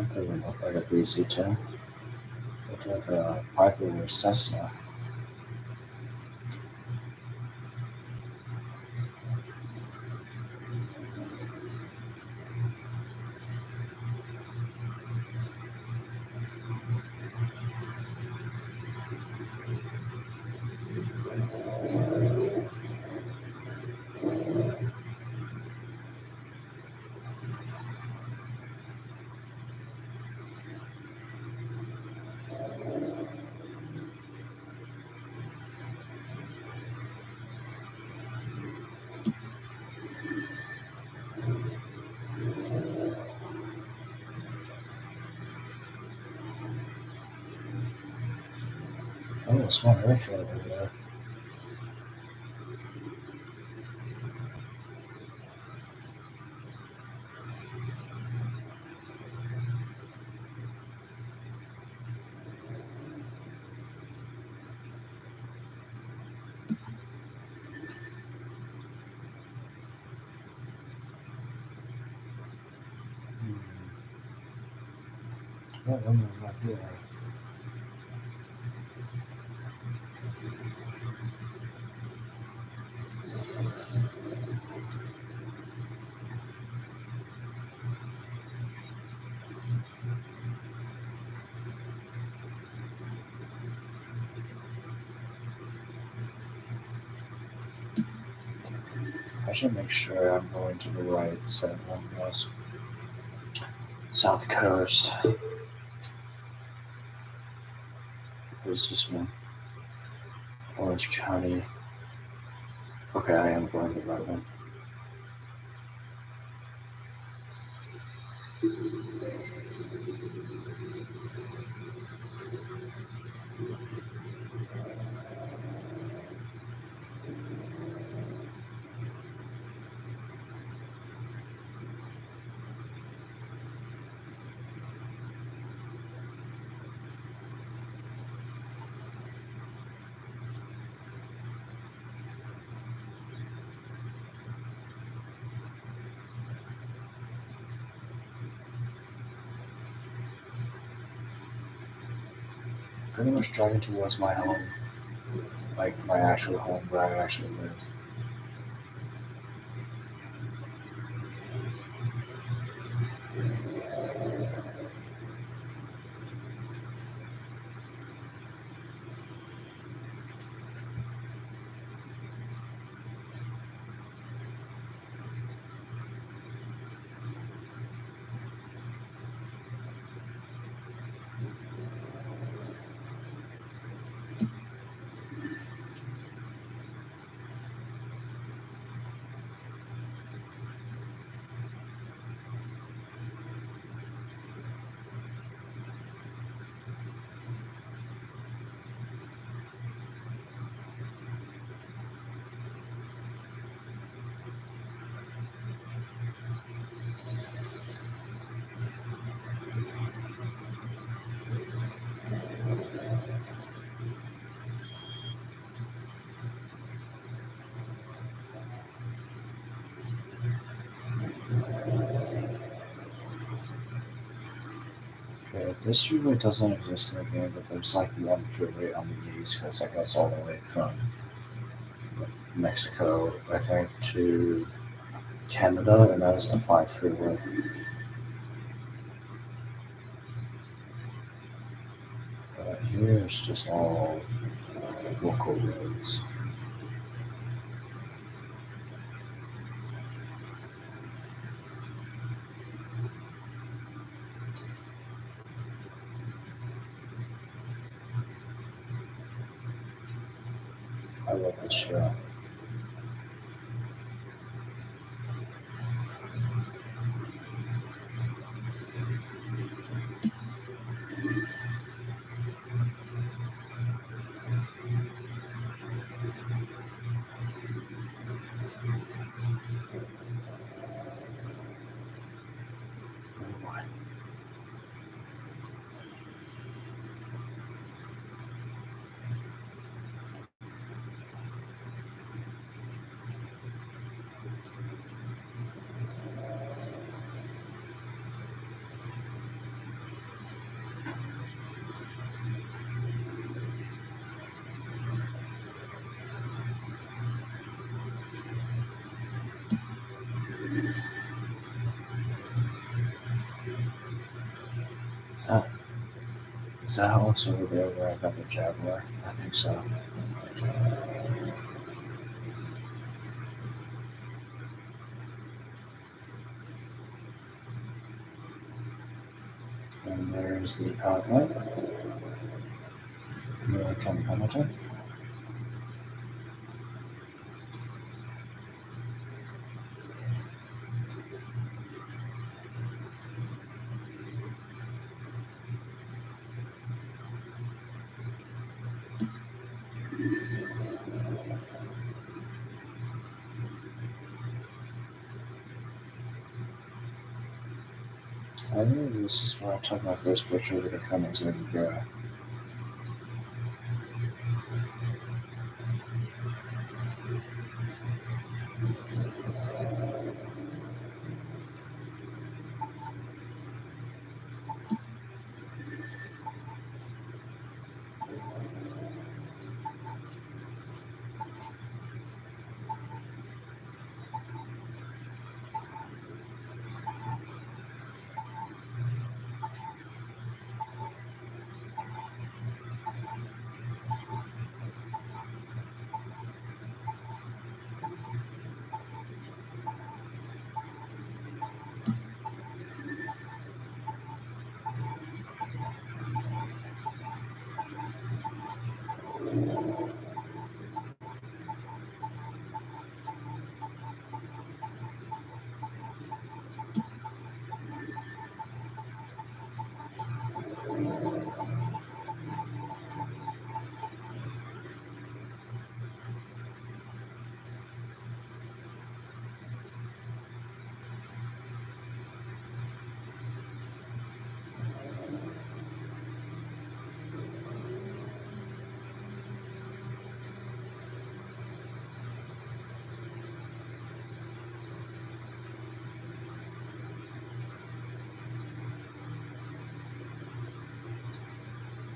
A: That doesn't look like a BC10. Looks like a Piper or Cessna. Oh, a small airfield over there. What room is right here? I should make sure I'm going to the right set of windows. South Coast. Where's this one? Orange County. Okay, I am going to the right one. Pretty much driving towards my home, like my actual home where I actually live. Okay, this freeway doesn't exist in the game, but there's like one freeway on the east coast that goes all the way from Mexico, I think, to Canada, and that is the 5 freeway. Here it's just all local roads. I love this show. that is that also over there where I got the Jaguar? I think so. And there's the power plant. Can Hamilton. I know this is where I took my first picture with the Cummins in the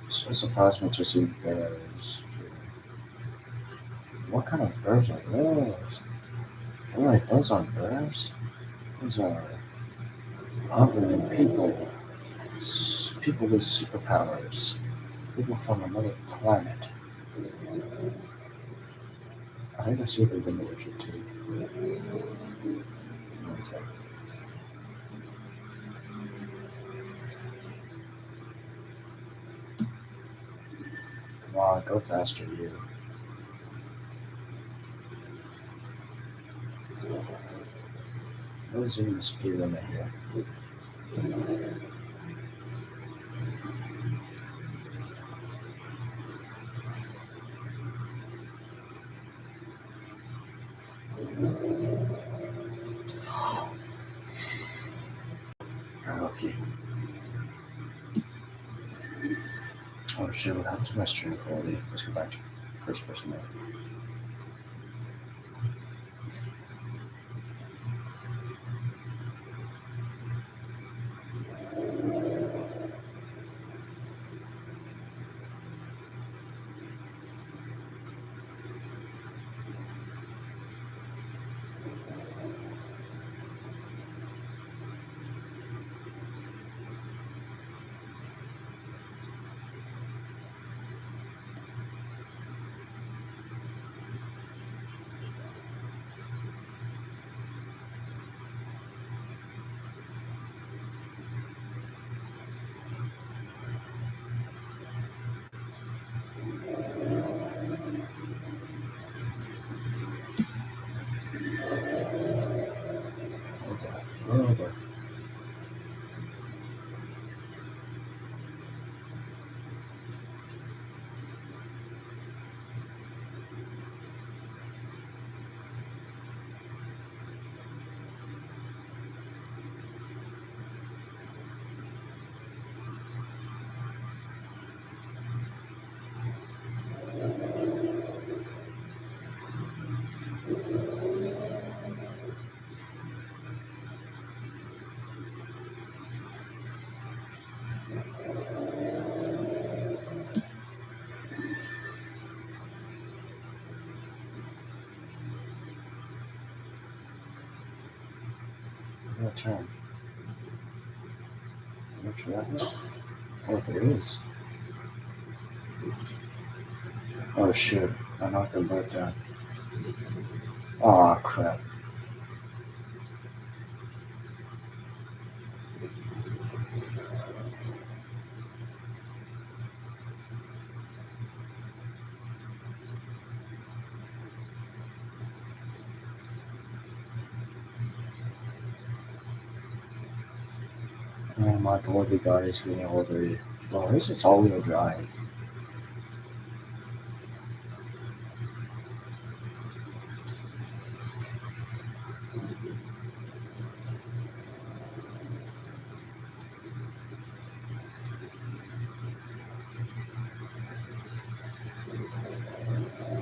A: So it surprised me to see bears. What kind of birds are those? Oh, wait, those aren't birds. Those are hovering people. People with superpowers. People from another planet. I think I see the window too. Okay. Come on, go faster, you. What is even the speed limit here? Okay. Oh shit, what happened to my stream quality? Let's go back to first person mode. Okay. Okay. I'm gonna turn. Which way? Oh, there is. Oh shit! I knocked them both down. Aw, crap. Oh, my poor Bugatti's getting older. Well, at least it's all-wheel drive.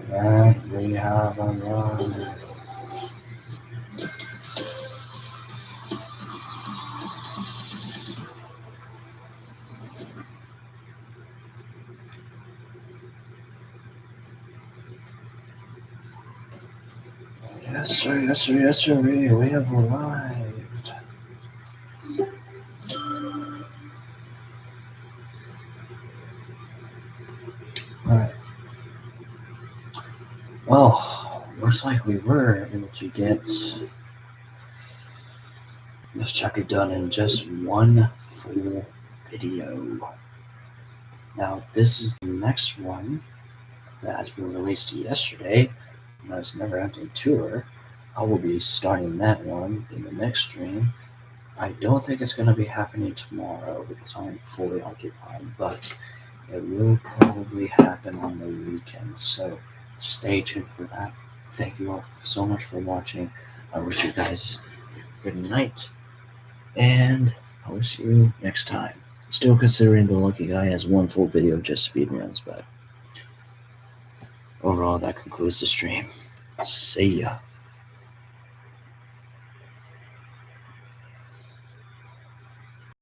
A: And we have a run. Yes, sir, yes, sir, yes, sir. We have arrived. Alright. Well, looks like we were able to get this chapter done in just one full video. Now, this is the next one that has been released yesterday. It's Never Ending Tour. I will be starting that one in the next stream. I don't think it's going to be happening tomorrow because I'm fully occupied, but it will probably happen on the weekend. So stay tuned for that. Thank you all so much for watching. I wish you guys good night, and I will see you next time. Still considering the lucky guy has one full video of just speedruns, but overall that concludes the stream. See ya.